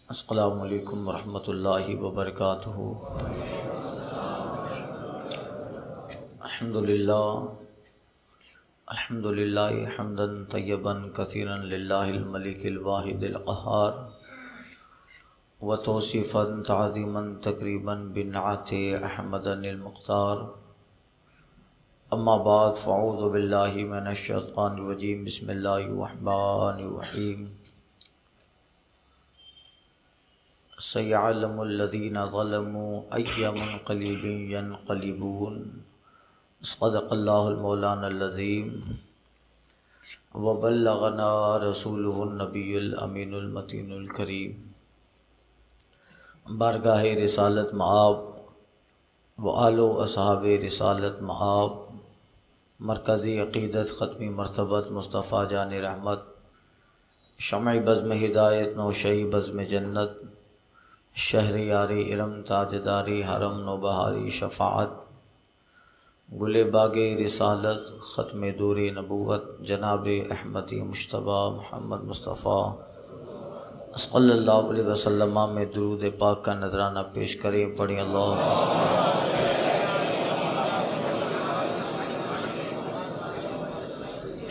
السلام علیکم ورحمۃ اللہ وبرکاتہ۔ الحمد للہ حمدا طیبا کثیرا للہ الملک الواحد القہار، وتوصیفا تعظیما تقریبا بنعت احمد المختار۔ اما بعد فاعوذ باللہ من الشیطان الرجیم، بسم اللہ الرحمن الرحیم۔ سيعلم الذين ظلموا أي منقلب ينقلبون۔ صدق الله المولانا العظيم وبلغنا رسوله النبي الأمين المتين الكريم۔ بارگاہ رسالت مآب و آل و اصحاب رسالت مآب، مرکزی عقیدت ختمی مرتبت مصطفیٰ جان رحمت، شمع بزم ہدایت نوشئی بزم جنت، شہر یاری ارم تاجداری حرم نو بہاری شفاعت، گل باغ رسالت ختم دور نبوت جناب احمدی مجتبیٰ محمد مصطفیٰ صلی اللہ علیہ وسلم میں درود پاک کا نذرانہ پیش کریں۔ پڑھیں اللہم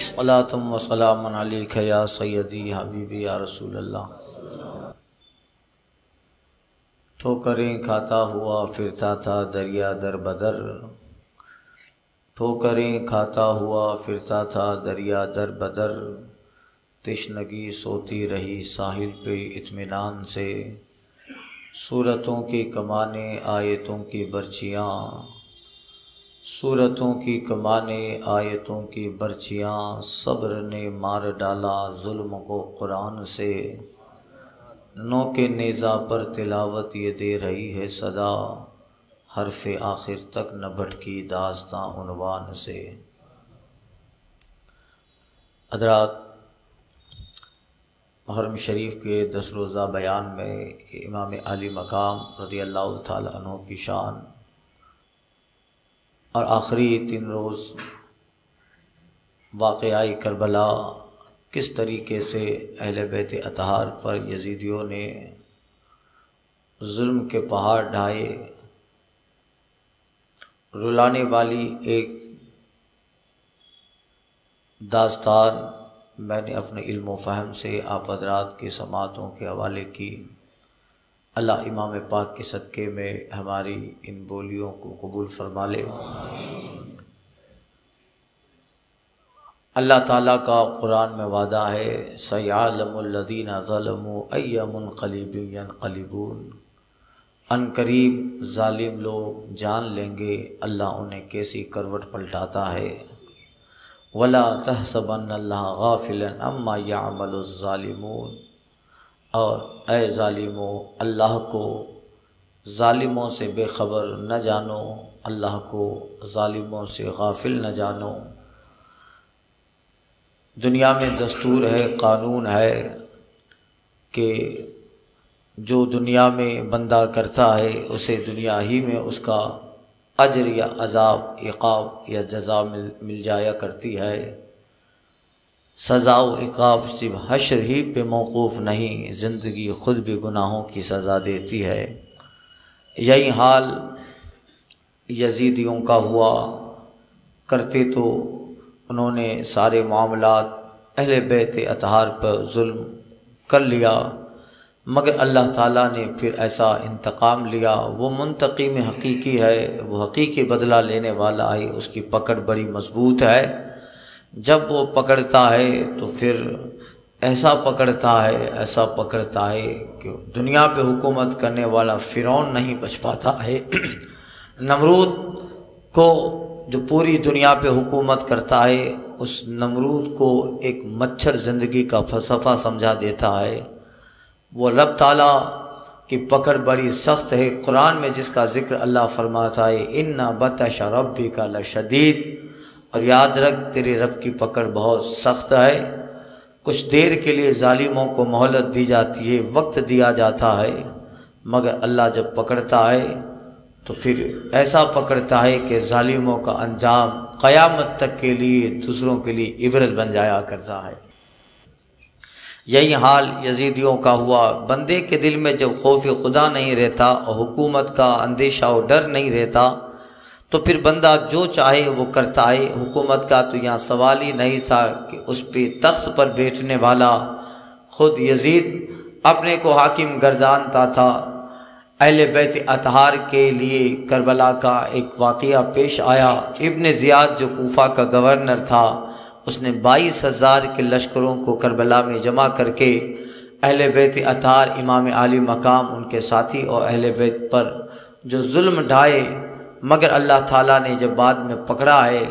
صلاۃ و سلام علیک یا سیدی حبیبی یا رسول اللہ۔ ٹھوکریں کھاتا ہوا پھرتا تھا دریا در بدر، ٹھوکریں کھاتا ہوا پھرتا تھا دریا در بدر، تشنگی سوتی رہی ساحل پہ اطمینان سے، صورتوں کی کمانیں آیتوں کی برچیاں، صورتوں کی کمانیں آیتوں کی برچیاں، صبر نے مار ڈالا ظلم کو قرآن سے، نو کے نیزہ پر تلاوت یہ دے رہی ہے صدا، حرف آخر تک نہ بھٹکی داستاں عنوان سے۔ حضرات، محرم شریف کے 10 روزہ بیان میں امام عالی مقام رضی اللہ تعالیٰ عنہ کی شان اور آخری 3 روز واقعہ کربلا، کس طریقے سے اہل بیت اطہار پر یزیدیوں نے ظلم کے پہاڑ ڈھائے، رلانے والی ایک داستان میں نے اپنے علم و فہم سے آپ حضرات کی سماعتوں کے حوالے کی۔ اللہ امام پاک کے صدقے میں ہماری ان بولیوں کو قبول فرما لے۔ اللہ تعالیٰ کا قرآن میں وعدہ ہے، سَيَعْلَمُ الَّذِينَ ظَلَمُوا أَيَّ مُنْقَلِبٍ يَنْقَلِبُونَ، ان قریب ظالم لوگ جان لیں گے اللہ انہیں کیسی کروٹ پلٹاتا ہے۔ وَلَا تَحْسَبَنَّ اللَّهَ غَافِلًا عَمَّا يَعْمَلُ الظَّالِمُونَ، اور اے ظالمو اللہ کو ظالموں سے بے خبر نہ جانو، اللہ کو ظالموں سے غافل نہ جانو۔ دنیا میں دستور ہے، قانون ہے کہ جو دنیا میں بندہ کرتا ہے اسے دنیا ہی میں اس کا اجر یا عذاب عقاب یا جزا مل جایا کرتی ہے۔ سزا و عقاب صرف حشر ہی پہ موقوف نہیں، زندگی خود بھی گناہوں کی سزا دیتی ہے۔ یہی حال یزیدیوں کا ہوا، کرتے تو انہوں نے سارے معاملات اہل بیت اطہار پر ظلم کر لیا، مگر اللہ تعالیٰ نے پھر ایسا انتقام لیا۔ وہ منتقم حقیقی ہے، وہ حقیقی بدلہ لینے والا ہے، اس کی پکڑ بڑی مضبوط ہے۔ جب وہ پکڑتا ہے تو پھر ایسا پکڑتا ہے کہ دنیا پہ حکومت کرنے والا فرعون نہیں بچ پاتا ہے۔ نمرود کو جو پوری دنیا پہ حکومت کرتا ہے، اس نمرود کو ایک مچھر زندگی کا فلسفہ سمجھا دیتا ہے۔ وہ رب تعالیٰ کی پکڑ بڑی سخت ہے۔ قرآن میں جس کا ذکر اللہ فرماتا ہے، اِنَّ بَطْشَ رَبِّكَ لَشَدِيدٌ، اور یاد رکھ تیرے رب کی پکڑ بہت سخت ہے۔ کچھ دیر کے لیے ظالموں کو مہلت دی جاتی ہے، وقت دیا جاتا ہے، مگر اللہ جب پکڑتا ہے تو پھر ایسا پکڑتا ہے کہ ظالموں کا انجام قیامت تک کے لیے دوسروں کے لیے عبرت بن جایا کرتا ہے۔ یہی حال یزیدیوں کا ہوا۔ بندے کے دل میں جب خوف خدا نہیں رہتا اور حکومت کا اندیشہ و ڈر نہیں رہتا تو پھر بندہ جو چاہے وہ کرتا ہے۔ حکومت کا تو یہاں سوال ہی نہیں تھا کہ اس پہ تخت پر بیٹھنے والا خود یزید اپنے کو حاکم گردانتا تھا۔ اہل بیت اطہار کے لیے کربلا کا ایک واقعہ پیش آیا۔ ابن زیاد جو کوفہ کا گورنر تھا، اس نے 22,000 کے لشکروں کو کربلا میں جمع کر کے اہل بیت اطہار، امام عالی مقام، ان کے ساتھی اور اہل بیت پر جو ظلم ڈھائے، مگر اللہ تعالیٰ نے جب بعد میں پکڑا ہے۔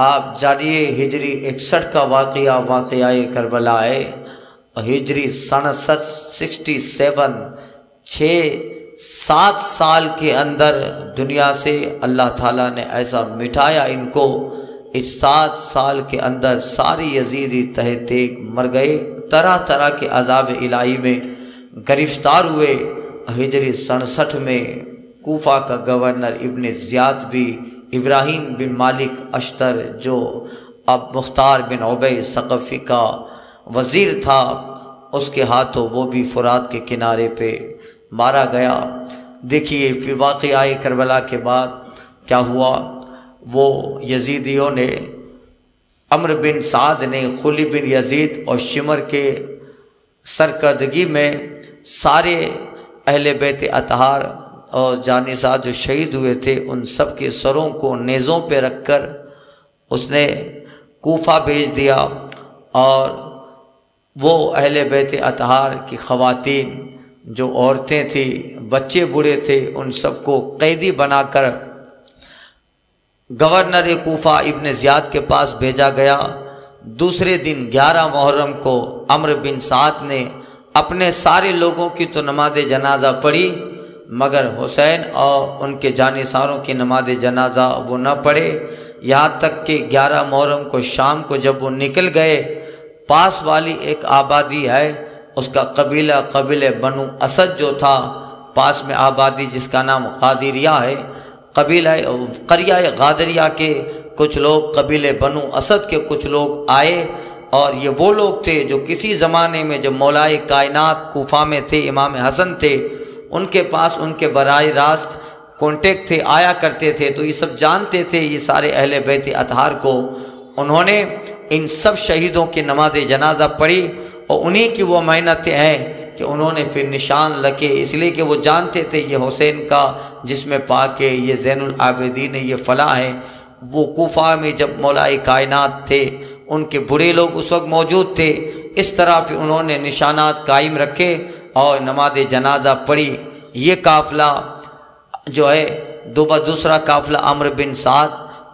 آپ جاریے ہجری 61 کا واقعہ کربلا ہے، اور ہجری 67 7 سال کے اندر دنیا سے اللہ تعالیٰ نے ایسا مٹایا ان کو۔ اس 7 سال کے اندر ساری یزیدی تہ تیگ مر گئے، طرح طرح کے عذاب الہی میں گرفتار ہوئے۔ ہجری 67 میں کوفہ کا گورنر ابن زیاد بھی ابراہیم بن مالک اشتر، جو اب مختار بن عبی ثقفی کا وزیر تھا، اس کے ہاتھوں وہ بھی فرات کے کنارے پہ مارا گیا۔ دیکھیے پھر واقعہ کربلا کے بعد کیا ہوا۔ وہ یزیدیوں نے، عمرو بن سعد نے خلی بن یزید اور شمر کے سرکردگی میں سارے اہل بیت اطہار اور جانثار جو شہید ہوئے تھے ان سب کے سروں کو نیزوں پہ رکھ کر اس نے کوفہ بھیج دیا، اور وہ اہل بیت اطہار کی خواتین، جو عورتیں تھیں، بچے بوڑھے تھے، ان سب کو قیدی بنا کر گورنر کوفہ ابن زیاد کے پاس بھیجا گیا۔ دوسرے دن 11 محرم کو عمرو بن سعد نے اپنے سارے لوگوں کی تو نماز جنازہ پڑھی، مگر حسین اور ان کے جانثاروں کی نماز جنازہ وہ نہ پڑھے، یہاں تک کہ 11 محرم کو شام کو جب وہ نکل گئے، پاس والی ایک آبادی ہے، اس کا قبیلہ بنو اسد جو تھا، پاس میں آبادی جس کا نام غادریہ ہے، قریہ غادریہ کے کچھ لوگ، قبیلہ بنو اسد کے کچھ لوگ آئے، اور یہ وہ لوگ تھے جو کسی زمانے میں جب مولائے کائنات کوفہ میں تھے، امام حسن تھے، ان کے پاس ان کے براہ راست کانٹیکٹ تھے، آیا کرتے تھے، تو یہ سب جانتے تھے یہ سارے اہل بیت اطہار کو۔ انہوں نے ان سب شہیدوں کی نماز جنازہ پڑھی، اور انہی کی وہ محنتیں ہیں کہ انہوں نے پھر نشان لکھے، اس لیے کہ وہ جانتے تھے یہ حسین کا جسم پاک ہے، یہ زین العابدین ہے، یہ فلاں ہے۔ وہ کوفہ میں جب مولائے کائنات تھے، ان کے بڑے لوگ اس وقت موجود تھے، اس طرح پھر انہوں نے نشانات قائم رکھے اور نماز جنازہ پڑھی۔ یہ قافلہ جو ہے دوسرا قافلہ عمرو بن سعد،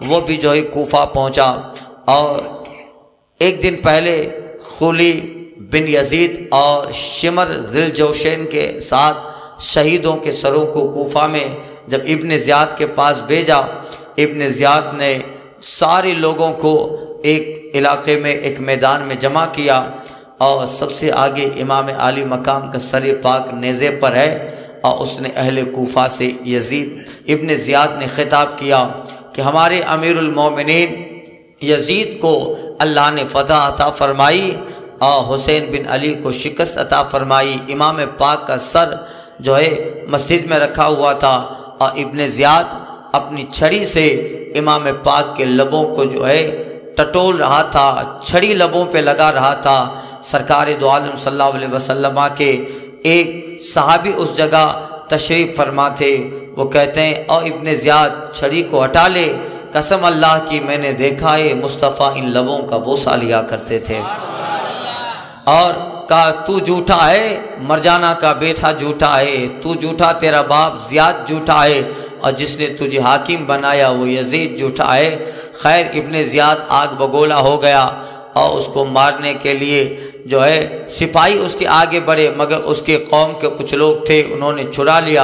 وہ بھی جو ہے کوفہ پہنچا، اور ایک دن پہلے خلی بن یزید اور شمر ذل جوشین کے ساتھ شہیدوں کے سروں کو کوفہ میں جب ابن زیاد کے پاس بھیجا، ابن زیاد نے سارے لوگوں کو ایک علاقے میں ایک میدان میں جمع کیا، اور سب سے آگے امام عالی مقام کا سر پاک نیزے پر ہے، اور اس نے اہل کوفہ سے ابن زیاد نے خطاب کیا کہ ہمارے امیر المومنین یزید کو اللہ نے فتح عطا فرمائی، اور حسین بن علی کو شکست عطا فرمائی۔ امام پاک کا سر جو ہے مسجد میں رکھا ہوا تھا، اور ابن زیاد اپنی چھڑی سے امام پاک کے لبوں کو جو ہے ٹٹول رہا تھا، چھڑی لبوں پہ لگا رہا تھا۔ سرکار دو عالم صلی اللہ علیہ وسلم کے ایک صحابی اس جگہ تشریف فرما تھے، وہ کہتے ہیں او ابن زیاد چھڑی کو ہٹا لے، قسم اللہ کی میں نے دیکھا ہے مصطفیٰ ان لبوں کا بوسہ لیا کرتے تھے، اور کہا تو جھوٹا ہے، مرجانہ کا بیٹا جھوٹا ہے، تو جھوٹا، تیرا باپ زیاد جھوٹا ہے، اور جس نے تجھے حاکم بنایا وہ یزید جھوٹا ہے۔ خیر ابن زیاد آگ بگولا ہو گیا، اور اس کو مارنے کے لیے جو ہے سپاہی اس کے آگے بڑھے، مگر اس کے قوم کے کچھ لوگ تھے انہوں نے چھڑا لیا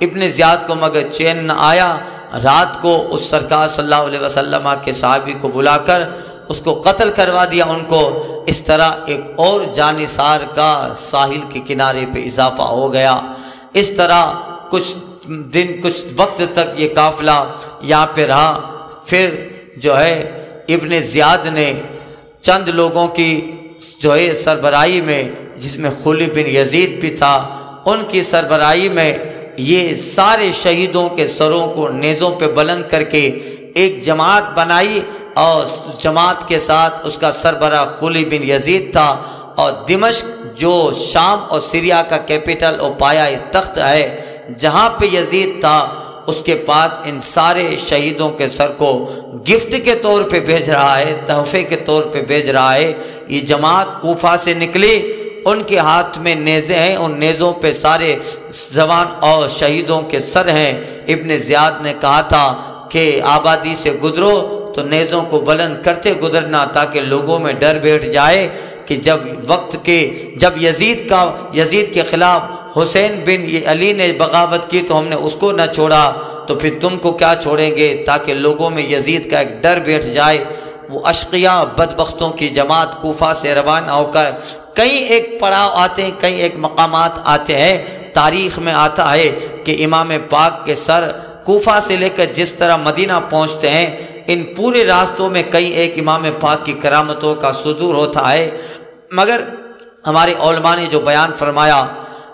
ابن زیاد کو، مگر چین نہ آیا۔ رات کو اس سرکار صلی اللہ علیہ وسلم کے صحابی کو بلا کر اس کو قتل کروا دیا ان کو۔ اس طرح ایک اور جانثار کا ساحل کے کنارے پہ اضافہ ہو گیا۔ اس طرح کچھ وقت تک یہ قافلہ یہاں پہ رہا۔ پھر جو ہے ابن زیاد نے چند لوگوں کی جو ہے سربراہی میں، جس میں خلی بن یزید بھی تھا، ان کی سربراہی میں یہ سارے شہیدوں کے سروں کو نیزوں پہ بلند کر کے ایک جماعت بنائی، اور جماعت کے ساتھ اس کا سربراہ خلی بن یزید تھا، اور دمشق جو شام اور سیریا کا کیپٹل اور پایہ تخت ہے، جہاں پہ یزید تھا، اس کے پاس ان سارے شہیدوں کے سر کو گفٹ کے طور پہ بھیج رہا ہے، تحفے کے طور پہ بھیج رہا ہے۔ یہ جماعت کوفہ سے نکلی، ان کے ہاتھ میں نیزے ہیں، ان نیزوں پہ سارے جوان اور شہیدوں کے سر ہیں۔ ابن زیاد نے کہا تھا کہ آبادی سے گزرو تو نیزوں کو بلند کرتے گزرنا، تاکہ لوگوں میں ڈر بیٹھ جائے کہ جب یزید کے خلاف حسین بن علی نے بغاوت کی تو ہم نے اس کو نہ چھوڑا، تو پھر تم کو کیا چھوڑیں گے، تاکہ لوگوں میں یزید کا ایک ڈر بیٹھ جائے۔ وہ اشقیاء بدبختوں کی جماعت کوفہ سے روانہ ہو کر کئی ایک پڑاؤ آتے ہیں، کئی ایک مقامات آتے ہیں۔ تاریخ میں آتا ہے کہ امام پاک کے سر کوفہ سے لے کر جس طرح مدینہ پہنچتے ہیں، ان پورے راستوں میں کئی ایک امام پاک کی کرامتوں کا صدور ہوتا ہے، مگر ہمارے علماء نے جو بیان فرمایا،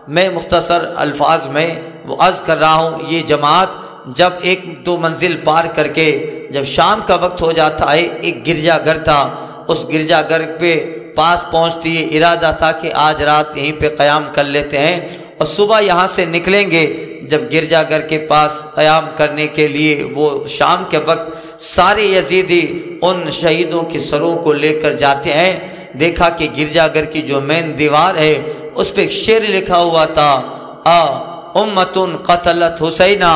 میں مختصر الفاظ میں وہ عرض کر رہا ہوں۔ یہ جماعت جب ایک دو منزل پار کر کے جب شام کا وقت ہو جاتا ہے، ایک گرجا گھر تھا، اس گرجا گھر پہ پاس پہنچتی ہے، ارادہ تھا کہ آج رات یہیں پہ قیام کر لیتے ہیں اور صبح یہاں سے نکلیں گے۔ جب گرجا گھر کے پاس قیام کرنے کے لیے وہ شام کے وقت سارے یزیدی ان شہیدوں کے سروں کو لے کر جاتے ہیں، دیکھا کہ گرجا گھر کی جو مین دیوار ہے اس پہ ایک شعر لکھا ہوا تھا، امتن قتلت حسینہ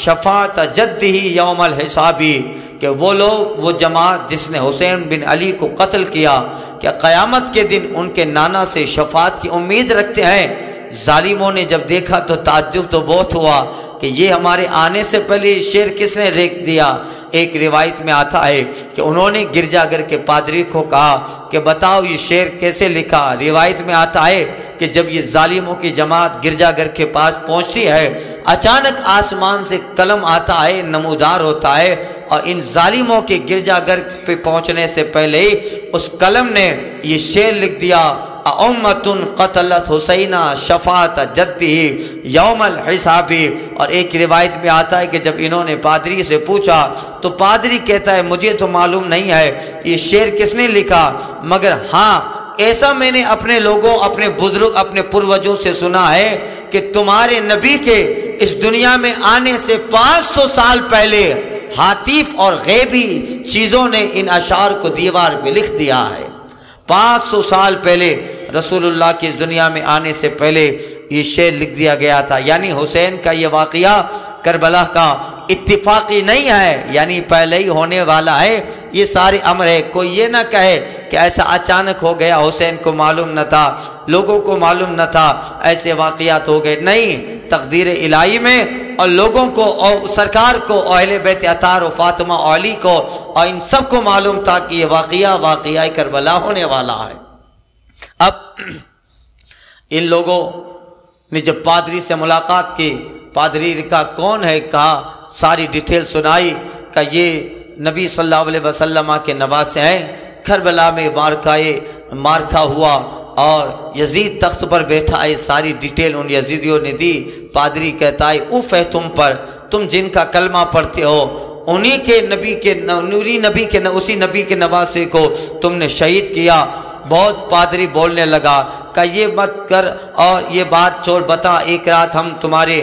شفاعت جدہ یوم الحسابی، کہ وہ لوگ، وہ جماعت جس نے حسین بن علی کو قتل کیا، کہ قیامت کے دن ان کے نانا سے شفاعت کی امید رکھتے ہیں۔ ظالموں نے جب دیکھا تو تعجب تو بہت ہوا کہ یہ ہمارے آنے سے پہلے شعر کس نے لکھ دیا۔ ایک روایت میں آتا ہے کہ انہوں نے گرجا گھر کے پادری کو کہا کہ بتاؤ یہ شعر کیسے لکھا۔ روایت میں آتا ہے کہ جب یہ ظالموں کی جماعت گرجا گھر کے پاس پہنچتی ہے، اچانک آسمان سے قلم آتا ہے، نمودار ہوتا ہے، اور ان ظالموں کے گرجا گھر پہ پہنچنے سے پہلے ہی اس قلم نے یہ شعر لکھ دیا، امتن قتلت حسینہ شفاعت جدہ یوم الحسابی۔ اور ایک روایت میں آتا ہے کہ جب انہوں نے پادری سے پوچھا تو پادری کہتا ہے مجھے تو معلوم نہیں ہے یہ شعر کس نے لکھا، مگر ہاں ایسا میں نے اپنے لوگوں، اپنے بزرگ، اپنے پروجوں سے سنا ہے کہ تمہارے نبی کے اس دنیا میں آنے سے 500 سال پہلے حاتیف اور غیبی چیزوں نے ان اشعار کو دیوار پہ لکھ دیا ہے۔ 500 سال پہلے رسول اللہ کی اس دنیا میں آنے سے پہلے یہ شعر لکھ دیا گیا تھا۔ یعنی حسین کا یہ واقعہ کربلا کا اتفاقی نہیں ہے، یعنی پہلے ہی ہونے والا ہے، یہ سارے امر ہے۔ کوئی یہ نہ کہے کہ ایسا اچانک ہو گیا، حسین کو معلوم نہ تھا، لوگوں کو معلوم نہ تھا، ایسے واقعات ہو گئے، نہیں، تقدیر الہی میں اور لوگوں کو اور سرکار کو اور اہل بیت اطہار و فاطمہ اور علی کو اور ان سب کو معلوم تھا کہ یہ واقعہ کربلا ہونے والا ہے۔ اب ان لوگوں نے جب پادری سے ملاقات کی، پادری نے کہا کون ہے، کہا ساری ڈیٹیل سنائی، کہ یہ نبی صلی اللہ علیہ وسلم کے نواسے ہیں، کربلا میں مارکا ہوا اور یزید تخت پر بیٹھا ہے، ساری ڈیٹیل ان یزیدیوں نے دی۔ پادری کہتا ہے اوف ہے تم پر، تم جن کا کلمہ پڑھتے ہو، انہی کے نبی کے اسی نبی کے نواسے کو تم نے شہید کیا۔ بہت پادری بولنے لگا کہ یہ مت کر اور یہ بات چھوڑ، بتا ایک رات ہم تمہارے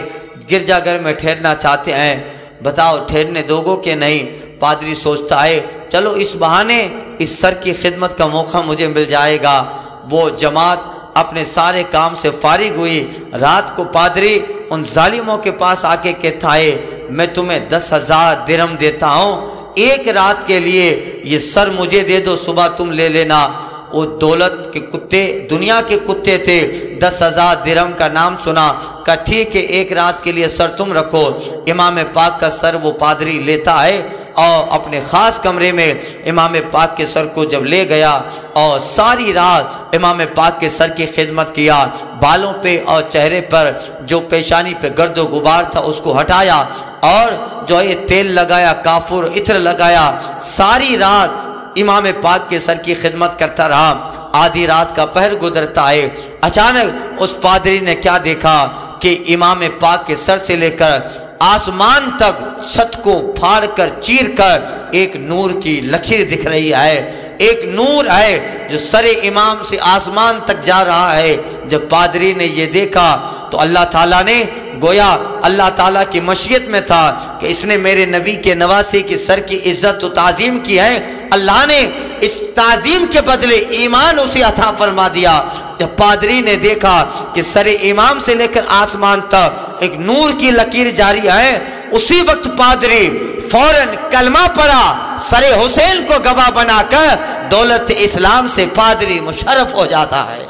گرجا گھر میں ٹھہرنا چاہتے ہیں، بتاؤ ٹھہرنے دو گو کہ نہیں۔ پادری سوچتا ہے چلو اس بہانے اس سر کی خدمت کا موقع مجھے مل جائے گا۔ وہ جماعت اپنے سارے کام سے فارغ ہوئی۔ رات کو پادری ان ظالموں کے پاس آ کے کہتا ہے میں تمہیں 10,000 درہم دیتا ہوں، ایک رات کے لیے یہ سر مجھے دے دو، صبح تم لے لینا۔ وہ دولت کے کتے، دنیا کے کتے تھے، 10,000 درہم کا نام سنا، کہا ٹھیک ہے ایک رات کے لیے سر تم رکھو۔ امام پاک کا سر وہ پادری لیتا ہے اور اپنے خاص کمرے میں امام پاک کے سر کو جب لے گیا اور ساری رات امام پاک کے سر کی خدمت کیا، بالوں پہ اور چہرے پر جو پیشانی پہ گرد و غبار تھا اس کو ہٹایا اور جو ہے تیل لگایا، کافور عطر لگایا، ساری رات امام پاک کے سر کی خدمت کرتا رہا۔ آدھی رات کا پہر گزرتا ہے، اچانک اس پادری نے کیا دیکھا کہ امام پاک کے سر سے لے کر آسمان تک چھت کو پھاڑ کر چیر کر ایک نور کی لکیر دکھ رہی ہے، ایک نور ہے جو سر امام سے آسمان تک جا رہا ہے۔ جب پادری نے یہ دیکھا تو اللہ تعالیٰ نے گویا اللہ تعالیٰ کی مشیت میں تھا کہ اس نے میرے نبی کے نواسے کی سر کی عزت و تعظیم کی ہے، اللہ نے اس تعظیم کے بدلے ایمان اسے عطا فرما دیا۔ جب پادری نے دیکھا کہ سر امام سے لے کر آسمان تک ایک نور کی لکیر جاری ہے، اسی وقت پادری فوراً کلمہ پڑھا، سر حسین کو گواہ بنا کر دولت اسلام سے پادری مشرف ہو جاتا ہے۔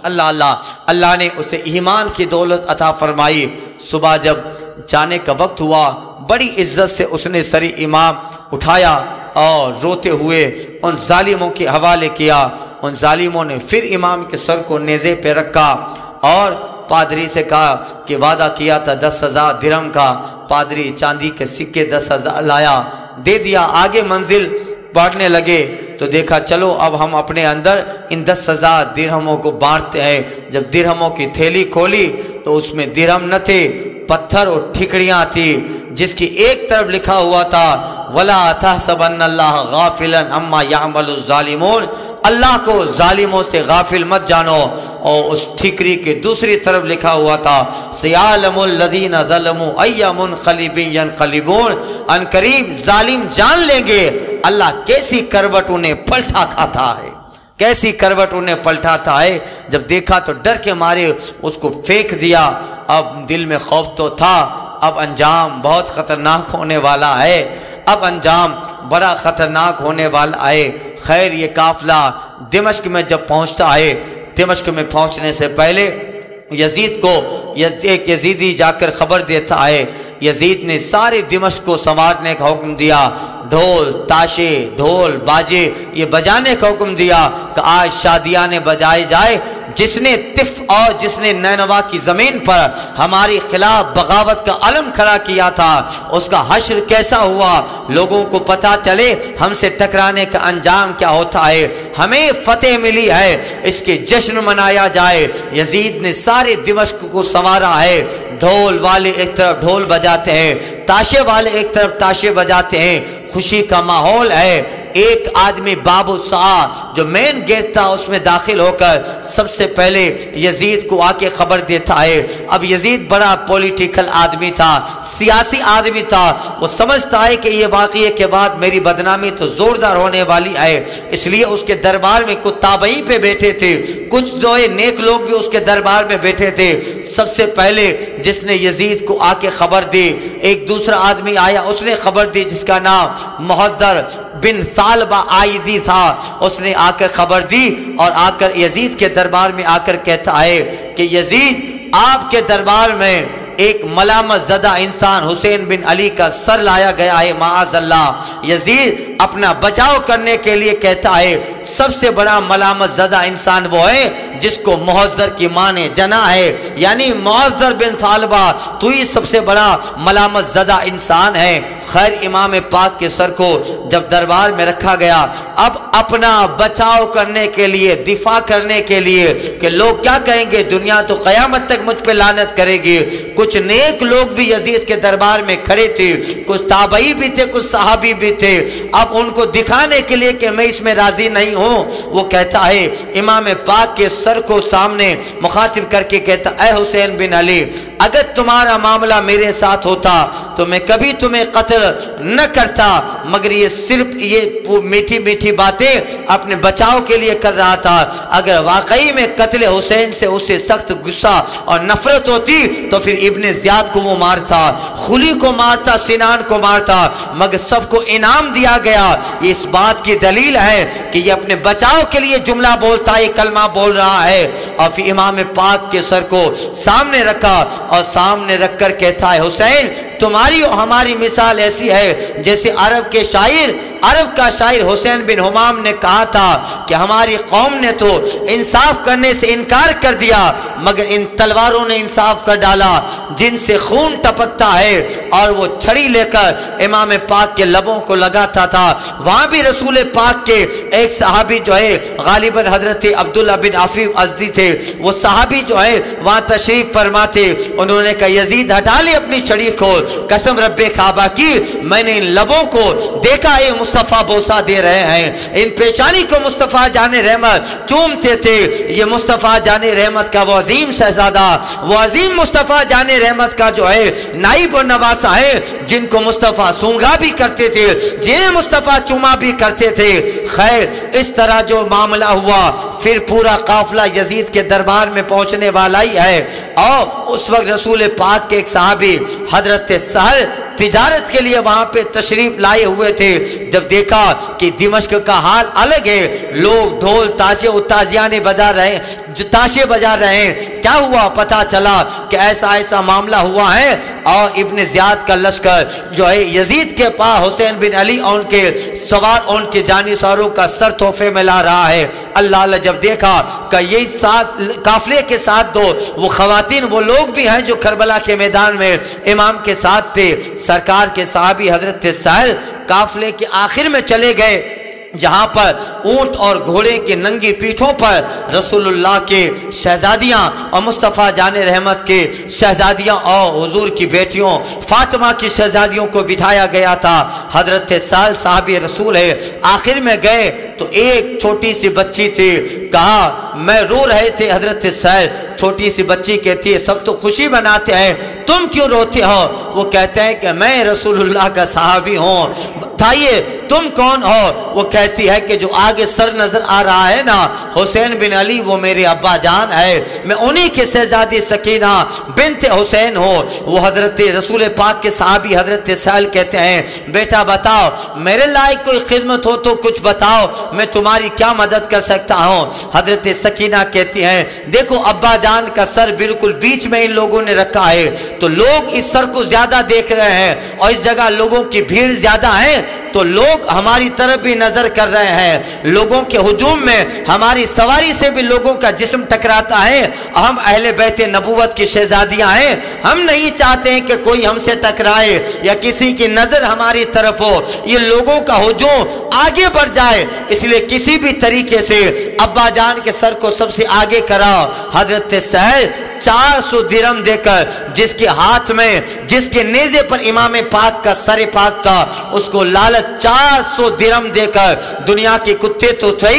اللہ اللہ، اللہ نے اسے ایمان کی دولت عطا فرمائی۔ صبح جب جانے کا وقت ہوا، بڑی عزت سے اس نے سر امام اٹھایا اور روتے ہوئے ان ظالموں کے حوالے کیا۔ ان ظالموں نے پھر امام کے سر کو نیزے پہ رکھا اور پادری سے کہا کہ وعدہ کیا تھا 10,000 درہم کا۔ پادری چاندی کے سکے 10,000 لایا، دے دیا۔ آگے منزل بڑھنے لگے تو دیکھا چلو اب ہم اپنے اندر ان 10,000 درہموں کو بانٹتے ہیں۔ جب درہموں کی تھیلی کھولی تو اس میں درہم نہ تھے، پتھر اور ٹھکڑیاں تھی، جس کی ایک طرف لکھا ہوا تھا وَلَا تَحْسَبَنَّ اللَّهَ غَافِلًا عَمَّا يَعْمَلُ الظَّالِمُونَ، اللہ کو ظالموں سے غافل مت جانو۔ اور اس ٹھکری کے دوسری طرف لکھا ہوا تھا سَيَعْلَمُ الَّذِينَ ظَلَمُوا أَيَّ مُنْقَلِبٍ يَنْقَلِبُونَ، ان قریب ظالم جان لیں گے اللہ کیسی کروٹ انہیں پلٹا کھاتا ہے، کیسی کروٹ انہیں پلٹاتا ہے۔ جب دیکھا تو ڈر کے مارے اس کو پھینک دیا۔ اب دل میں خوف تو تھا، اب انجام بہت خطرناک ہونے والا ہے، اب انجام بڑا خطرناک ہونے والا ہے۔ خیر یہ قافلہ دمشق میں جب پہنچتا ہے، دمشق میں پہنچنے سے پہلے یزید کو ایک یزیدی جا کر خبر دیتا ہے۔ یزید نے سارے دمشق کو سنوارنے کا حکم دیا، ڈھول تاشے ڈھول باجے یہ بجانے کا حکم دیا کہ آج شادیانے بجائے جائے۔ جس نے طف اور جس نے نینوا کی زمین پر ہماری خلاف بغاوت کا علم کھڑا کیا تھا، اس کا حشر کیسا ہوا، لوگوں کو پتہ چلے ہم سے ٹکرانے کا انجام کیا ہوتا ہے، ہمیں فتح ملی ہے، اس کے جشن منایا جائے۔ یزید نے سارے دمشق کو سنوارا ہے، ڈھول والے ایک طرف ڈھول بجاتے ہیں، تاشے والے ایک طرف تاشے بجاتے ہیں، خوشی کا ماحول ہے۔ ایک آدمی بابو سعا جو مین گیٹ تھا اس میں داخل ہو کر سب سے پہلے یزید کو آ کے خبر دیتا ہے۔ اب یزید بڑا پولیٹیکل آدمی تھا، سیاسی آدمی تھا، وہ سمجھتا ہے کہ یہ واقعے کے بعد میری بدنامی تو زوردار ہونے والی ہے، اس لیے اس کے دربار میں کچھ تابعین پہ بیٹھے تھے، کچھ جو نیک لوگ بھی اس کے دربار میں بیٹھے تھے۔ سب سے پہلے جس نے یزید کو آ کے خبر دی، ایک دوسرا آدمی آیا، اس نے خبر دی جس کا نام محدر بن ثعلبہ عائدی تھا۔ اس نے آ کر خبر دی اور آ کر یزید کے دربار میں آ کر کہتا ہے کہ یزید آپ کے دربار میں ایک ملامت زدہ انسان حسین بن علی کا سر لایا گیا ہے، معاذ اللہ۔ یزید اپنا بچاؤ کرنے کے لیے کہتا ہے سب سے بڑا ملامت زدہ انسان وہ ہے جس کو محذر کی ماں نے جنا ہے، یعنی محذر بن ثعلبہ تو ہی سب سے بڑا ملامت زدہ انسان ہے۔ خیر امام پاک کے سر کو جب دربار میں رکھا گیا، اب اپنا بچاؤ کرنے کے لیے، دفاع کرنے کے لیے کہ لوگ کیا کہیں گے، دنیا تو قیامت تک مجھ پہ لعنت کرے گی۔ کچھ نیک لوگ بھی یزید کے دربار میں کھڑے تھے، کچھ تابعی بھی تھے، کچھ صحابی بھی تھے۔ اب ان کو دکھانے کے لیے کہ میں اس میں راضی نہیں ہوں، وہ کہتا ہے امام پاک کے سر کو سامنے مخاطب کر کے کہتا اے حسین بن علی، اگر تمہارا معاملہ میرے ساتھ ہوتا تو میں کبھی تمہیں قتل نہ کرتا، مگر یہ صرف یہ میٹھی میٹھی باتیں اپنے بچاؤ کے لیے کر رہا تھا۔ اگر واقعی میں قتل حسین سے اسے سخت غصہ اور نفرت ہوتی تو پھر ابن زیاد کو وہ مارتا، خلی کو مارتا، سنان کو مارتا، مگر سب کو انعام دیا گیا۔ یہ اس بات کی دلیل ہے کہ یہ اپنے بچاؤ کے لیے جملہ بولتا ہے، کلمہ بول رہا ہے۔ اور پھر امام پاک کے سر کو سامنے رکھا اور سامنے رکھ کر کہتا ہے حسین تمہاری اور ہماری مثال ایسی ہے جیسے عرب کے شاعر عرب کا شاعر حسین بن حمام نے کہا تھا کہ ہماری قوم نے تو انصاف کرنے سے انکار کر دیا مگر ان تلواروں نے انصاف کر ڈالا جن سے خون ٹپکتا ہے، اور وہ چھڑی لے کر امام پاک کے لبوں کو لگاتا تھا۔ وہاں بھی رسول پاک کے ایک صحابی جو ہے غالباً حضرت عبداللہ بن عفیف ازدی تھے، وہ صحابی جو ہے وہاں تشریف فرما تھے۔ انہوں نے کہا یزید ہٹا لے اپنی چھڑی کو، قسم رب کعبہ کی میں نے ان لبوں کو دیکھا یہ مصطفیٰ بوسہ دے رہے ہیں، ان پیشانی کو مصطفیٰ جان رحمت چومتے تھے۔ یہ مصطفیٰ جان رحمت کا وہ عظیم شہزادہ، وہ عظیم مصطفیٰ جان رحمت کا جو ہے نائب و نواسہ ہے، جن کو مصطفیٰ سونگا بھی کرتے تھے، جنہیں مصطفیٰ چوما بھی کرتے تھے۔ خیر اس طرح جو معاملہ ہوا، پھر پورا قافلہ یزید کے دربار میں پہنچنے والا ہی ہے، اور اس وقت رسول پاک کے ایک صحابی حضرت سہل تجارت کے لیے وہاں پہ تشریف لائے ہوئے تھے۔ جب دیکھا کہ دمشق کا حال الگ ہے، لوگ ڈھول تاشے و تازیانے بجا رہے ہیں، تاشے بجا رہے ہیں، کیا ہوا پتہ چلا کہ ایسا معاملہ ہوا ہے، اور ابن زیاد کا لشکر جو ہے یزید کے پاس حسین بن علی اور ان کے سوار ان کے جانشینوں کا سر تحفے میں لا رہا ہے۔ اللہ جب دیکھا کہ یہ قافلے کے ساتھ دو وہ خواتین وہ لوگ بھی ہیں جو کربلا کے میدان میں امام کے ساتھ تھے، سرکار کے صحابی حضرت سہل قافلے کے آخر میں چلے گئے جہاں پر اونٹ اور گھوڑے کے ننگی پیٹھوں پر رسول اللہ کے شہزادیاں اور مصطفیٰ جان رحمت کے شہزادیاں اور حضور کی بیٹیوں فاطمہ کی شہزادیوں کو بٹھایا گیا تھا۔ حضرت سہل صحابی رسول ہے، آخر میں گئے تو ایک چھوٹی سی بچی تھی، کہا میں رو رہے تھے حضرت سہل، چھوٹی سی بچی کہتی ہے سب تو خوشی مناتے ہیں، تم کیوں روتے ہو؟ وہ کہتے ہیں کہ میں رسول اللہ کا صحابی ہوں۔ بتائیے تم کون ہو؟ وہ کہتی ہے کہ جو آگے سر نظر آ رہا ہے نا حسین بن علی وہ میرے ابا جان ہے، میں انہی کے شہزادی سکینہ بنت حسین ہوں۔ وہ حضرت رسول پاک کے صحابی حضرت سہل کہتے ہیں بیٹا بتاؤ میرے لائق کوئی خدمت ہو تو کچھ بتاؤ، میں تمہاری کیا مدد کر سکتا ہوں؟ حضرت سکینہ کہتی ہیں دیکھو ابا جان کا سر بالکل بیچ میں ان لوگوں نے رکھا ہے، تو لوگ اس سر کو زیادہ دیکھ رہے ہیں، اور اس جگہ لوگوں کی بھیڑ زیادہ ہے تو لوگ ہماری طرف بھی نظر کر رہے ہیں، لوگوں کے ہجوم میں ہماری سواری سے بھی لوگوں کا جسم ٹکراتا ہے، ہم اہل بیت نبوت کی شہزادیاں ہیں، ہم نہیں چاہتے ہیں کہ کوئی ہم سے ٹکرائے یا کسی کی نظر ہماری طرف ہو، یہ لوگوں کا ہجوم آگے بڑھ جائے، اس لیے کسی بھی طریقے سے ابا جان کے سر کو سب سے آگے کراؤ۔ حضرت سہل 400 درہم دے کر جس کے ہاتھ میں جس کے نیزے پر امام پاک کا سر پاک تھا اس کو لالچ 400 درہم دے کر، دنیا کے کتے تو تھے،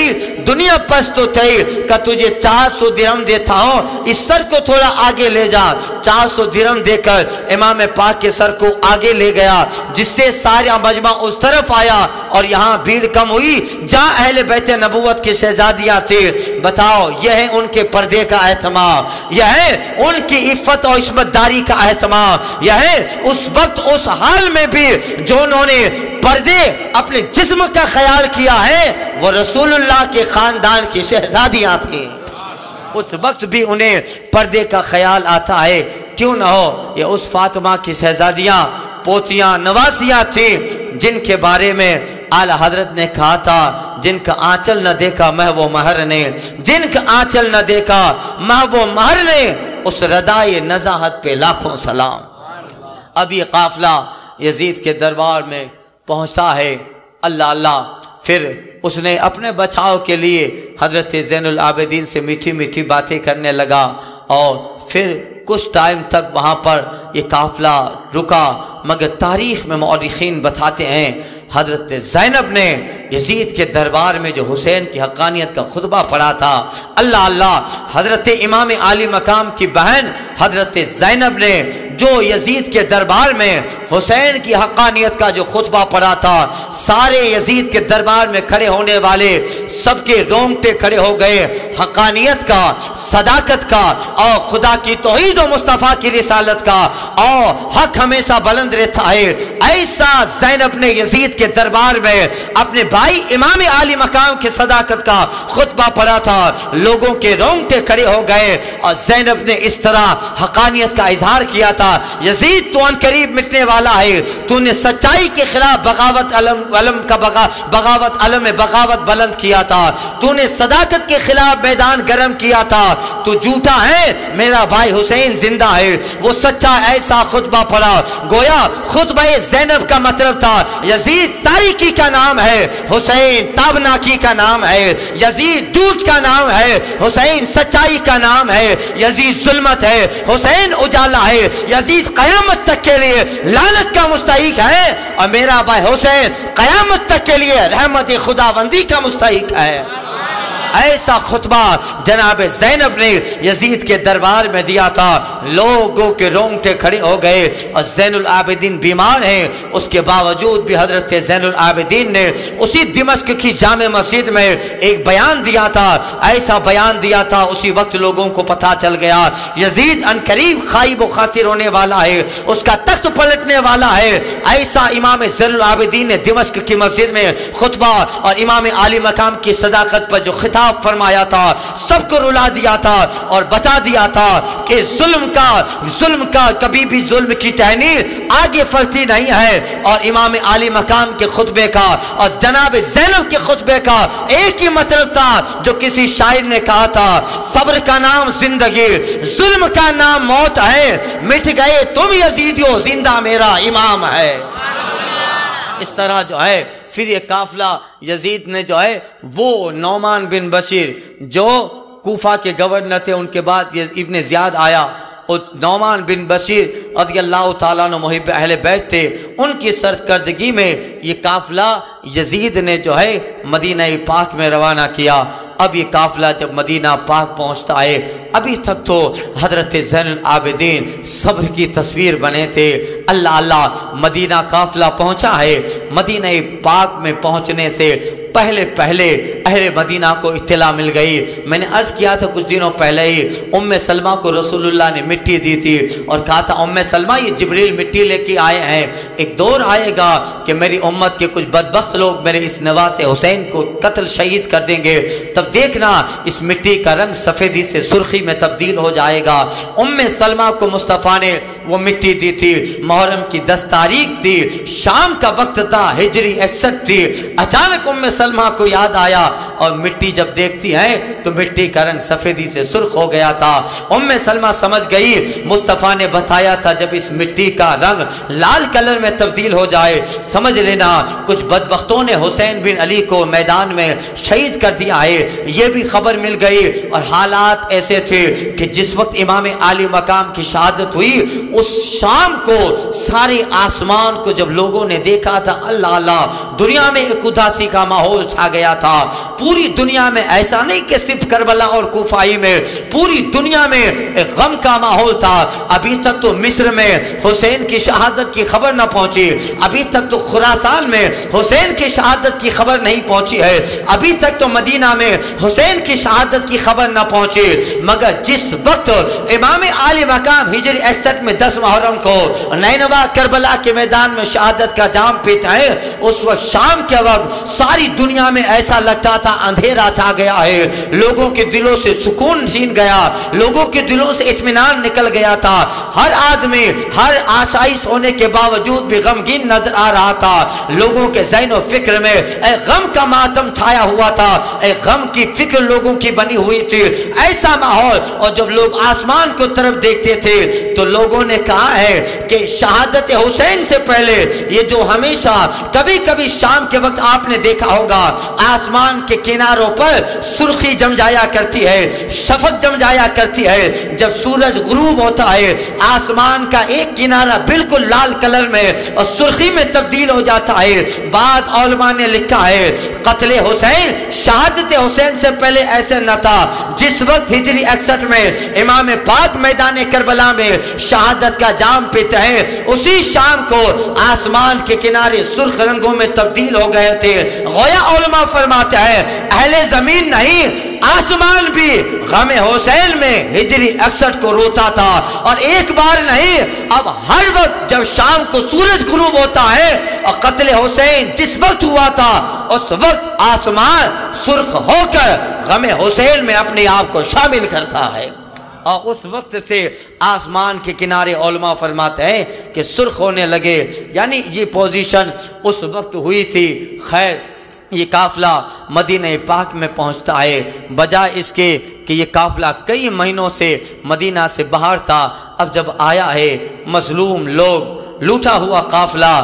دنیا پس تو تھے، کہ تجھے 400 درہم دیتا ہوں اس سر کو تھوڑا آگے لے جا۔ 400 درہم دے کر امام پاک کے سر کو آگے لے گیا، جس سے سارا مجمع اس طرف آیا اور یہاں بھیڑ کم ہوئی جہاں اہل بیت نبوت کی شہزادیاں تھے۔ بتاؤ یہ ہے ان کے پردے کا اہتمام، یہ ہے ان کی عفت اور عصمت داری کا اہتمام، یہ ہے اس وقت اس حال میں بھی جو انہوں نے پردے اپنے جسم کا خیال کیا ہے، وہ رسول اللہ کے خاندان کی شہزادیاں تھیں، اس وقت بھی انہیں پردے کا خیال آتا ہے۔ کیوں نہ ہو یہ اس فاطمہ کی شہزادیاں پوتیاں نواسیاں تھیں جن کے بارے میں اعلیٰ حضرت نے کہا تھا جن کا آنچل نہ دیکھا محو و مہر نے، جن کا آنچل نہ دیکھا محو و مہر نے، اس ردائے نزاہت پہ لاکھوں سلام۔ اب یہ قافلہ یزید کے دربار میں پہنچتا ہے، اللہ پھر اس نے اپنے بچاؤ کے لیے حضرت زین العابدین سے میٹھی میٹھی باتیں کرنے لگا، اور پھر کچھ ٹائم تک وہاں پر یہ قافلہ رکا، مگر تاریخ میں مورخین بتاتے ہیں حضرت زینب نے یزید کے دربار میں جو حسین کی حقانیت کا خطبہ پڑھا تھا، اللہ حضرت امام عالی مقام کی بہن حضرت زینب نے جو یزید کے دربار میں حسین کی حقانیت کا جو خطبہ پڑھا تھا، سارے یزید کے دربار میں کھڑے ہونے والے سب کے رونگٹے کھڑے ہو گئے، حقانیت کا، صداقت کا، اور خدا کی توحید و مصطفیٰ کی رسالت کا، اور حق ہمیشہ بلند رہتا ہے، ایسا زینب نے یزید کے دربار میں اپنے بھائی امام عالی مقام کی صداقت کا خطبہ پڑھا تھا، لوگوں کے رونگٹے کھڑے ہو گئے، اور زینب نے اس طرح حقانیت کا اظہار کیا تھا یزید تو ان قریب مٹنے والا ہے، تو نے سچائی کے خلاف بغاوت بغاوت بلند کیا تھا، تو نے صداقت کے خلاف میدان گرم کیا تھا، تو جھوٹا ہے، میرا بھائی حسین زندہ ہے۔ وہ سچا ایسا خطبہ پڑھا گویا خطبہ زینب کا مطلب تھا یزید تاریکی کا نام ہے، حسین تابناکی کا نام ہے، یزید جھوٹ کا نام ہے، حسین سچائی کا نام ہے، یزید ظلمت ہے، حسین اجالا ہے، یزید قیامت تک کے لیے لعنت کا مستحق ہے، اور میرا بھائی حسین قیامت تک کے لیے رحمت خداوندی کا مستحق ہے۔ ایسا خطبہ جناب زینب نے یزید کے دربار میں دیا تھا، لوگوں کے رونگٹے کھڑے ہو گئے، اور زین العابدین بیمار ہیں، اس کے باوجود بھی حضرت زین العابدین نے اسی دمشق کی جامع مسجد میں ایک بیان دیا تھا، ایسا بیان دیا تھا اسی وقت لوگوں کو پتہ چل گیا یزید ان قریب خائب و خاسر ہونے والا ہے، اس کا تخت پلٹنے والا ہے۔ ایسا امام زین العابدین نے دمشق کی مسجد میں خطبہ اور امام عالی مقام کی صداقت پر جو خطاب فرمایا تھا سب کو رلا دیا تھا، اور بتا دیا تھا کہ ظلم کا کبھی بھی ظلم کی ٹہنی آگے پھلتی نہیں ہے، اور امام عالی مقام کے خطبے کا اور جناب زینب کے خطبے کا ایک ہی مطلب تھا جو کسی شاعر نے کہا تھا، صبر کا نام زندگی، ظلم کا نام موت ہے، مٹ گئے تم یزیدیو، زندہ میرا امام ہے۔ اس طرح جو ہے پھر یہ قافلہ یزید نے جو ہے وہ نعمان بن بشیر جو کوفہ کے گورنر تھے، ان کے بعد ابن زیاد آیا، اور نعمان بن بشیر رضی اللہ تعالیٰ عنہ محب اہل بیت تھے، ان کی سرکردگی میں یہ قافلہ یزید نے جو ہے مدینہ پاک میں روانہ کیا۔ اب یہ قافلہ جب مدینہ پاک پہنچتا ہے، ابھی تک تو حضرت زین العابدین صبر کی تصویر بنے تھے، اللہ مدینہ قافلہ پہنچا ہے۔ مدینہ پاک میں پہنچنے سے پہلے اہل مدینہ کو اطلاع مل گئی۔ میں نے عرض کیا تھا کچھ دنوں پہلے ہی ام سلمہ کو رسول اللہ نے مٹی دی تھی، اور کہا تھا ام سلمہ یہ جبریل مٹی لے کے آئے ہیں، ایک دور آئے گا کہ میری امت کے کچھ بدبخت لوگ میرے اس نواز حسین کو قتل شہید کر دیں گے، تب دیکھنا اس مٹی کا رنگ سفیدی سے سرخی میں تبدیل ہو جائے گا۔ ام سلمہ کو مصطفیٰ نے وہ مٹی دی تھی، محرم کی 10 تاریخ تھی، شام کا وقت تھا، ہجری 61 تھی۔ اچانک ام سلمہ کو یاد آیا، اور مٹی جب دیکھتی ہے تو مٹی کا رنگ سفیدی سے سرخ ہو گیا تھا۔ ام سلمہ سمجھ گئی مصطفیٰ نے بتایا تھا جب اس مٹی کا رنگ لال کلر میں تبدیل ہو جائے سمجھ لینا کچھ بدبختوں نے حسین بن علی کو میدان میں شہید کر دیا ہے، یہ بھی خبر مل گئی۔ اور حالات ایسے تھے کہ جس وقت امام عالی مقام کی شہادت ہوئی، اس شام کو سارے آسمان کو جب لوگوں نے دیکھا تھا، اللہ دنیا میں ایک اداسی کا ماحول چھا گیا تھا۔ پوری دنیا میں ایسا نہیں کہ صرف کربلا اور کوفہ میں، پوری دنیا میں ایک غم کا ماحول تھا۔ ابھی تک تو مصر میں حسین کی شہادت کی خبر نہ پہنچی، ابھی تک تو خراسان میں حسین کی شہادت کی خبر نہیں پہنچی ہے، ابھی تک تو مدینہ میں حسین کی شہادت کی خبر نہ پہنچی، مگر جس وقت امام عالی مقام ہجری 61 میں 10 محرم کو نینوا کربلا کے میدان میں شہادت کا جام پیتا ہے، اس وقت شام کے وقت ساری دنیا میں ایسا لگتا تھا اندھیرا چھا گیا ہے، لوگوں کے دلوں سے سکون چھین گیا، لوگوں کے دلوں سے اطمینان نکل گیا تھا، ہر آدمی ہر آسائش ہونے کے باوجود بھی غمگین نظر آ رہا تھا، لوگوں کے ذہن و فکر میں ایک غم کا ماتم چھایا ہوا تھا، ایک غم کی فکر لوگوں کی بنی ہوئی تھی، ایسا ماحول۔ اور جب لوگ آسمان کو طرف دیکھتے تھے تو لوگوں نے کہا ہے کہ شہادت حسین سے پہلے یہ جو ہمیشہ کبھی کبھی شام کے وقت آپ نے دیکھا ہوگا آسمان کے کناروں پر سرخی جم جایا کرتی ہے، شفق جم جایا کرتی ہے، جب سورج غروب ہوتا ہے آسمان کا ایک کنارہ بالکل لال کلر میں اور سرخی میں تبدیل ہو جاتا ہے۔ بعض علماء نے لکھا ہے قتل حسین شہادت حسین سے پہلے ایسے نہ تھا، جس وقت ہجری 61 میں امام پاک میدان کربلا میں شہادت کا جام پیتے ہیں، اسی شام کو آسمان کے کنارے سرخ رنگوں میں تبدیل ہو گئے تھے۔ گویا علماء فرماتے ہیں اہل زمین نہیں آسمان بھی غم حسین میں ہجری 61 کو روتا تھا، اور ایک بار نہیں اب ہر وقت جب شام کو سورج غروب ہوتا ہے اور قتل حسین جس وقت ہوا تھا اس وقت آسمان سرخ ہو کر غم حسین میں اپنے آپ کو شامل کرتا ہے۔ اور اس وقت سے آسمان کے کنارے علماء فرماتے ہیں کہ سرخ ہونے لگے، یعنی یہ پوزیشن اس وقت ہوئی تھی۔ خیر یہ قافلہ مدینہ پاک میں پہنچتا ہے، بجائے اس کے کہ یہ قافلہ کئی مہینوں سے مدینہ سے باہر تھا، اب جب آیا ہے مظلوم لوگ، لوٹا ہوا قافلہ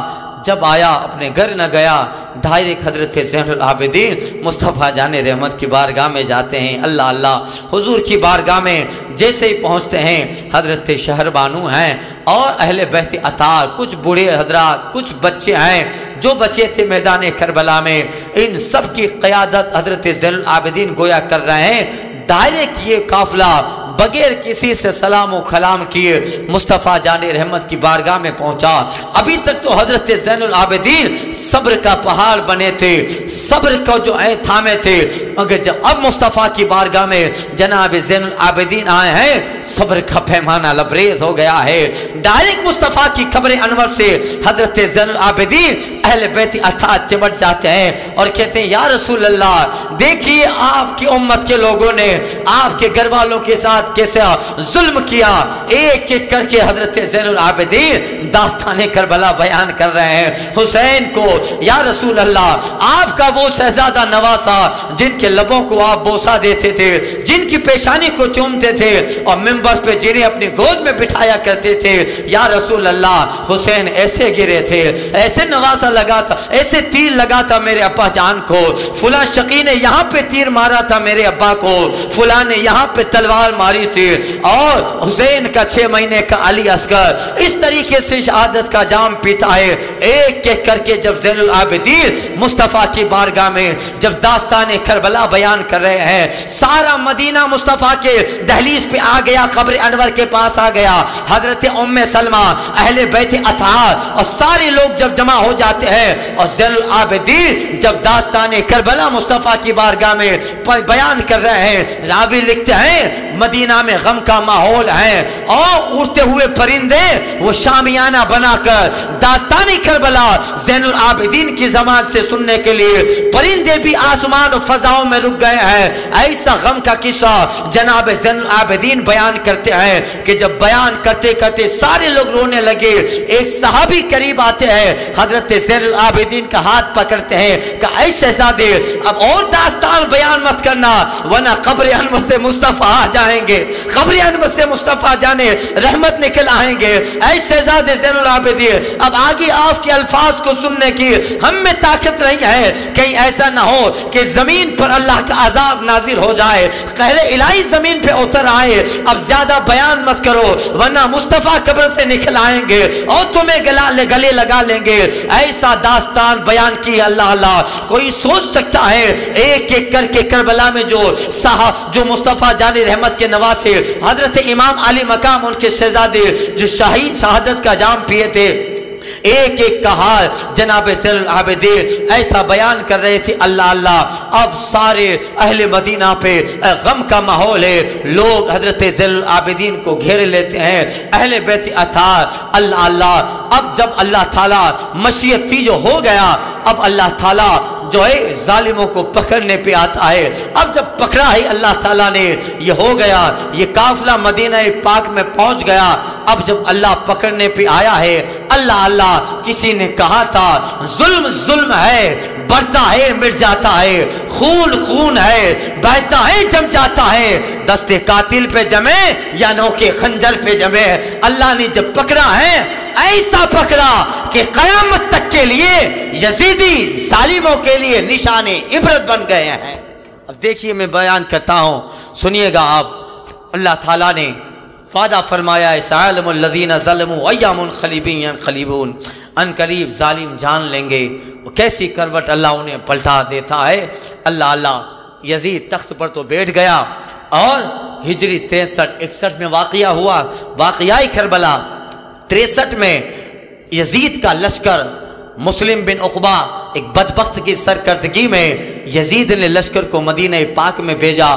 جب آیا اپنے گھر نہ گیا، ڈائریکٹ حضرت زین العابدین مصطفیٰ جان رحمت کی بارگاہ میں جاتے ہیں۔ اللہ اللہ، حضور کی بارگاہ میں جیسے ہی پہنچتے ہیں، حضرت شہر بانو ہیں اور اہل بیت اطہار، کچھ بوڑھے حضرات، کچھ بچے ہیں جو بچے تھے میدان کربلا میں، ان سب کی قیادت حضرت زین العابدین گویا کر رہے ہیں۔ ڈائریکٹ یہ قافلہ بغیر کسی سے سلام و کلام کیے مصطفیٰ جان رحمت کی بارگاہ میں پہنچا۔ ابھی تک تو حضرت زین العابدین صبر کا پہاڑ بنے تھے، صبر کو جو تھامے تھے، مگر جب اب مصطفیٰ کی بارگاہ میں جناب زین العابدین آئے ہیں، صبر کا پیمانہ لبریز ہو گیا ہے۔ ڈائریکٹ مصطفیٰ کی قبر انور سے حضرت زین العابدین اہل بیت اطہار چمٹ جاتے ہیں اور کہتے ہیں یا رسول اللہ، دیکھیے آپ کی امت کے لوگوں نے آپ کے گھر والوں کے ساتھ کیسے ظلم کیا۔ ایک ایک کر کے حضرت زین العابدین داستان کربلا بیان کر رہے ہیں۔ حسین کو یا رسول اللہ، آپ کا وہ شہزادہ نواسا جن کے لبوں کو آپ بوسہ دیتے تھے، جن کی پیشانی کو چومتے تھے اور منبر پہ جنہیں اپنی گود میں بٹھایا کرتے تھے، یا رسول اللہ حسین ایسے گرے تھے، ایسے نواسا لگا تھا، ایسے تیر لگا تھا میرے ابا جان کو، فلاں شقی نے یہاں پہ تیر مارا تھا میرے ابا کو، فلاں نے یہاں پہ تلوار ماری تھی، اور حسین کا 6 مہینے کا علی اصغر اس طریقے سے شہادت کا جام پیتا ہے۔ ایک ایک کر کے جب زین العابدین مصطفیٰ کی بارگاہ میں جب داستان کربلا بیان کر رہے ہیں، سارا مدینہ مصطفیٰ کے دہلیز پہ آ گیا، قبر انور کے پاس آ گیا، حضرت ام سلمہ، اہل بیت اطہار اور سارے لوگ جب جمع ہو جاتے ہیں، اور زین العابدین جب داستان کربلا مصطفیٰ کی بارگاہ میں بیان کر رہے ہیں، راوی لکھتے ہیں مدینہ میں غم کا ماحول ہے اور اڑتے ہوئے پرندے وہ شامیانہ بنا کر داستانی کربلا زین العابدین کی زبان سے سننے کے لیے پرندے بھی آسمان و فضاؤں میں رک گئے ہیں۔ ایسا غم کا قصہ جناب زین العابدین بیان کرتے ہیں کہ جب بیان کرتے کرتے سارے لوگ رونے لگے، ایک صحابی قریب آتے ہیں، حضرت زین العابدین کا ہاتھ پکڑتے ہیں کہ اے شہزادے اب اور داستان بیان مت کرنا ورنہ قبر انور سے مصطفیٰ آ جائیں گے، قبر انور سے مصطفیٰ جانے رحمت نکل آئیں گے۔ اے شہزادے زین العابدین اب آگے آپ کے الفاظ کو سننے کی ہم میں طاقت نہیں ہے، کہیں ایسا نہ ہو کہ زمین پر اللہ کا عذاب نازل ہو جائے، قہر الہی زمین پہ اتر آئے، اب زیادہ بیان مت کرو ورنہ مصطفیٰ قبر سے نکل آئیں گے اور تمہیں گلے لگا لیں گے۔ ایسا داستان بیان کی۔ اللہ اللہ، کوئی سوچ سکتا ہے ایک ایک کر کے کربلا میں جو مصطفیٰ جان رحمت کے نواسے حضرت امام علی مقام ان کے شہزادے جو شہید شہادت کا جام پیے تھے، ایک ایک کا حال جناب زین العابدین ایسا بیان کر رہے تھے۔ اللہ اللہ، اب سارے اہل مدینہ پہ غم کا ماحول ہے، لوگ حضرت زین العابدین کو گھیر لیتے ہیں، اہل بیت اطہار۔ اللہ اللہ، اب جب اللہ تعالیٰ مشیت تھی جو ہو گیا، اب اللہ تعالیٰ جو ہے ظالموں کو پکڑنے پہ آتا ہے۔ اب جب پکڑا ہے اللہ تعالیٰ نے، یہ ہو گیا، یہ قافلہ مدینہ پاک میں پہنچ گیا۔ اب جب اللہ پکڑنے پہ آیا ہے، اللہ اللہ، کسی نے کہا تھا ظلم ظلم ہے، بڑھتا ہے مٹ جاتا ہے، خون خون ہے، بہتا ہے جم جاتا ہے، دستے قاتل پہ جمے یا نوکے خنجر پہ جمے۔ اللہ نے جب پکڑا ہے ایسا پکڑا کہ قیامت تک کے لیے یزیدی ظالموں کے لیے نشان عبرت بن گئے ہیں۔ اب دیکھیے میں بیان کرتا ہوں، سنیے گا آپ۔ اللہ تعالیٰ نے وعدہ فرمایا ہے سَيَعْلَمُ الَّذِينَ ظَلَمُوا أَيَّ مُنْقَلِبٍ يَنْقَلِبُونَ، ان قریب ظالم جان لیں گے وہ کیسی کروٹ اللہ انہیں پلٹا دیتا ہے۔ اللہ اللہ، یزید تخت پر تو بیٹھ گیا اور ہجری 63-61 میں واقعہ ہوا، واقعہ کربلا 63 میں یزید کا لشکر مسلم بن عقبہ ایک بدبخت کی سرکردگی میں یزید نے لشکر کو مدینہ پاک میں بھیجا،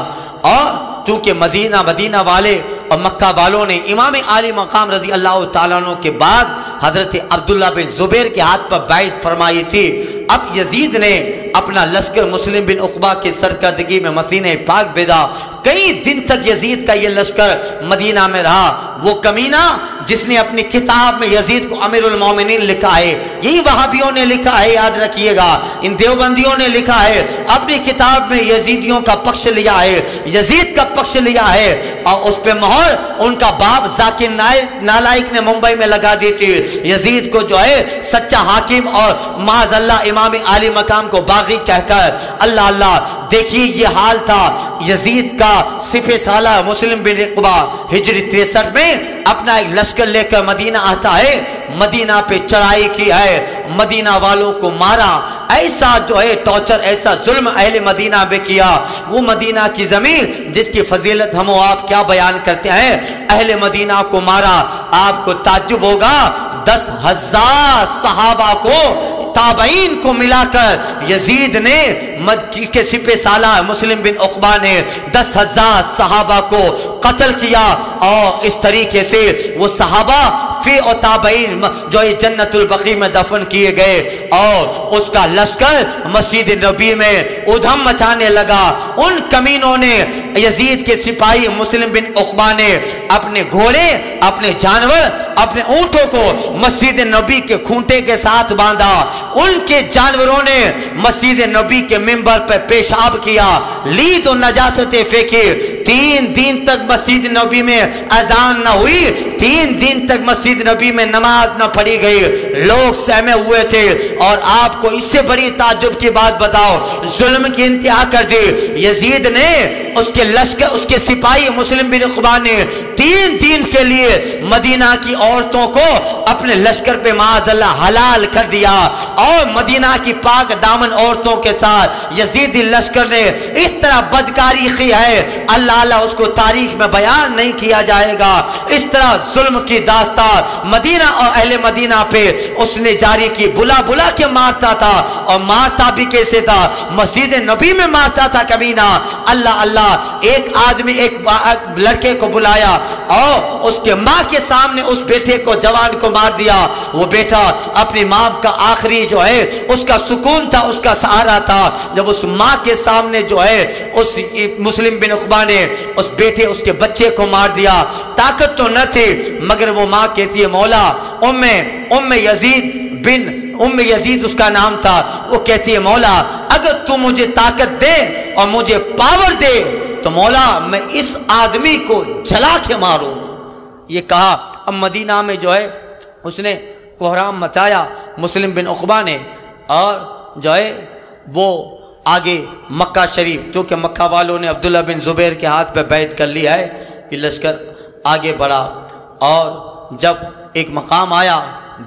اور چونکہ مدینہ والے اور مکہ والوں نے امام عالی مقام رضی اللہ تعالیٰ عنہ کے بعد حضرت عبداللہ بن زبیر کے ہاتھ پر بیعت فرمائی تھی۔ اب یزید نے اپنا لشکر مسلم بن عقبہ کی سرکردگی میں مدینہ پاک بھیجا۔ کئی دن تک یزید کا یہ لشکر مدینہ میں رہا. وہ کمینہ جس نے اپنی کتاب میں یزید کو امیر المومنین لکھا ہے، یہی وہابیوں نے لکھا ہے، یاد رکھیے گا، ان دیوبندیوں نے لکھا ہے، اپنی کتاب میں یزیدیوں کا پکش لیا ہے، یزید کا پکش لیا ہے، اور اس پہ مہر ان کا باپ ذاکر نالائق نے ممبئی میں لگا دی تھی. یزید کو جو ہے سچا حاکم اور معاذ اللہ امام عالی مقام کو باغی کہہ کر اللہ اللہ. دیکھیے یہ حال تھا یزید کا. سپہ سالار مسلم بن عقبہ ہجری 63 میں اپنا ایک لشکر لے کر مدینہ آتا ہے، مدینہ پہ چڑھائی کی ہے، مدینہ والوں کو مارا، ایسا جو ہے ٹارچر، ایسا ظلم اہل مدینہ پہ کیا. وہ مدینہ کی زمین جس کی فضیلت ہم و آپ کیا بیان کرتے ہیں، اہل مدینہ کو مارا. آپ کو تعجب ہوگا 10,000 صحابہ کو تابعین کو ملا کر یزید نے کے سپہ سالار مسلم بن عقبہ نے 10,000 صحابہ کو قتل کیا. اور اس طریقے سے وہ صحابہ فی اور تابعین جو جنت البقیع میں دفن کیے گئے، اور اس کا لشکر مسجد نبی میں ادھم مچانے لگا. ان کمینوں نے یزید کے سپاہی مسلم بن عقبہ نے اپنے گھوڑے، اپنے جانور، اپنے اونٹوں کو مسجد نبی کے کھونٹے کے ساتھ باندھا. ان کے جانوروں نے مسجد نبی کے منبر پر پیشاب کیا، لید و نجاستیں پھینکی. 3 دن تک مسجد نبی میں اذان نہ ہوئی، 3 دن تک مسجد نبی میں نماز نہ پڑھی گئی. لوگ سہمے ہوئے تھے. اور آپ کو اس سے بڑی تعجب کی بات بتاؤ، ظلم کی انتہا کر دی. یزید نے اس کے لشکر، اس کے سپاہی مسلم بن عقبہ نے 3 دن کے لیے مدینہ کی عورتوں کو اپنے لشکر پہ معاذ اللہ حلال کر دیا. اور مدینہ کی پاک دامن عورتوں کے ساتھ یزیدی لشکر نے اس طرح بدکاری کی ہے، اللہ اس کو تاریخ میں بیان نہیں کیا جائے گا. اس طرح ظلم کی داستان مدینہ اور اہل مدینہ پہ اس نے جاری کی. بلا بلا کے مارتا تھا، اور مارتا بھی کیسے تھا، مسجد نبی میں مارتا تھا کمینہ. اللہ اللہ، ایک آدمی ایک لڑکے کو بلایا اور اس کے ماں کے سامنے اس بیٹے کو، جوان کو مار دیا. وہ بیٹا اپنی ماں کا آخری جو ہے اس کا سکون تھا، اس کا سہارا تھا. جب اس ماں کے سامنے جو ہے اس مسلم بن عقبہ نے اس بیٹے، اس کے بچے کو مار دیا. طاقت تو نہ تھی، مگر وہ ماں کہتی ہے مولا، ام یزید اس کا نام تھا، وہ کہتی ہے مولا اگر تو مجھے طاقت دے اور مجھے پاور دے تو مولا میں اس آدمی کو جلا کے ماروں. یہ کہا. اب مدینہ میں جو ہے اس نے کوہرام مچایا مسلم بن عقبہ نے، اور جو ہے وہ آگے مکہ شریف، چونکہ مکہ والوں نے عبداللہ بن زبیر کے ہاتھ پہ بیعت کر لیا ہے، یہ لشکر آگے بڑھا. اور جب ایک مقام آیا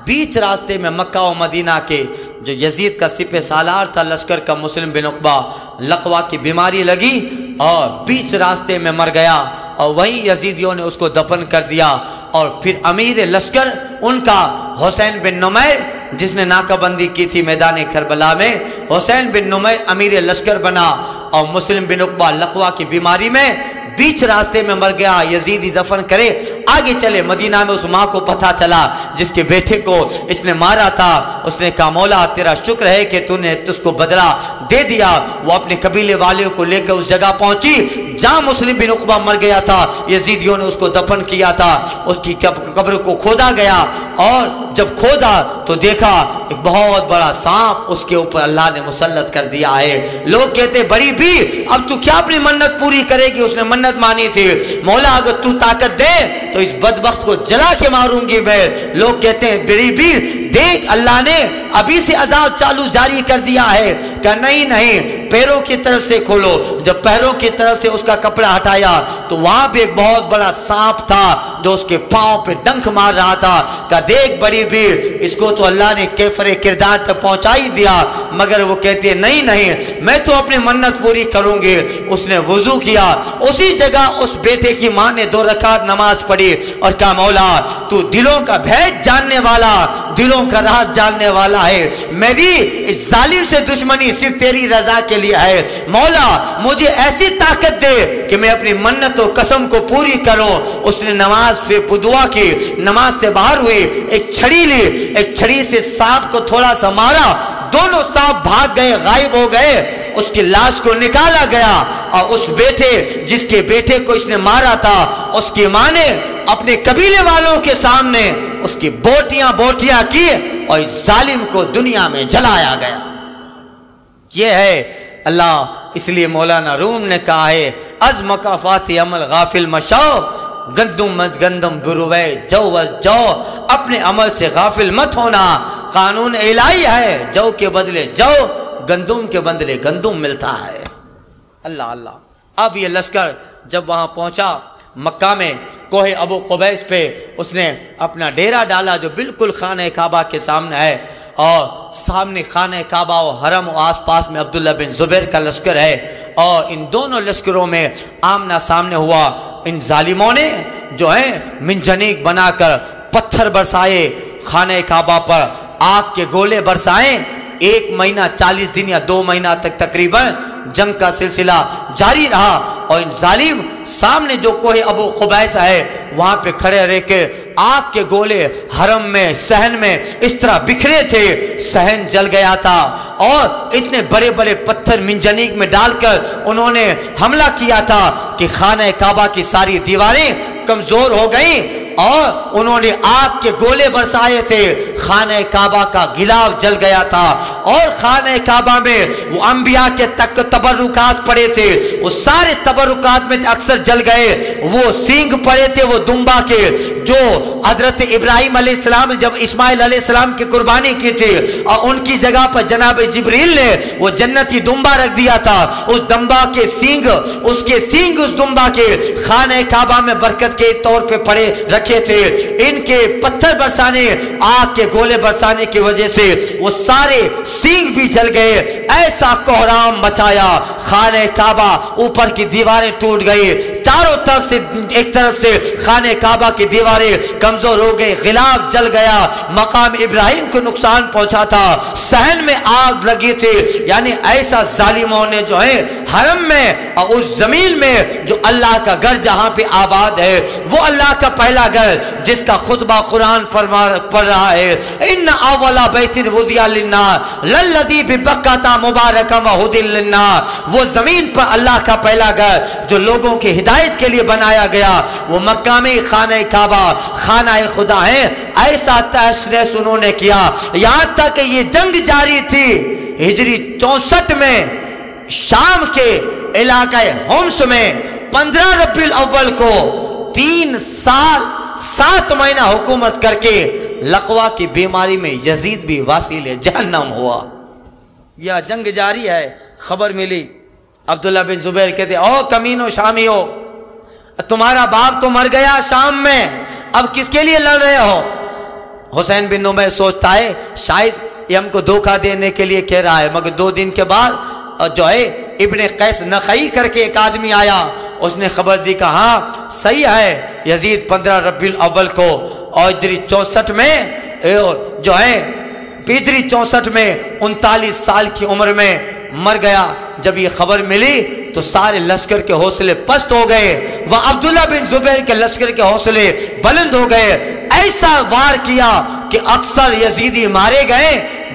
بیچ راستے میں مکہ و مدینہ کے، جو یزید کا سپہ سالار تھا لشکر کا مسلم بن عقبہ، لقوا کی بیماری لگی اور بیچ راستے میں مر گیا. اور وہیں یزیدیوں نے اس کو دفن کر دیا. اور پھر امیر لشکر ان کا حسین بن نمیر، جس نے ناکہ بندی کی تھی میدان کربلا میں، حسین بن نمیر امیر لشکر بنا. اور مسلم بن عقبہ لقوا کی بیماری میں بیچ راستے میں مر گیا. یزیدی دفن کرے آگے چلے. مدینہ میں اس ماں کو پتہ چلا جس کے بیٹے کو اس نے مارا تھا. اس نے کہا مولا تیرا شکر ہے کہ تو نے اس کو بدلہ دے دیا. وہ اپنے قبیلے والوں کو لے کر اس جگہ پہنچی جہاں مسلم بن عقبہ مر گیا تھا. یزیدیوں نے اس کو دفن کیا تھا. اس کی قبر کو کھودا گیا، اور جب کھودا تو دیکھا ایک بہت بڑا سانپ اس کے اوپر اللہ نے مسلط کر دیا ہے. لوگ کہتے بڑی بھی اب تو کیا اپنی منت پوری کرے گی؟ اس نے منت مانی تھی، مولا اگر تو طاقت دے تو اس بدبخت کو جلا کے ماروں گی میں. لوگ کہتے ہیں بڑی بھی دیکھ اللہ نے ابھی سے عذاب چالو جاری کر دیا ہے. کہ نہیں پیروں کی طرف سے کھولو. جب پیروں کی طرف سے اس کا کپڑا ہٹایا تو وہاں بھی ایک بہت بڑا سانپ تھا جو اس کے پاؤں پہ ڈنک مار رہا تھا. کہ دیکھ بڑی بھی اس کو تو اللہ نے کیفر کردار تک پہنچا ہی دیا. مگر وہ کہتے ہیں نہیں میں تو اپنی منت پوری کروں گی. اس نے وضو کیا. اسی جگہ اس بیٹے کی ماں نے 2 رکعت نماز پڑھی اور کہا مولا تو دلوں کا بھید جاننے والا، دلوں کا راز جاننے والا ہے. میری اس ظالم سے دشمنی صرف تیری رضا کے لیے ہے. مولا مجھے ایسی طاقت دے کہ میں اپنی منت و قسم کو پوری کروں. اس نے نماز پہ دعا کی. نماز سے باہر ہوئی، ایک چھڑی لی، ایک چھڑی سے سانپ کو تھوڑا سا مارا. دونوں سانپ بھاگ گئے، غائب ہو گئے. اس کی لاش کو نکالا گیا اور اس بیٹے جس کے بیٹے کو اس نے مارا تھا اس کی ماں نے اپنے قبیلے والوں کے سامنے اس کی بوٹیاں کی اور اس ظالم کو دنیا میں جلایا گیا. یہ ہے اللہ. اس لیے مولانا روم نے کہا ہے از مکافات عمل غافل مشاؤ گندم بروے جو اپنے عمل سے غافل مت ہونا. قانون الہی ہے جو کے بدلے جو گندم کے بدلے گندم ملتا ہے. اللہ اللہ. اب یہ لشکر جب وہاں پہنچا مکہ میں کوہ ابو قبیس پہ اس نے اپنا ڈیرا ڈالا جو بالکل خانہ کعبہ کے سامنے ہے اور سامنے خانہ کعبہ و حرم و آس پاس میں عبداللہ بن زبیر کا لشکر ہے اور ان دونوں لشکروں میں آمنا سامنے ہوا. ان ظالموں نے جو ہے منجنیق بنا کر پتھر برسائے خانہ کعبہ پر آگ کے گولے برسائے. 1 مہینہ 40 دن یا 2 مہینہ تک تقریباً جنگ کا سلسلہ جاری رہا اور ان ظالم سامنے جو کوہ ابو قبیس ہے وہاں پہ کھڑے رہ کے آگ کے گولے حرم میں صحن میں اس طرح بکھرے تھے. صحن جل گیا تھا اور اتنے بڑے بڑے پتھر منجنیق میں ڈال کر انہوں نے حملہ کیا تھا کہ خانہ کعبہ کی ساری دیواریں کمزور ہو گئیں اور انہوں نے آگ کے گولے برسائے تھے. خانہ کعبہ کا غلاف جل گیا تھا اور خانہ کعبہ میں وہ انبیاء کے تک تبرکات پڑے تھے وہ سارے تبرکات میں اکثر جل گئے. وہ سینگ پڑے تھے وہ دمبا کے جو حضرت ابراہیم علیہ السلام جب اسماعیل علیہ السلام کی قربانی کی تھی اور ان کی جگہ پر جناب جبریل نے وہ جنتی دمبا رکھ دیا تھا. اس دمبا کے سینگ اس دمبا کے خانہ کعبہ میں برکت کے طور پہ پڑے رکھے تھے. ان کے پتھر برسانے آگ کے گولے برسانے کی وجہ سے وہ سارے سینگ بھی جل گئے. ایسا کوہرام مچایا خانہ کعبہ اوپر کی دیواریں ٹوٹ گئی. چاروں طرف سے ایک طرف سے خانہ کعبہ کی دیواریں کمزور ہو گئی. غلاف جل گیا. مقام ابراہیم کو نقصان پہنچا تھا. صحن میں آگ لگی تھی. یعنی ایسا ظالموں نے جو ہے حرم میں اور اس زمین میں جو اللہ کا گھر جہاں پہ آباد ہے وہ اللہ کا پہلا گھر جس کا خطبہ قرآن پڑھ رہا ہے ان اول بیت وضع للناس للذی ببکۃ مبارکا وہدی للناس. وہ زمین پر اللہ کا پہلا گھر جو لوگوں کی ہدایت کے لیے بنایا گیا وہ مکہ میں خانہ کعبہ خانہ خدا ہے. ایسا تحس نحس انہوں نے کیا یہاں تک کہ یہ جنگ جاری تھی. ہجری 64 میں شام کے علاقہ ہومس میں 15 ربیع الاول کو 3 سال 7 مہینہ حکومت کر کے لقوا کی بیماری میں یزید بھی واصل جہنم ہوا. یہ جنگ جاری ہے. خبر ملی عبداللہ بن زبیر کہتے او کمینو شامیو تمہارا باپ تو مر گیا شام میں اب کس کے لیے لڑ رہے ہو. حسین بن نمیر سوچتا ہے شاید یہ ہم کو دھوکہ دینے کے لیے کہہ رہا ہے. مگر 2 دن کے بعد جو ہے ابن قیس نخعی کر کے ایک آدمی آیا. اس نے خبر دی کہ ہاں صحیح ہے یزید 15 ربیع الاول کو اور ہجری 64 میں جو ہے ہجری 64 میں 39 سال کی عمر میں مر گیا. جب یہ خبر ملی تو سارے لشکر کے حوصلے پست ہو گئے. وہ عبداللہ بن زبیر کے لشکر کے حوصلے بلند ہو گئے. ایسا وار کیا کہ اکثر یزیدی مارے گئے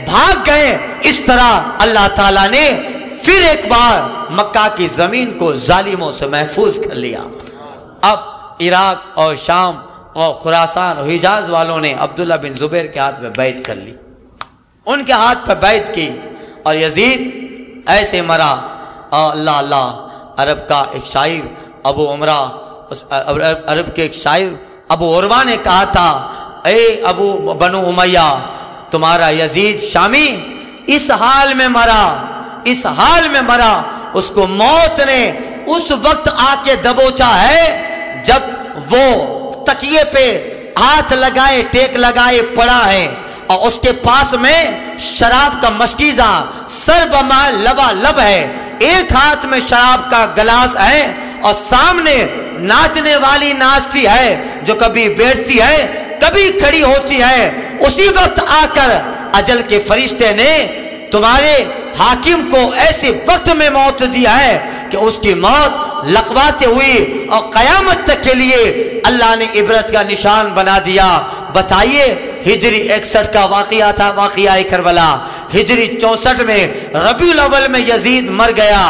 بھاگ گئے. اس طرح اللہ تعالیٰ نے پھر ایک بار مکہ کی زمین کو ظالموں سے محفوظ کر لیا. اب عراق اور شام اور خراسان اور حجاز والوں نے عبداللہ بن زبیر کے ہاتھ میں بیعت کر لی. ان کے ہاتھ پہ بیعت کی اور یزید ایسے مرا. اللہ اللہ. عرب کا ایک شاعر ابو عمرہ عرب کے ایک شاعر ابو عروہ نے کہا تھا اے ابو بنو امیہ تمہارا یزید شامی اس حال میں مرا اس کو موت نے اس وقت آ کے دبوچا ہے جب وہ تکیے پہ ہاتھ لگائے ٹیک لگائے پڑا ہے اور اس کے پاس میں شراب کا مشکیزہ سر بما لبا لب ہے. ایک ہاتھ میں شراب کا گلاس ہے اور سامنے ناچنے والی ناچتی ہے جو کبھی بیٹھتی ہے کبھی کھڑی ہوتی ہے. اسی وقت آ کر اجل کے فرشتے نے تمہارے حاکم کو ایسے وقت میں موت دیا ہے کہ اس کی موت لقوا سے ہوئی اور قیامت تک کے لیے اللہ نے عبرت کا نشان بنا دیا. بتائیے ہجری 61 کا واقعہ تھا واقعہ کربلا. ہجری 64 میں ربیع الاول میں یزید مر گیا.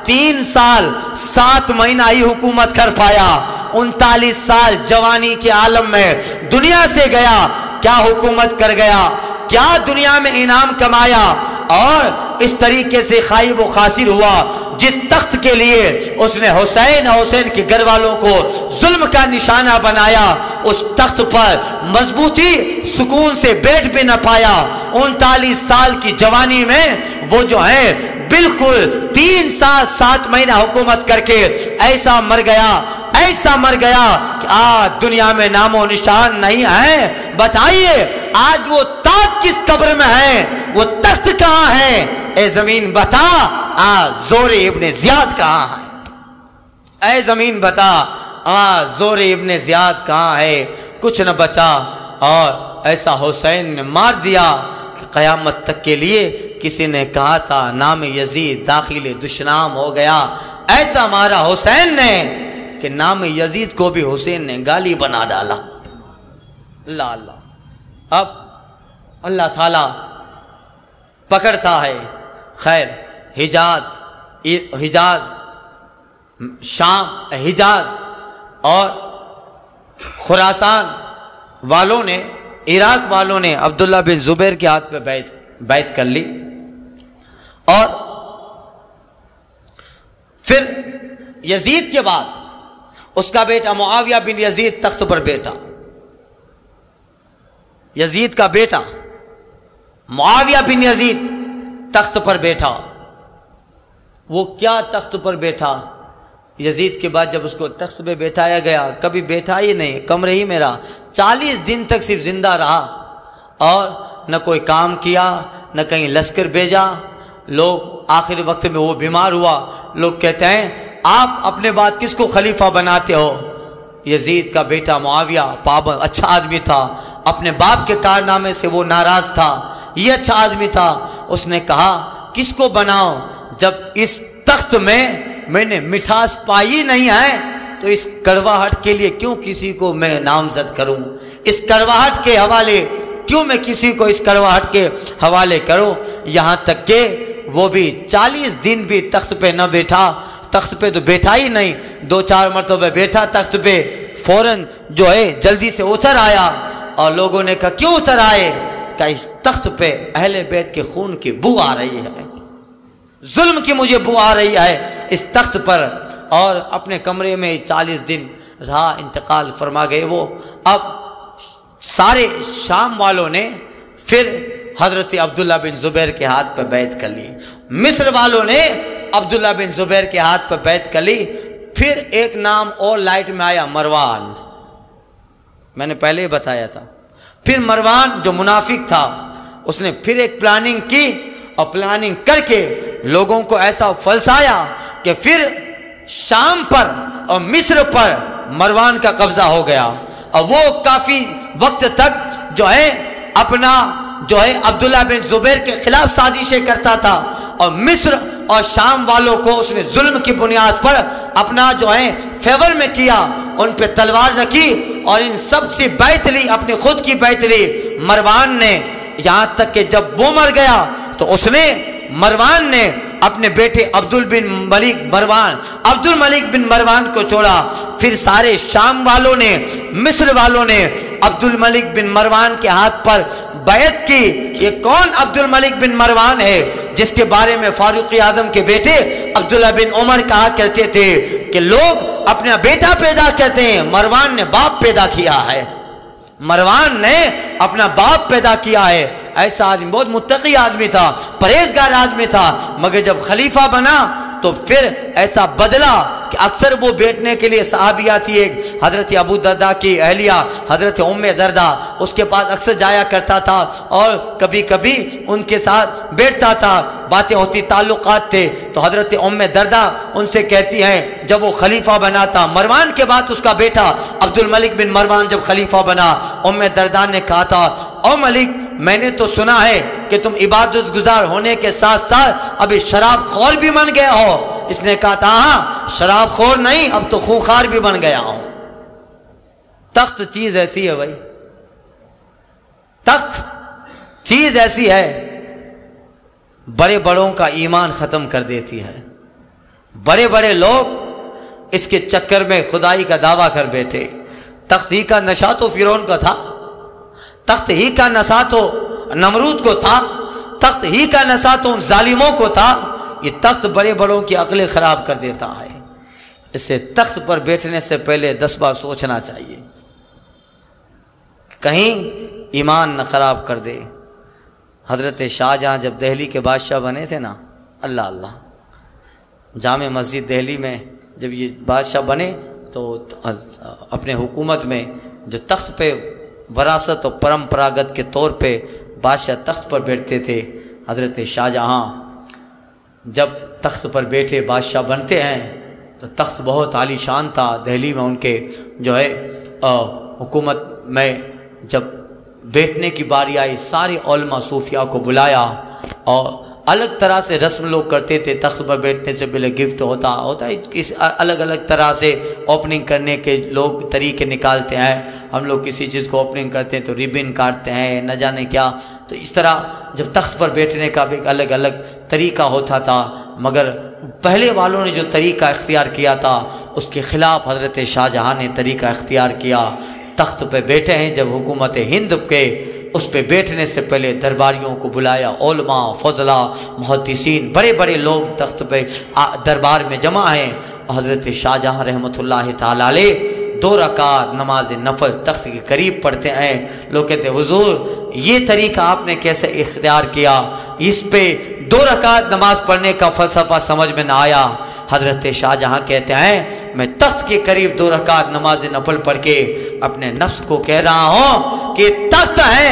3 سال 7 مہینہ ہی حکومت کر پایا. 39 سال جوانی کے عالم میں دنیا سے گیا. کیا حکومت کر گیا, کیا دنیا میں انعام کمایا, اور اس طریقے سے خائب و خاسر ہوا. جس تخت کے لیے اس نے حسین کے گھر والوں کو ظلم کا نشانہ بنایا, اس تخت پر مضبوطی سکون سے بیٹھ بھی نہ پایا. 39 سال کی جوانی میں وہ جو ہے بالکل 3 سال 7 مہینہ حکومت کر کے ایسا مر گیا کہ آج دنیا میں نام و نشان نہیں ہے. بتائیے آج وہ تاج کس قبر میں ہے, وہ تخت کہاں ہے؟ اے زمین بتا آج زور ابن زیاد کہاں ہے؟ اے زمین بتا آج زور ابن زیاد کہاں ہے؟ کچھ نہ بچا. اور ایسا حسین نے مار دیا کہ قیامت تک کے لیے کسی نے کہا تھا نام یزید داخل دشنام ہو گیا. ایسا مارا حسین نے کہ نام یزید کو بھی حسین نے گالی بنا ڈالا. اللہ اللہ. اب اللہ تعالی پکڑتا ہے. خیر حجاز شام حجاز اور خراسان والوں نے, عراق والوں نے عبداللہ بن زبیر کے ہاتھ پہ بیعت کر لی. اور پھر یزید کے بعد اس کا بیٹا معاویہ بن یزید تخت پر بیٹھا. یزید کا بیٹا معاویہ بن یزید تخت پر بیٹھا. وہ کیا تخت پر بیٹھا؟ یزید کے بعد جب اس کو تخت پہ بیٹھایا گیا, کبھی بیٹھا ہی نہیں, کمرے ہی میں رہا. 40 دن تک صرف زندہ رہا اور نہ کوئی کام کیا, نہ کہیں لشکر بھیجا. لوگ آخر وقت میں وہ بیمار ہوا. لوگ کہتے ہیں آپ اپنے بعد کس کو خلیفہ بناتے ہو؟ یزید کا بیٹا معاویہ پابند اچھا آدمی تھا, اپنے باپ کے کارنامے سے وہ ناراض تھا, یہ اچھا آدمی تھا. اس نے کہا کس کو بناؤ جب اس تخت میں نے مٹھاس پائی نہیں ہے, تو اس کڑواہٹ کے لیے کیوں کسی کو میں نامزد کروں, اس کڑواہٹ کے حوالے کیوں میں کسی کو اس کڑواہٹ کے حوالے کروں. یہاں تک کہ وہ بھی 40 دن بھی تخت پہ نہ بیٹھا. تخت پہ تو بیٹھا ہی نہیں, 2-4 مرتبہ بیٹھا تخت پہ, فوراً جو ہے جلدی سے اتر آیا. اور لوگوں نے کہا کیوں اتر آئے؟ کہ اس تخت پہ اہل بیت کے خون کی بو آ رہی ہے, ظلم کی مجھے بو آ رہی ہے اس تخت پر. اور اپنے کمرے میں 40 دن رہا, انتقال فرما گئے وہ. اب سارے شام والوں نے پھر حضرت عبداللہ بن زبیر کے ہاتھ پہ بیعت کر لی. مصر والوں نے عبداللہ بن زبیر کے ہاتھ پہ بیعت کر لی. پھر ایک نام اور لائٹ میں آیا, مروان. میں نے پہلے ہی بتایا تھا. پھر مروان جو منافق تھا اس نے پھر ایک پلاننگ کی, اور پلاننگ کر کے لوگوں کو ایسا فلسایا کہ پھر شام پر اور مصر پر مروان کا قبضہ ہو گیا. اور وہ کافی وقت تک جو ہے اپنا جو ہے عبداللہ بن زبیر کے خلاف سازشیں کرتا تھا. اور مصر اور شام والوں کو اس نے ظلم کی بنیاد پر اپنا جو ہے فیور میں کیا, ان پہ تلوار رکھی اور ان سب سے بیعت لی, اپنے خود کی بیعت لی مروان نے. یہاں تک کہ جب وہ مر گیا تو مروان نے اپنے بیٹے عبد الملک بن مروان کو چھوڑا. پھر سارے شام والوں نے, مصر والوں نے عبد الملک بن مروان کے ہاتھ پر بیعت کی. یہ کون عبد الملک بن مروان ہے جس کے بارے میں فاروق اعظم کے بیٹے عبداللہ بن عمر کہا کرتے تھے کہ لوگ اپنا بیٹا پیدا کرتے ہیں, مروان نے باپ پیدا کیا ہے, مروان نے اپنا باپ پیدا کیا ہے. ایسا آدمی بہت متقی آدمی تھا, پرہیزگار آدمی تھا, مگر جب خلیفہ بنا تو پھر ایسا بدلا کہ اکثر وہ بیٹھنے کے لیے صحابیہ تھی, ایک حضرت ابو دردہ کی اہلیہ حضرت ام دردہ, اس کے پاس اکثر جایا کرتا تھا اور کبھی کبھی ان کے ساتھ بیٹھتا تھا, باتیں ہوتی, تعلقات تھے. تو حضرت ام دردہ ان سے کہتی ہیں جب وہ خلیفہ بنا تھا, مروان کے بعد اس کا بیٹا عبد الملک بن مروان جب خلیفہ بنا, ام دردہ نے کہا تھا او ملک میں نے تو سنا ہے کہ تم عبادت گزار ہونے کے ساتھ ساتھ ابھی شراب خور بھی بن گئے ہو. اس نے کہا تھا ہاں شراب خور نہیں, اب تو خونخوار بھی بن گیا ہوں. تخت چیز ایسی ہے بھائی, تخت چیز ایسی ہے بڑے بڑوں کا ایمان ختم کر دیتی ہے۔ بڑے بڑے لوگ اس کے چکر میں خدائی کا دعویٰ کر بیٹھے۔ تخت ہی کا نشہ تو فرعون کا تھا، تخت ہی کا نشہ تو نمرود کو تھا، تخت ہی کا نشہ تو ان ظالموں کو تھا۔ یہ تخت بڑے بڑوں کی عقلیں خراب کر دیتا ہے۔ اسے تخت پر بیٹھنے سے پہلے 10 بار سوچنا چاہیے، کہیں ایمان نہ خراب کر دے۔ حضرت شاہجہاں جب دہلی کے بادشاہ بنے تھے نا، اللہ اللہ، جامع مسجد دہلی میں جب یہ بادشاہ بنے تو اپنے حکومت میں جو تخت پہ وراثت و پرمپراگت کے طور پہ بادشاہ تخت پر بیٹھتے تھے، حضرت شاہجہاں جب تخت پر بیٹھے بادشاہ بنتے ہیں تو تخت بہت عالی شان تھا۔ دہلی میں ان کے جو ہے حکومت میں جب بیٹھنے کی باری آئی، سارے علماء صوفیاء کو بلایا اور الگ طرح سے رسم لوگ کرتے تھے۔ تخت پر بیٹھنے سے پہلے گفٹ ہوتا ہے، کسی الگ الگ طرح سے اوپننگ کرنے کے لوگ طریقے نکالتے ہیں۔ ہم لوگ کسی چیز کو اوپننگ کرتے ہیں تو ریبن کاٹتے ہیں، نہ جانے کیا۔ تو اس طرح جب تخت پر بیٹھنے کا بھی الگ الگ طریقہ ہوتا تھا، مگر پہلے والوں نے جو طریقہ اختیار کیا تھا اس کے خلاف حضرت شاہجہاں نے طریقہ اختیار کیا۔ تخت پہ بیٹھے ہیں، جب حکومت ہند کے اس پہ بیٹھنے سے پہلے درباریوں کو بلایا، علماء، فضلاء، محدثین، بڑے بڑے لوگ تخت پہ دربار میں جمع ہیں۔ حضرت شاہجہاں رحمۃ اللہ تعالی علیہ 2 رکعت نماز نفل تخت کے قریب پڑھتے ہیں۔ لوگ کہتے ہیں حضور یہ طریقہ آپ نے کیسے اختیار کیا؟ اس پہ 2 رکعت نماز پڑھنے کا فلسفہ سمجھ میں نہ آیا۔ حضرت شاہجہاں کہتے ہیں میں تخت کے قریب 2 رکعت نماز نفل پڑھ کے اپنے نفس کو کہہ رہا ہوں کہ تخت ہے،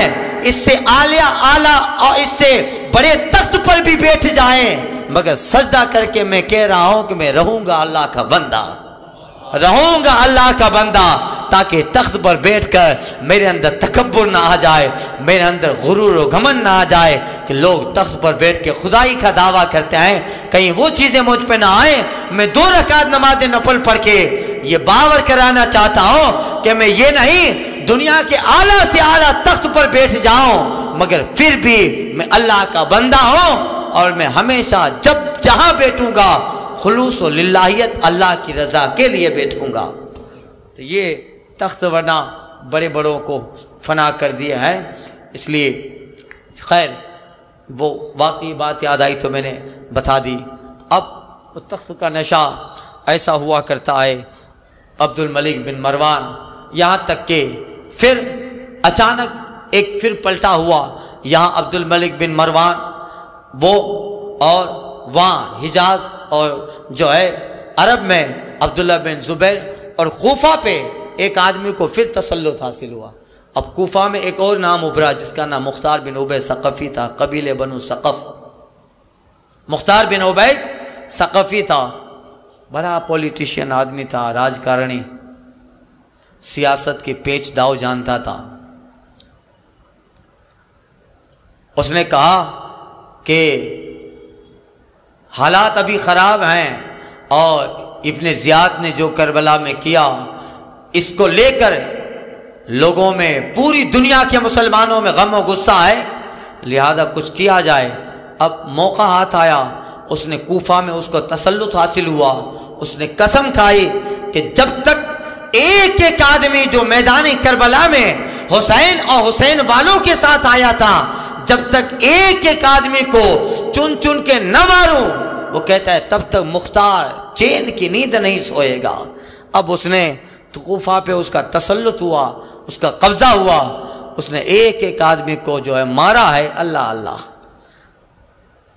اس سے اعلیٰ اور اس سے بڑے تخت پر بھی بیٹھ جائیں، مگر سجدہ کر کے میں کہہ رہا ہوں کہ میں رہوں گا اللہ کا بندہ، رہوں گا اللہ کا بندہ، تاکہ تخت پر بیٹھ کر میرے اندر تکبر نہ آ جائے، میرے اندر غرور و گھمنڈ نہ آ جائے کہ لوگ تخت پر بیٹھ کے خدائی کا دعویٰ کرتے ہیں، کہیں وہ چیزیں مجھ پہ نہ آئیں۔ میں 2 رکعت نماز نفل پڑھ کے یہ باور کرانا چاہتا ہوں کہ میں یہ نہیں دنیا کے اعلیٰ سے اعلیٰ تخت پر بیٹھ جاؤں، مگر پھر بھی میں اللہ کا بندہ ہوں، اور میں ہمیشہ جب جہاں بیٹھوں گا خلوص و للہیت اللہ کی رضا کے لیے بیٹھوں گا۔ تو یہ تخت ورنہ بڑے بڑوں کو فنا کر دیا ہے، اس لیے خیر وہ واقعی بات یاد آئی تو میں نے بتا دی۔ اب وہ تخت کا نشہ ایسا ہوا کرتا ہے، عبد الملک بن مروان، یہاں تک کہ پھر اچانک ایک پھر پلٹا ہوا۔ یہاں عبد الملک بن مروان وہ اور وہاں حجاز اور جو ہے عرب میں عبداللہ بن زبیر، اور کوفہ پہ ایک آدمی کو پھر تسلط حاصل ہوا۔ اب کوفہ میں ایک اور نام ابھرا جس کا نام مختار بن عبید ثقفی تھا، قبیلے بنو ثقف۔ مختار بن عبید ثقفی تھا، بڑا پولیٹیشین آدمی تھا، راجکارنی، سیاست کے پیچ داؤ جانتا تھا۔ اس نے کہا کہ حالات ابھی خراب ہیں اور ابن زیاد نے جو کربلا میں کیا اس کو لے کر لوگوں میں، پوری دنیا کے مسلمانوں میں غم و غصہ ہے، لہذا کچھ کیا جائے۔ اب موقع ہاتھ آیا، اس نے کوفہ میں اس کو تسلط حاصل ہوا۔ اس نے قسم کھائی کہ جب تک ایک ایک آدمی جو میدان کربلا میں حسین اور حسین والوں کے ساتھ آیا تھا، جب تک ایک ایک آدمی کو چن چن کے نہ ماروں، وہ کہتا ہے تب تک مختار چین کی نیند نہیں سوئے گا۔ اب اس نے کوفہ پہ اس کا تسلط ہوا، اس کا قبضہ ہوا، اس نے ایک ایک آدمی کو جو ہے مارا ہے۔ اللہ اللہ،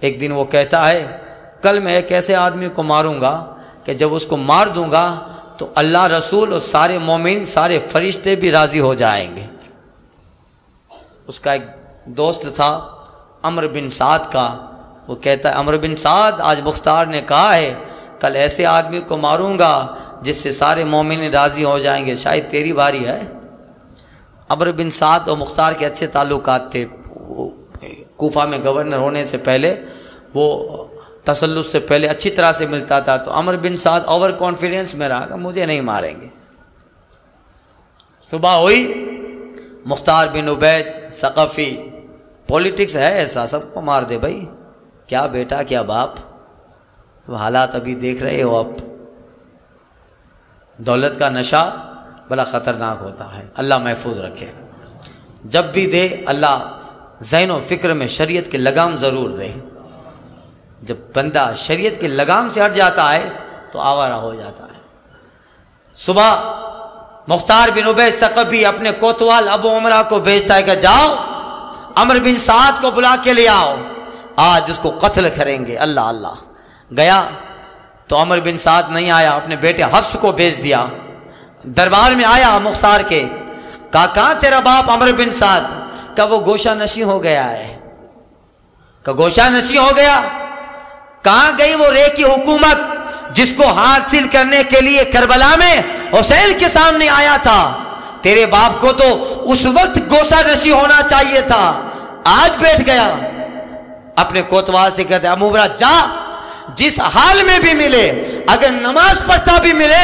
ایک دن وہ کہتا ہے کل میں ایک ایسے آدمی کو ماروں گا کہ جب اس کو مار دوں گا تو اللہ رسول اور سارے مومن، سارے فرشتے بھی راضی ہو جائیں گے۔ اس کا ایک دوست تھا عمرو بن سعد کا، وہ کہتا ہے عمرو بن سعد آج مختار نے کہا ہے کل ایسے آدمی کو ماروں گا جس سے سارے مومن راضی ہو جائیں گے، شاید تیری باری ہے۔ عمرو بن سعد اور مختار کے اچھے تعلقات تھے۔ کوفہ میں گورنر ہونے سے پہلے، وہ تسلط سے پہلے اچھی طرح سے ملتا تھا، تو عمرو بن سعد اوور کانفیڈنس میں رہا کہ مجھے نہیں ماریں گے۔ صبح ہوئی، مختار بن عبید ثقفی، پولیٹکس ہے ایسا، سب کو مار دے بھائی، کیا بیٹا کیا باپ، تو حالات ابھی دیکھ رہے ہو آپ. دولت کا نشہ بڑا خطرناک ہوتا ہے، اللہ محفوظ رکھے. جب بھی دے اللہ ذہن و فکر میں شریعت کی لگام ضرور دے. جب بندہ شریعت کی لگام سے ہٹ جاتا ہے تو آوارہ ہو جاتا ہے. صبح مختار بن عبید ثقفی اپنے کوتوال ابو عمرہ کو بھیجتا ہے کہ جاؤ عمرو بن سعد کو بلا کے لے آؤ، آج اس کو قتل کریں گے. اللہ اللہ. گیا تو عمرو بن سعد نہیں آیا، اپنے بیٹے حفص کو بھیج دیا. دربار میں آیا مختار کے، کہا کہاں تیرا باپ عمرو بن سعد؟ کہ وہ گوشہ نشیں ہو گیا ہے. کہ گوشہ نشیں ہو گیا؟ کہاں گئی وہ رے کی حکومت جس کو حاصل کرنے کے لیے کربلا میں حسین کے سامنے آیا تھا؟ تیرے باپ کو تو اس وقت گوشہ نشیں ہونا چاہیے تھا، آج بیٹھ گیا. اپنے کوتوال سے کہتے ابو عمرہ جا، جس حال میں بھی ملے، اگر نماز پڑھتا بھی ملے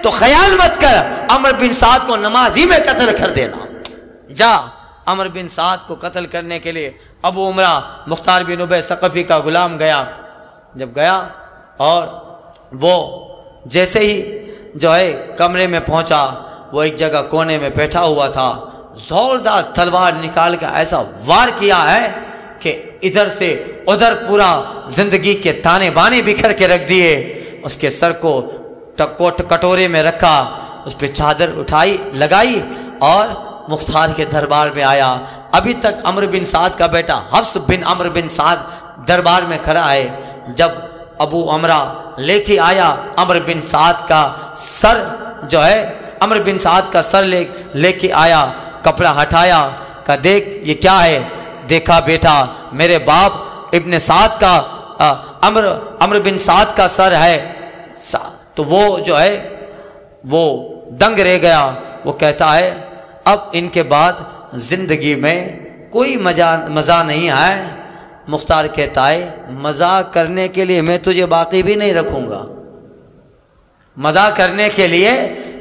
تو خیال مت کر عمرو بن سعد کو نماز ہی میں قتل کر دینا. جا عمرو بن سعد کو قتل کرنے کے لیے ابو عمرہ مختار بن عبید ثقفی کا غلام گیا. جب گیا اور وہ جیسے ہی جو ہے کمرے میں پہنچا، وہ ایک جگہ کونے میں بیٹھا ہوا تھا. زوردار تلوار نکال کے ایسا وار کیا ہے کہ ادھر سے ادھر پورا زندگی کے تانے بانے بکھر کے رکھ دیے. اس کے سر کو کٹورے میں رکھا، اس پہ چادر اٹھائی لگائی اور مختار کے دربار میں آیا. ابھی تک عمرو بن سعد کا بیٹا حفص بن عمرو بن سعد دربار میں کھڑا ہے. جب ابو عمرہ لے کے آیا عمرو بن سعد کا سر جو ہے، عمرو بن سعد کا سر لے کے آیا، کپڑا ہٹایا، کہا دیکھ یہ کیا ہے؟ دیکھا بیٹا میرے باپ ابن سعد کا عمرو بن سعد کا سر ہے. تو وہ جو ہے وہ دنگ رہ گیا. وہ کہتا ہے اب ان کے بعد زندگی میں کوئی مزہ نہیں ہے. مختار کہتا ہے مزاق کرنے کے لیے میں تجھے باقی بھی نہیں رکھوں گا، مزاق کرنے کے لیے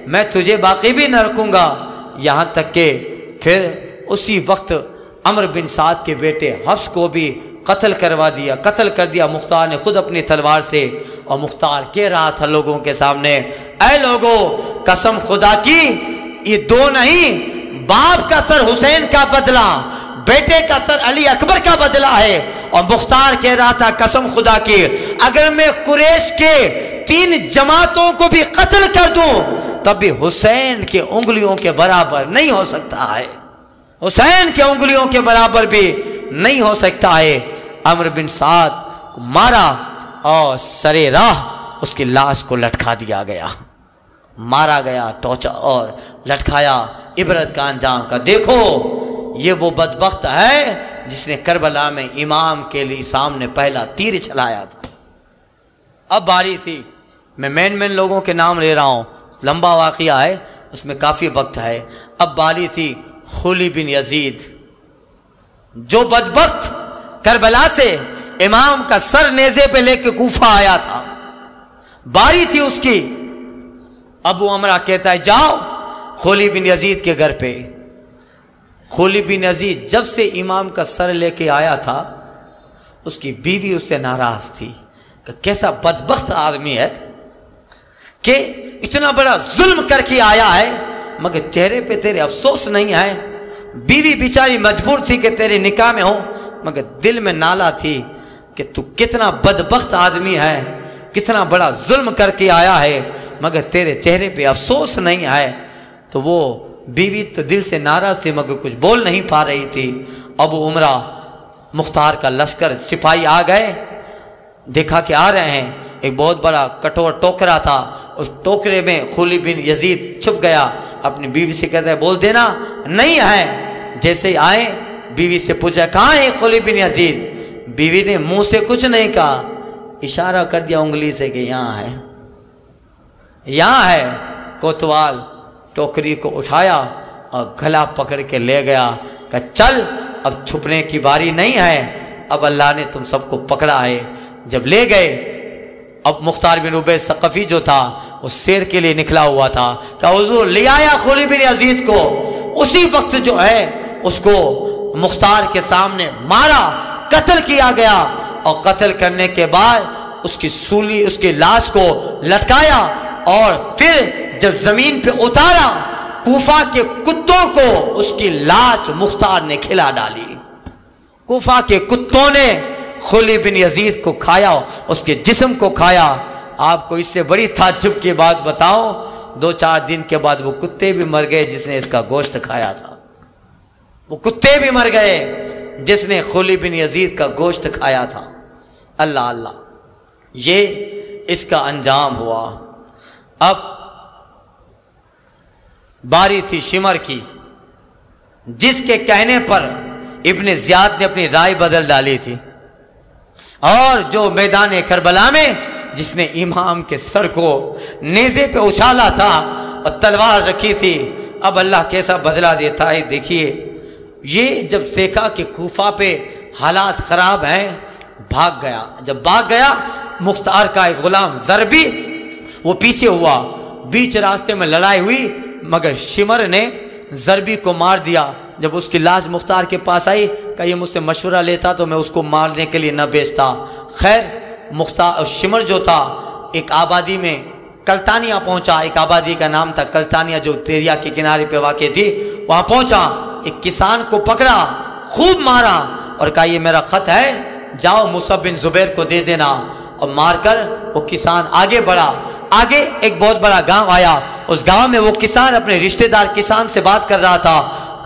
میں تجھے باقی بھی نہ رکھوں گا. یہاں تک کہ پھر اسی وقت عمرو بن سعد کے بیٹے حفص کو بھی قتل کر دیا مختار نے خود اپنی تلوار سے. اور مختار کہہ رہا تھا لوگوں کے سامنے، اے لوگوں قسم خدا کی یہ دو نہیں، باپ کا سر حسین کا بدلہ، بیٹے کا سر علی اکبر کا بدلہ ہے. اور مختار کہہ رہا تھا قسم خدا کی اگر میں قریش کے 3 جماعتوں کو بھی قتل کر دوں تب بھی حسین کے انگلیوں کے برابر نہیں ہو سکتا ہے، حسین کے انگلیوں کے برابر بھی نہیں ہو سکتا ہے. عمرو بن سعد کو مارا اور سرے راہ اس کی لاش کو لٹکا دیا گیا، مارا گیا ٹوچا اور لٹکایا. عبرت کا انجام کا دیکھو، یہ وہ بدبخت ہے جس نے کربلا میں امام کے لیے سامنے پہلا تیر چلایا تھا. اب باری تھی، میں مین لوگوں کے نام لے رہا ہوں، لمبا واقعہ ہے اس میں کافی وقت ہے. اب باری تھی خولی بن یزید، جو بدبخت کربلا سے امام کا سر نیزے پہ لے کے کوفہ آیا تھا. باری تھی اس کی. ابو عمرہ کہتا ہے جاؤ خولی بن یزید کے گھر پہ. خولی بن یزید جب سے امام کا سر لے کے آیا تھا اس کی بیوی اس سے ناراض تھی کہ کیسا بدبخت آدمی ہے کہ اتنا بڑا ظلم کر کے آیا ہے مگر چہرے پہ تیرے افسوس نہیں ہے. بیوی بیچاری مجبور تھی کہ تیرے نکاح میں ہو مگر دل میں نالا تھی کہ تو کتنا بدبخت آدمی ہے، کتنا بڑا ظلم کر کے آیا ہے مگر تیرے چہرے پہ افسوس نہیں ہے. تو وہ بیوی تو دل سے ناراض تھی مگر کچھ بول نہیں پا رہی تھی. ابو عمرہ مختار کا لشکر سپاہی آ گئے، دیکھا کہ آ رہے ہیں. ایک بہت بڑا کٹور ٹوکرا تھا، اس ٹوکرے میں خولی بن یزید چھپ گیا. اپنی بیوی سے کہتا ہے بول دینا نہیں ہے. جیسے آئے بیوی سے پوچھا کہاں ہے خولی بن یزید؟ بیوی نے منہ سے کچھ نہیں کہا، اشارہ کر دیا انگلی سے کہ یہاں ہے، یہاں ہے. کوتوال ٹوکری کو اٹھایا اور گلا پکڑ کے لے گیا کہ چل اب چھپنے کی باری نہیں ہے، اب اللہ نے تم سب کو پکڑا ہے. جب لے گئے اب مختار بن عبید ثقفی جو تھا وہ سیر کے لیے نکلا ہوا تھا کہ حضور لے آیا خولی بن یزید کو. اسی وقت جو ہے اس کو مختار کے سامنے مارا، قتل کیا گیا اور قتل کرنے کے بعد اس کی سولی، اس کی لاش کو لٹکایا اور پھر جب زمین پہ اتارا کوفہ کے کتوں کو اس کی لاش مختار نے کھلا ڈالی۔ کوفہ کے کتوں نے خلی بن یزید کو کھایا، اس کے جسم کو کھایا۔ آپ کو اس سے بڑی تعجب کی بات بتاؤں، 2-4 دن کے بعد وہ کتے بھی مر گئے جس نے اس کا گوشت کھایا تھا۔ وہ کتے بھی مر گئے جس نے خلی بن یزید کا گوشت کھایا تھا۔ اللہ اللہ، یہ اس کا انجام ہوا۔ اب باری تھی شمر کی، جس کے کہنے پر ابن زیاد نے اپنی رائے بدل ڈالی تھی، اور جو میدان کربلا میں جس نے امام کے سر کو نیزے پہ اچھالا تھا اور تلوار رکھی تھی، اب اللہ کیسا بدلہ دیتا ہے دیکھیے۔ یہ جب دیکھا کہ کوفہ پہ حالات خراب ہیں، بھاگ گیا۔ جب بھاگ گیا، مختار کا ایک غلام ضربی وہ پیچھے ہوا، بیچ راستے میں لڑائی ہوئی، مگر شمر نے ضربی کو مار دیا۔ جب اس کی لاش مختار کے پاس آئی، کہ یہ مجھ سے مشورہ لیتا تو میں اس کو مارنے کے لیے نہ بھیجتا۔ خیر مختار شمر جو تھا ایک آبادی میں کلتانیہ پہنچا، ایک آبادی کا نام تھا کلتانیہ جو دریا کے کنارے پہ واقع تھی۔ وہاں پہنچا، ایک کسان کو پکڑا، خوب مارا اور کہا یہ میرا خط ہے، جاؤ مصعب بن زبیر کو دے دینا، اور مار کر وہ کسان آگے بڑھا۔ آگے ایک بہت بڑا گاؤں آیا، اس گاؤں میں وہ کسان اپنے رشتہ دار کسان سے بات کر رہا تھا۔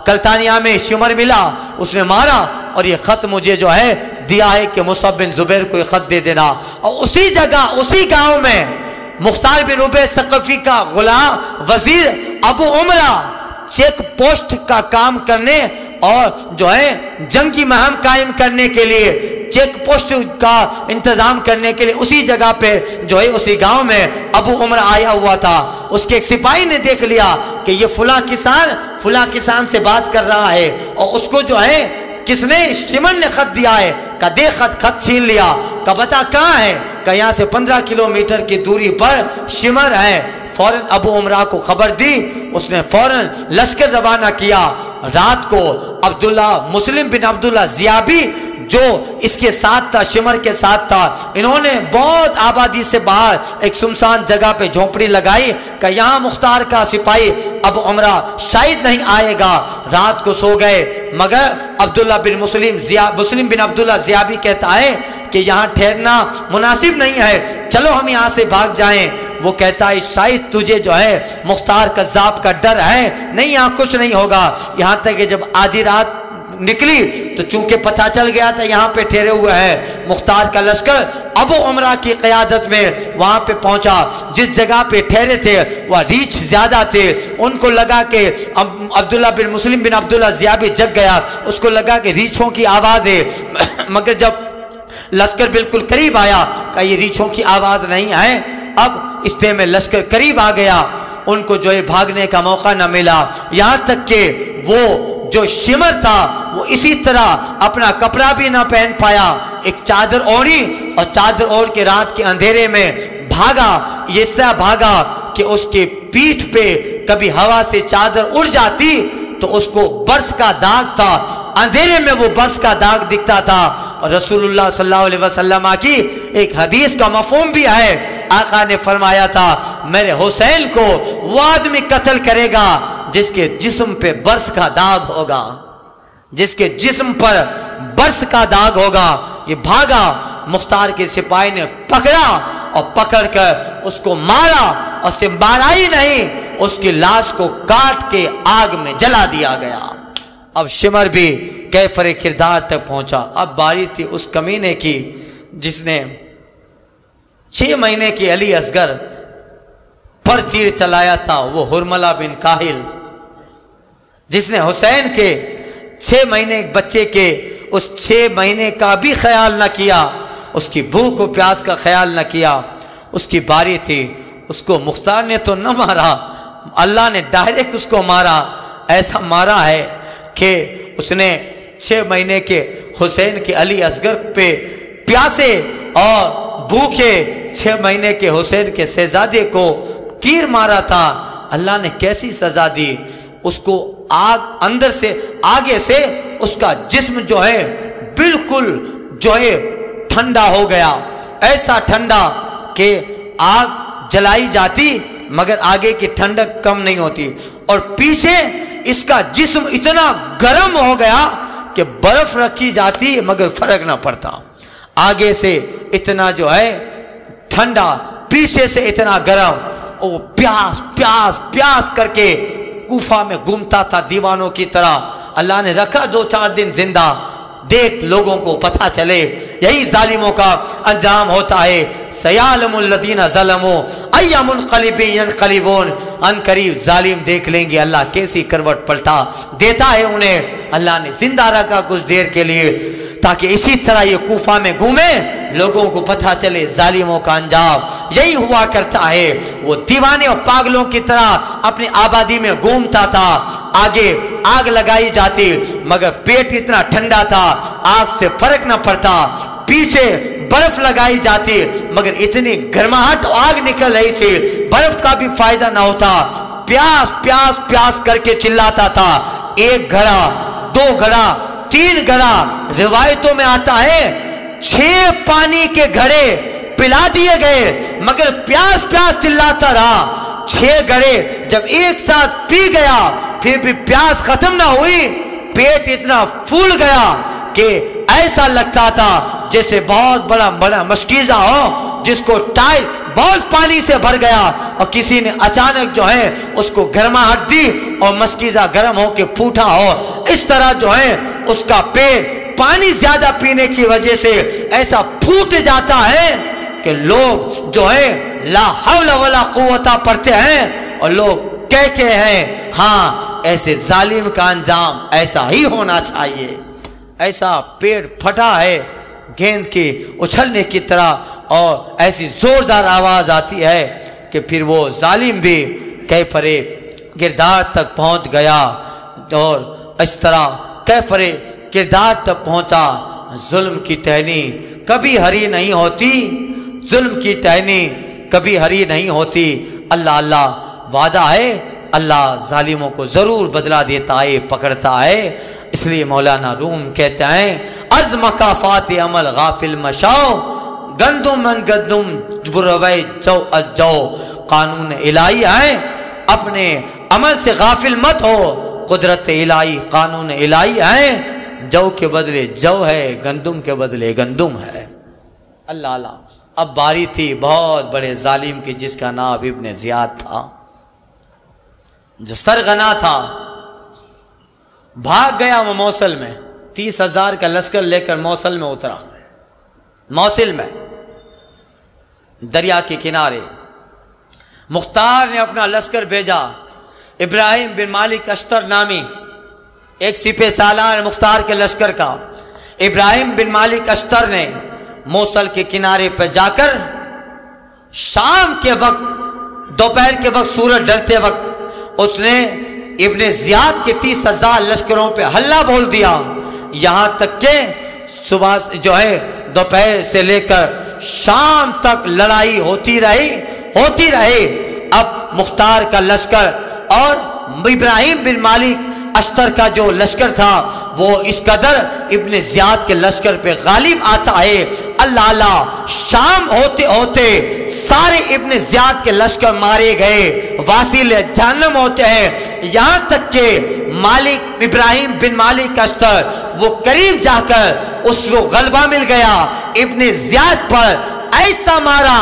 کلتانیہ میں شمر ملا، اس نے مارا اور یہ خط مجھے جو ہے دیا ہے کہ مصعب بن زبیر کو یہ خط دے دینا۔ اور اسی جگہ اسی گاؤں میں مختار بن عبید ثقفی کا غلام وزیر ابو عمرہ چیک پوسٹ کا کام کرنے اور جو ہے جنگی مہم قائم کرنے کے لیے، چیک پوسٹ کا انتظام کرنے کے لیے اسی جگہ پہ جو ہے اسی گاؤں میں ابو عمر آیا ہوا تھا۔ اس کے ایک سپاہی نے دیکھ لیا کہ یہ فلاں کسان سے بات کر رہا ہے، اور اس کو جو ہے کس نے، شمر نے خط دیا ہے، کہ دے خط چھین لیا، کہ بتا کہاں ہے، کہ یہاں سے 15 کلومیٹر کی دوری پر شمر ہے۔ فوراً ابو عمرہ کو خبر دی، اس نے فوراً لشکر روانہ کیا۔ رات کو عبداللہ مسلم بن عبداللہ زیابی جو اس کے ساتھ تھا، شمر کے ساتھ تھا، انہوں نے بہت آبادی سے باہر ایک سنسان جگہ پہ جھونپڑی لگائی کہ یہاں مختار کا سپاہی ابو عمرہ شاید نہیں آئے گا۔ رات کو سو گئے، مگر عبداللہ بن مسلم بن عبداللہ زیابی کہتا ہے کہ یہاں ٹھہرنا مناسب نہیں ہے، چلو ہم یہاں سے بھاگ جائیں۔ وہ کہتا ہے شاید تجھے جو ہے مختار کذاب کا ڈر ہے، نہیں یہاں کچھ نہیں ہوگا۔ یہاں تک کہ جب آدھی رات نکلی تو چونکہ پتہ چل گیا تھا یہاں پہ ٹھہرے ہوئے ہیں مختار کا لشکر، ابو عمرہ کی قیادت میں وہاں پہ پہنچا۔ جس جگہ پہ ٹھہرے تھے وہ ریچھ زیادہ تھے، ان کو لگا کہ عبداللہ بن مسلم بن عبداللہ زیابی جگ گیا، اس کو لگا کہ ریچھوں کی آواز ہے، مگر جب لشکر بالکل قریب آیا کہ یہ ریچھوں کی آواز نہیں ہے۔ اب اس میں لشکر قریب آ گیا، ان کو جو ہے بھاگنے کا موقع نہ ملا، یہاں تک کہ وہ جو شمر تھا وہ اسی طرح اپنا کپڑا بھی نہ پہن پایا، ایک چادر اوڑھی اور چادر اوڑھ کے رات کے اندھیرے میں بھاگا۔ یہ اس طرح بھاگا کہ اس کے پیٹھ پہ کبھی ہوا سے چادر اڑ جاتی تو اس کو برس کا داغ تھا، اندھیرے میں وہ برس کا داغ دکھتا تھا۔ اور رسول اللہ صلی اللہ علیہ وسلم کی ایک حدیث کا مفہوم بھی ہے، آقا نے فرمایا تھا میرے حسین کو وہ آدمی قتل کرے گا جس کے جسم پہ برس کا داغ ہوگا، جس کے جسم پر برس کا داغ ہوگا۔ یہ بھاگا، مختار کے سپاہی نے پکڑا اور پکڑ کر اس کو مارا، اور صرف مارا ہی نہیں، اس کی لاش کو کاٹ کے آگ میں جلا دیا گیا۔ اب شمر بھی کیفر کردار تک پہنچا۔ اب باری تھی اس کمینے کی جس نے 6 مہینے کی علی اصغر پر تیر چلایا تھا، وہ حرملہ بن کاہل، جس نے حسین کے 6 مہینے بچے کے اس 6 مہینے کا بھی خیال نہ کیا، اس کی بھوک و پیاس کا خیال نہ کیا۔ اس کی باری تھی، اس کو مختار نے تو نہ مارا، اللہ نے ڈائریکٹ اس کو مارا، ایسا مارا ہے کہ اس نے 6 مہینے کے حسین کے علی اصغر پہ پیاسے اور بھوکے 6 مہینے کے حسین کے شہزادے کو تیر مارا تھا۔ اللہ نے کیسی سزا دی، اس کو آگ اندر سے آگے سے اس کا جسم جو ہے بالکل جو ہے ٹھنڈا ہو گیا، ایسا ٹھنڈا کہ آگ جلائی جاتی مگر آگے کی ٹھنڈک کم نہیں ہوتی، اور پیچھے اس کا جسم اتنا گرم ہو گیا کہ برف رکھی جاتی مگر فرق نہ پڑتا، آگے سے اتنا جو ہے ٹھنڈا، پیچھے سے اتنا گرم، وہ پیاس پیاس پیاس کر کے کوفہ میں گھومتا تھا دیوانوں کی طرح۔ اللہ نے رکھا 2-4 دن زندہ، دیکھ لوگوں کو پتہ چلے، یہی ظالموں کا انجام ہوتا ہے۔ سیعلم الذین ظلموا ای منقلب ینقلبون، ان قریب ظالم دیکھ لیں گے اللہ کیسی کروٹ پلٹا دیتا ہے انہیں۔ اللہ نے زندہ رکھا کچھ دیر کے لیے تاکہ اسی طرح یہ کوفہ میں گھومے، لوگوں کو پتہ چلے ظالموں کا انجام یہی ہوا کرتا ہے۔ وہ دیوانے اور پاگلوں کی طرح اپنی آبادی میں گھومتا تھا، آگے آگ لگائی جاتی مگر پیٹ اتنا ٹھنڈا تھا آگ سے فرق نہ پڑتا، پیچھے برف لگائی جاتی مگر اتنی گرماہٹ آگ نکل رہی تھی برف کا بھی فائدہ نہ ہوتا، پیاس پیاس پیاس کر کے چلاتا تھا، 1 گھڑا 2 گھڑا 3 گھڑا، روایتوں میں آتا ہے 6 پانی کے گھڑے پلا دیے گئے مگر پیاس پیاس چلاتا رہا۔ 6 گھڑے جب ایک ساتھ پی گیا پھر بھی پیاس ختم نہ ہوئی، پیٹ اتنا پھول گیا کہ ایسا لگتا تھا جیسے بہت بڑا مشکیزہ ہو جس کو ٹائر بہت پانی سے بھر گیا اور کسی نے اچانک جو ہے اس کو گرماہٹ دی اور مشکیزہ گرم ہو کے پھوٹا ہو، اس طرح جو ہے اس کا پیٹ پانی زیادہ پینے کی وجہ سے ایسا پھوٹ جاتا ہے کہ لوگ جو ہے لا حول ولا قوت پڑھتے ہیں اور لوگ کہتے ہیں ہاں ایسے ظالم کا انجام ایسا ہی ہونا چاہیے، ایسا پیڑ پھٹا ہے گیند کی اچھلنے کی طرح اور ایسی زوردار آواز آتی ہے کہ پھر وہ ظالم بھی کیفر کردار تک پہنچ گیا، اور اس طرح کیفر کردار تک پہنچا۔ ظلم کی ٹہنی کبھی ہری نہیں ہوتی، ظلم کی ٹہنی کبھی ہری نہیں ہوتی۔ اللہ وعدہ ہے، اللہ ظالموں کو ضرور بدلہ دیتا ہے، پکڑتا ہے۔ اس لیے مولانا روم کہتے ہیں از مکافات عمل غافل مشاؤ، گندم من گندم بروے جو از جو، قانون الہی ہے اپنے عمل سے غافل مت ہو، قدرت الہی قانون الہی ہے، جو کے بدلے جو ہے، گندم کے بدلے گندم ہے۔ اللہ اب باری تھی بہت بڑے ظالم کی جس کا نام ابن زیاد تھا، جو سرغنا تھا، بھاگ گیا وہ موصل میں، 30,000 کا لشکر لے کر موصل میں اترا، موصل میں دریا کے کنارے مختار نے اپنا لشکر بھیجا، ابراہیم بن مالک اشتر نامی ایک سپہ سالار مختار کے لشکر کا، ابراہیم بن مالک اشتر نے موصل کے کنارے پر جا کر شام کے وقت، دوپہر کے وقت، سورج ڈھلتے وقت اس نے ابن زیاد کے 30,000 لشکروں پہ حلہ بول دیا، یہاں تک کہ صبح جو ہے دوپہر سے لے کر شام تک لڑائی ہوتی رہی۔ اب مختار کا لشکر اور ابراہیم بن مالک اشتر کا جو لشکر تھا وہ اس قدر ابن زیاد کے لشکر پہ غالب آتا ہے، اللہ شام ہوتے ہوتے سارے ابن زیاد کے لشکر مارے گئے، واصل جہنم ہوتے ہیں، یہاں تک کہ مالک ابراہیم بن مالک اشتر وہ قریب جا کر اس کو غلبہ مل گیا ابن زیاد پر، ایسا مارا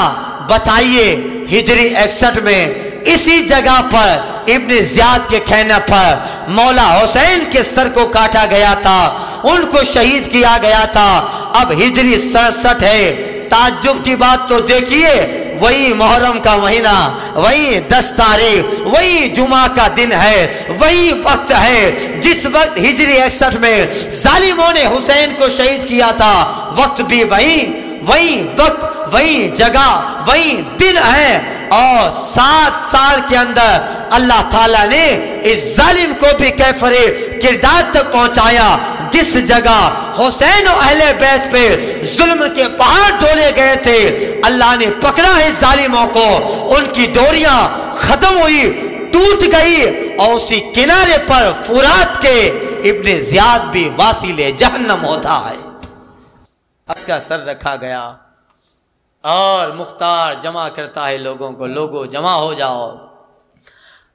بتائیے ہجری 61 میں اسی جگہ پر ابن زیاد کے کہنے پر مولا حسین کے سر کو کاٹا گیا تھا، ان کو شہید کیا گیا تھا۔ اب ہجری 67 ہے، تعجب کی بات تو دیکھیے، وہی محرم کا مہینہ، وہی 10 تاریخ، وہی جمعہ کا دن ہے، وہی وقت ہے جس وقت ہجری 61 میں ظالموں نے حسین کو شہید کیا تھا، وقت بھی وہی وقت، وہی جگہ، وہی دن ہے، اور 7 سال کے اندر اللہ تعالیٰ نے اس ظالم کو بھی کیفر کردار تک پہنچایا۔ جس جگہ حسین و اہل بیت پہ ظلم کے پہاڑ ڈولے گئے تھے، اللہ نے پکڑا ہے ظالموں کو، ان کی ڈوریاں ختم ہوئی، ٹوٹ گئی، اور اسی کنارے پر فرات کے ابن زیاد بھی واصل جہنم ہوتا ہے۔ اس کا سر رکھا گیا اور مختار جمع کرتا ہے لوگوں کو، لوگوں جمع ہو جاؤ،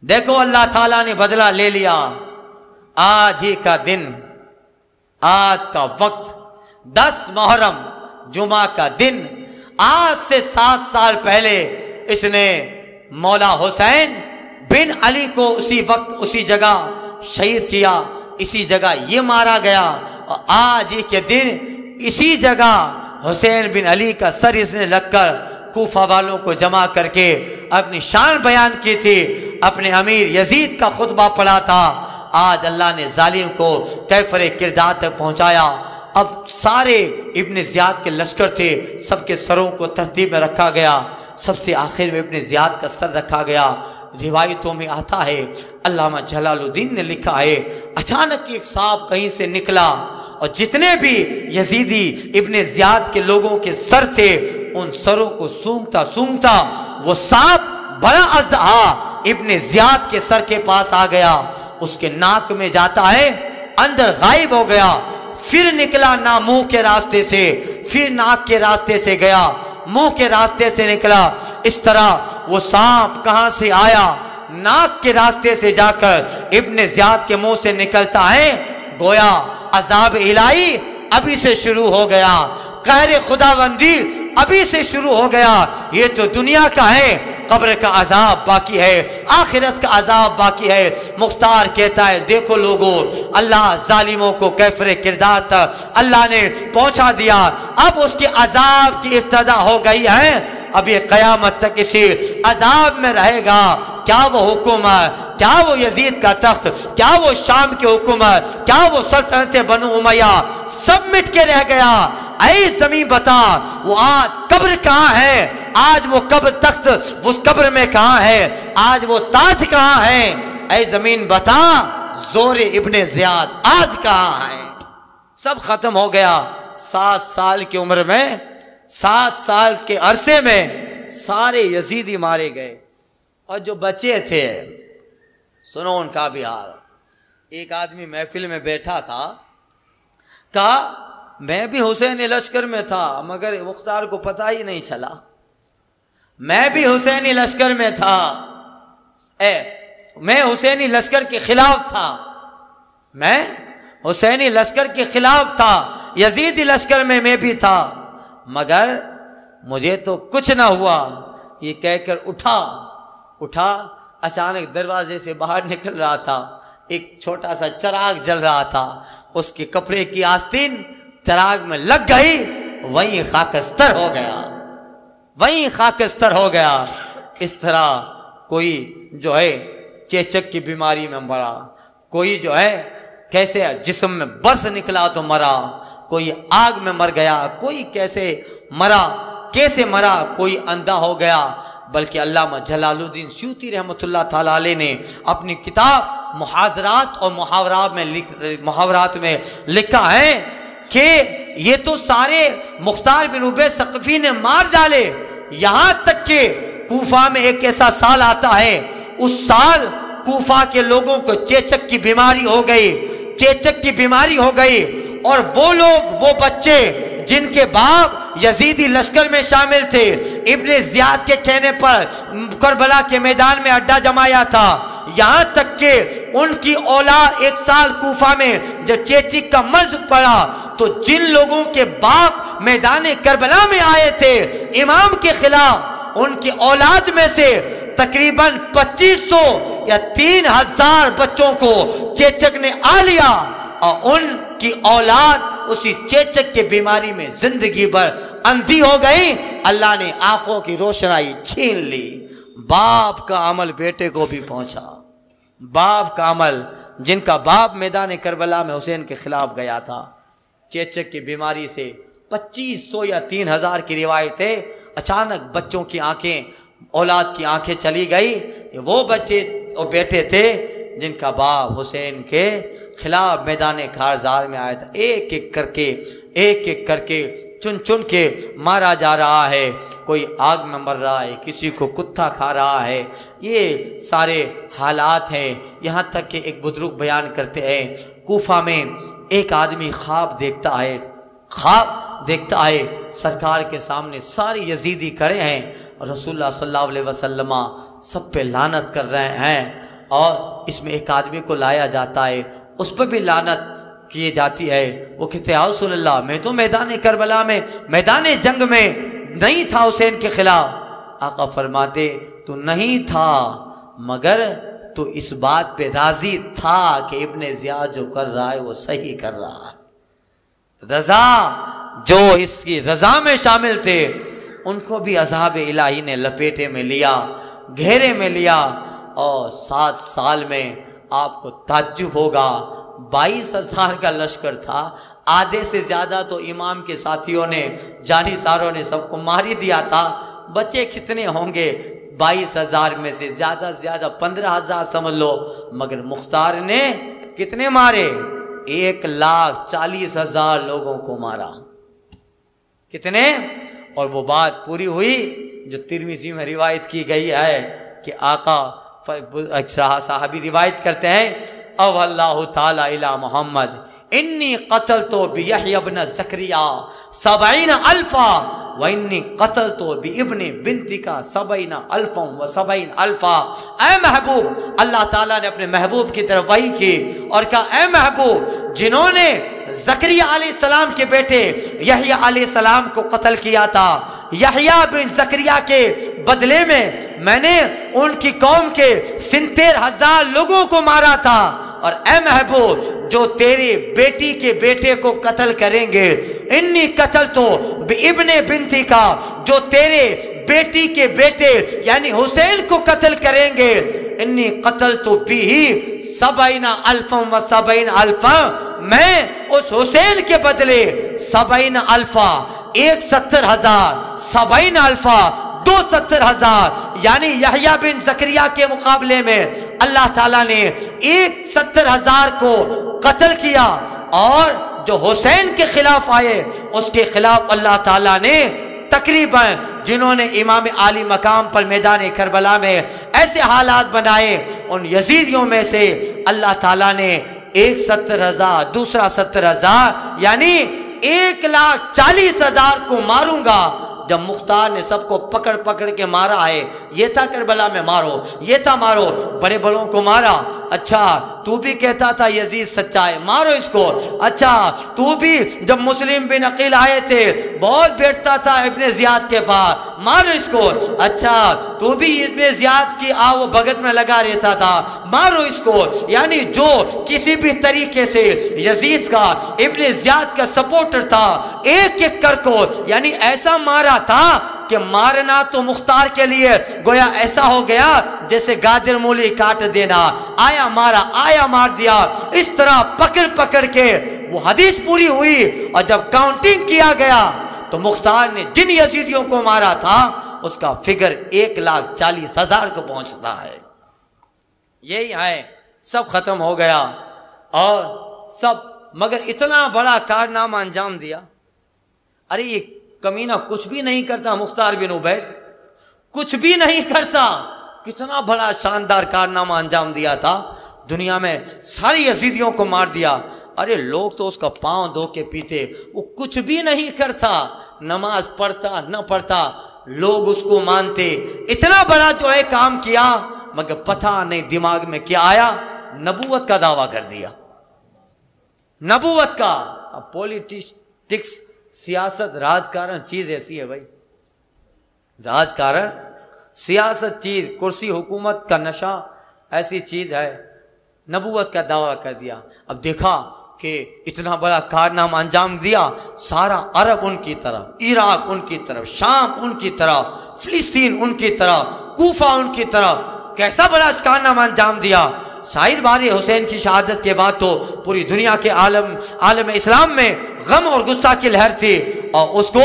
دیکھو اللہ تعالیٰ نے بدلہ لے لیا۔ آج ہی کا دن، آج کا وقت 10 محرم جمعہ کا دن، آج سے 7 سال پہلے اس نے مولا حسین بن علی کو اسی وقت اسی جگہ شہید کیا، اسی جگہ یہ مارا گیا، اور آج ہی کے دن اسی جگہ حسین بن علی کا سر اس نے رکھ کر کوفہ والوں کو جمع کر کے اپنی شان بیان کی تھی، اپنے امیر یزید کا خطبہ پڑھا تھا۔ آج اللہ نے ظالم کو کیفر کردار تک پہنچایا۔ اب سارے ابن زیاد کے لشکر تھے، سب کے سروں کو ترتیب میں رکھا گیا، سب سے آخر میں ابن زیاد کا سر رکھا گیا۔ روایتوں میں آتا ہے، علامہ جلال الدین نے لکھا ہے، اچانک ایک سانپ کہیں سے نکلا اور جتنے بھی یزیدی ابن زیاد کے لوگوں کے سر تھے ان سروں کو سونگتا سونگتا وہ سانپ بڑا اژدہا ابن زیاد کے سر کے پاس آ گیا، اس کے ناک میں جاتا ہے، اندر غائب ہو گیا، پھر نکلا نہ منہ کے راستے سے، پھر ناک کے راستے سے گیا، منہ کے راستے سے نکلا۔ اس طرح وہ سانپ کہاں سے آیا، ناک کے راستے سے جا کر ابن زیاد کے منہ سے نکلتا ہے، گویا عذاب الہی ابھی سے شروع ہو گیا، قہر خداوندی ابھی سے شروع ہو گیا۔ یہ تو دنیا کا ہے، قبر کا عذاب باقی ہے، آخرت کا عذاب باقی ہے۔ مختار کہتا ہے، دیکھو لوگوں، اللہ ظالموں کو کیفر کردار تک اللہ نے پہنچا دیا، اب اس کے عذاب کی ابتدا ہو گئی ہے، اب یہ قیامت تک اسی عذاب میں رہے گا۔ کیا وہ حکومت، کیا وہ یزید کا تخت، کیا وہ شام کی حکومت، کیا وہ سلطنت بنو امیہ، سب مٹ کے رہ گیا۔ اے زمین بتا، وہ آج قبر کہاں ہے، آج وہ قبر تخت اس قبر میں کہاں ہے، آج وہ تاج کہاں ہے، اے زمین بتا، زور ابن زیاد آج کہاں ہے۔ سب ختم ہو گیا۔ 7 سال کی عمر میں، 7 سال کے عرصے میں سارے یزیدی مارے گئے، اور جو بچے تھے سنو ان کا بھی حال۔ ایک آدمی محفل میں بیٹھا تھا، کہا میں بھی حسین لشکر میں تھا مگر مختار کو پتہ ہی نہیں چلا، میں بھی حسینی لشکر میں تھا، میں حسینی لشکر کے خلاف تھا، میں حسینی لشکر کے خلاف تھا، یزیدی لشکر میں بھی تھا، مگر مجھے تو کچھ نہ ہوا۔ یہ کہہ کر اٹھا، اچانک دروازے سے باہر نکل رہا تھا، ایک چھوٹا سا چراغ جل رہا تھا، اس کے کپڑے کی آستین چراغ میں لگ گئی، وہیں خاکستر ہو گیا، وہیں خاکستر ہو گیا۔ اس طرح کوئی جو ہے چیچک کی بیماری میں مرا، کوئی جو ہے کیسے جسم میں برس نکلا تو مرا، کوئی آگ میں مر گیا، کوئی کیسے مرا، کوئی اندھا ہو گیا۔ بلکہ علامہ جلال الدین سیوطی رحمۃ اللہ تعالیٰ علیہ نے اپنی کتاب محاضرات اور محاورات میں لکھا ہے کہ یہ تو سارے مختار بن عبید ثقفی نے مار ڈالے، یہاں تک کہ کوفہ میں ایک ایسا سال آتا ہے، اس سال کوفہ کے لوگوں کو چیچک کی بیماری ہو گئی، چیچک کی بیماری ہو گئی، اور وہ لوگ، وہ بچے جن کے باپ یزیدی لشکر میں شامل تھے، ابن زیاد کے کہنے پر کربلا کے میدان میں اڈا جمایا تھا، یہاں تک کہ ان کی اولاد 1 سال کوفہ میں جو چیچک کا مرض پڑا تو جن لوگوں کے باپ میدان کربلا میں آئے تھے امام کے خلاف، ان کی اولاد میں سے تقریباً 2500 یا 3000 بچوں کو چیچک نے آ لیا، اور ان کی اولاد اسی چیچک کے بیماری میں زندگی بھر اندھی ہو گئی، اللہ نے آنکھوں کی روشنائی چھین لی۔ باپ کا عمل بیٹے کو بھی پہنچا، باپ کا عمل، جن کا باپ میدان کربلا میں حسین کے خلاف گیا تھا، چیچک کی بیماری سے 2500 یا 3000 کی روایت ہے، اچانک بچوں کی آنکھیں، اولاد کی آنکھیں چلی گئی۔ وہ بچے اور بیٹے تھے جن کا باپ حسین کے خلاف میدان کارزار میں آیا تھا، ایک ایک کر کے چن چن کے مارا جا رہا ہے، کوئی آگ میں مر رہا ہے، کسی کو کتا کھا رہا ہے، یہ سارے حالات ہیں۔ یہاں تک کہ ایک بزرگ بیان کرتے ہیں، کوفہ میں ایک آدمی خواب دیکھتا ہے، خواب دیکھتا ہے سرکار کے سامنے سارے یزیدی کھڑے ہیں اور رسول اللہ صلی اللہ علیہ وسلم سب پہ لعنت کر رہے ہیں، اور اس میں ایک آدمی کو لایا جاتا ہے، اس پہ بھی لعنت کی جاتی ہے۔ وہ کہتے ہیں یا رسول اللہ میں تو میدان کربلا میں میدان جنگ میں نہیں تھا حسین کے خلاف۔ آقا فرماتے تو نہیں تھا مگر تو اس بات پہ راضی تھا کہ ابن زیاد جو کر رہا ہے وہ صحیح کر رہا ہے۔ رضا جو اس کی رضا میں شامل تھے ان کو بھی عذاب الہی نے لپیٹے میں لیا، گھیرے میں لیا، اور 7 سال میں آپ کو تعجب ہوگا 22,000 کا لشکر تھا، آدھے سے زیادہ تو امام کے ساتھیوں نے جانی ساروں نے سب کو مار ہی دیا تھا، بچے کتنے ہوں گے؟ 22,000 میں سے زیادہ 15,000 سمجھ لو، مگر مختار نے کتنے مارے؟ 1,40,000 لوگوں کو مارا۔ کتنے؟ اور وہ بات پوری ہوئی جو ترمذی میں روایت کی گئی ہے کہ آقا صحابی روایت کرتے ہیں او اللہ تعالی الی محمد انی قتلت بیحیی ابن زکریا 70,000 وانی قتلت بابن بنتک 70,000 اے محبوب، اللہ تعالیٰ نے اپنے محبوب کی طرف وحی کی اور کہا اے محبوب، جنہوں نے زکریا علیہ السلام کے بیٹے یحییٰ علیہ السلام کو قتل کیا تھا، یحییٰ بن زکریا کے بدلے میں نے ان کی قوم کے 73,000 لوگوں کو مارا تھا، اور اے محبوب جو تیری بیٹی کے بیٹے کو قتل کریں گے، انی قتل تو ابن بنتی کا، جو تیرے بیٹی کے بیٹے یعنی حسین کو قتل کریں گے، انی قتل تو بھی 70,000 میں اس حسین کے بدلے 70,000 ایک 70,000 70,000 دو 70,000 یعنی یحییٰ بن زکریا کے مقابلے میں اللہ تعالیٰ نے 70,000 کو قتل کیا، اور جو حسین کے خلاف آئے اس کے خلاف اللہ تعالیٰ نے تقریباً جنہوں نے امام عالی مقام پر میدان کربلا میں ایسے حالات بنائے، ان یزیدیوں میں سے اللہ تعالیٰ نے ایک 70,000 دوسرا 70,000 یعنی 1,40,000 کو ماروں گا۔ جب مختار نے سب کو پکڑ پکڑ کے مارا ہے، یہ تھا کربلا میں مارو، یہ تھا مارو، بڑے بڑوں کو مارا، اچھا تو بھی کہتا تھا یزید سچا ہے، مارو اس کو، اچھا تو بھی جب مسلم بن عقیل آئے تھے بہت بیٹھتا تھا ابن زیاد کے پاس، مارو اس کو، اچھا تو بھی ابن زیاد کی آو بھگت میں لگا رہتا تھا، مارو اس کو۔ یعنی جو کسی بھی طریقے سے یزید کا ابن زیاد کا سپورٹر تھا، ایک ایک کر کو یعنی ایسا مارا تھا کہ مارنا تو مختار کے لیے گویا ایسا ہو گیا جیسے گاجر مولی کاٹ دینا، آیا مارا آیا مار دیا، اس طرح پکڑ پکڑ کے وہ حدیث پوری ہوئی، اور جب کاؤنٹنگ کیا گیا تو مختار نے جن یزیدیوں کو مارا تھا اس کا فگر 1,40,000 کو پہنچتا ہے۔ یہی ہے، سب ختم ہو گیا، اور سب مگر اتنا بڑا کارنامہ انجام دیا۔ ارے یہ کمینہ کچھ بھی نہیں کرتا، مختار بن عبید کچھ بھی نہیں کرتا، کتنا بڑا شاندار کارنامہ انجام دیا تھا، دنیا میں ساری یزیدیوں کو مار دیا۔ ارے لوگ تو اس کا پاؤں دھو کے پیتے، وہ کچھ بھی نہیں کرتا، نماز پڑھتا نہ پڑھتا، لوگ اس کو مانتے، اتنا بڑا جو ہے کام کیا، مگر پتہ نہیں دماغ میں کیا آیا، نبوت کا دعویٰ کر دیا، نبوت کا۔ اب پولیٹکس سیاست راجکارن چیز ایسی ہے بھائی، راجکارن سیاست چیز، کرسی حکومت کا نشہ ایسی چیز ہے، نبوت کا دعویٰ کر دیا۔ اب دیکھا کہ اتنا بڑا کارنامہ انجام دیا، سارا عرب ان کی طرف، عراق ان کی طرف، شام ان کی طرف، فلسطین ان کی طرف، کوفہ ان کی طرف، کیسا بڑا کارنامہ انجام دیا۔ شاہد باری حسین کی شہادت کے بعد تو پوری دنیا کے عالم اسلام میں غم اور غصہ کی لہر تھی، اور اس کو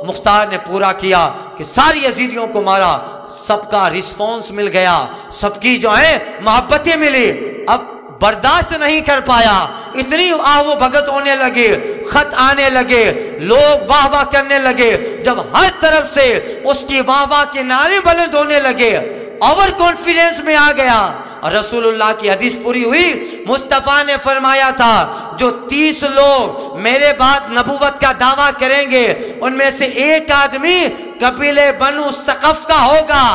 مختار نے پورا کیا کہ ساری یزیدیوں کو مارا، سب کا رسپانس مل گیا، سب کی جو ہے محبتیں ملی۔ اب برداشت نہیں کر پایا، اتنی آہ و بھگت ہونے لگے، خط آنے لگے، لوگ واہ واہ کرنے لگے، جب ہر طرف سے اس کی واہ واہ کے نعرے بلند ہونے لگے، اوور کانفیڈنس میں آ گیا۔ اور رسول اللہ کی حدیث پوری ہوئی، مصطفیٰ نے فرمایا تھا جو 30 لوگ میرے بعد نبوت کا دعویٰ کریں گے ان میں سے ایک آدمی قبیلے بنو ثقف کا ہوگا.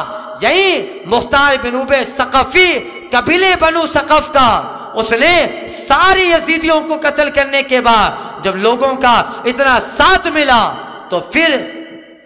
یہی مختار بن ابی ثقفی قبیلے بنو ثقف کا، اس نے ساری یزیدیوں کو قتل کرنے کے بعد جب لوگوں کا اتنا ساتھ ملا تو پھر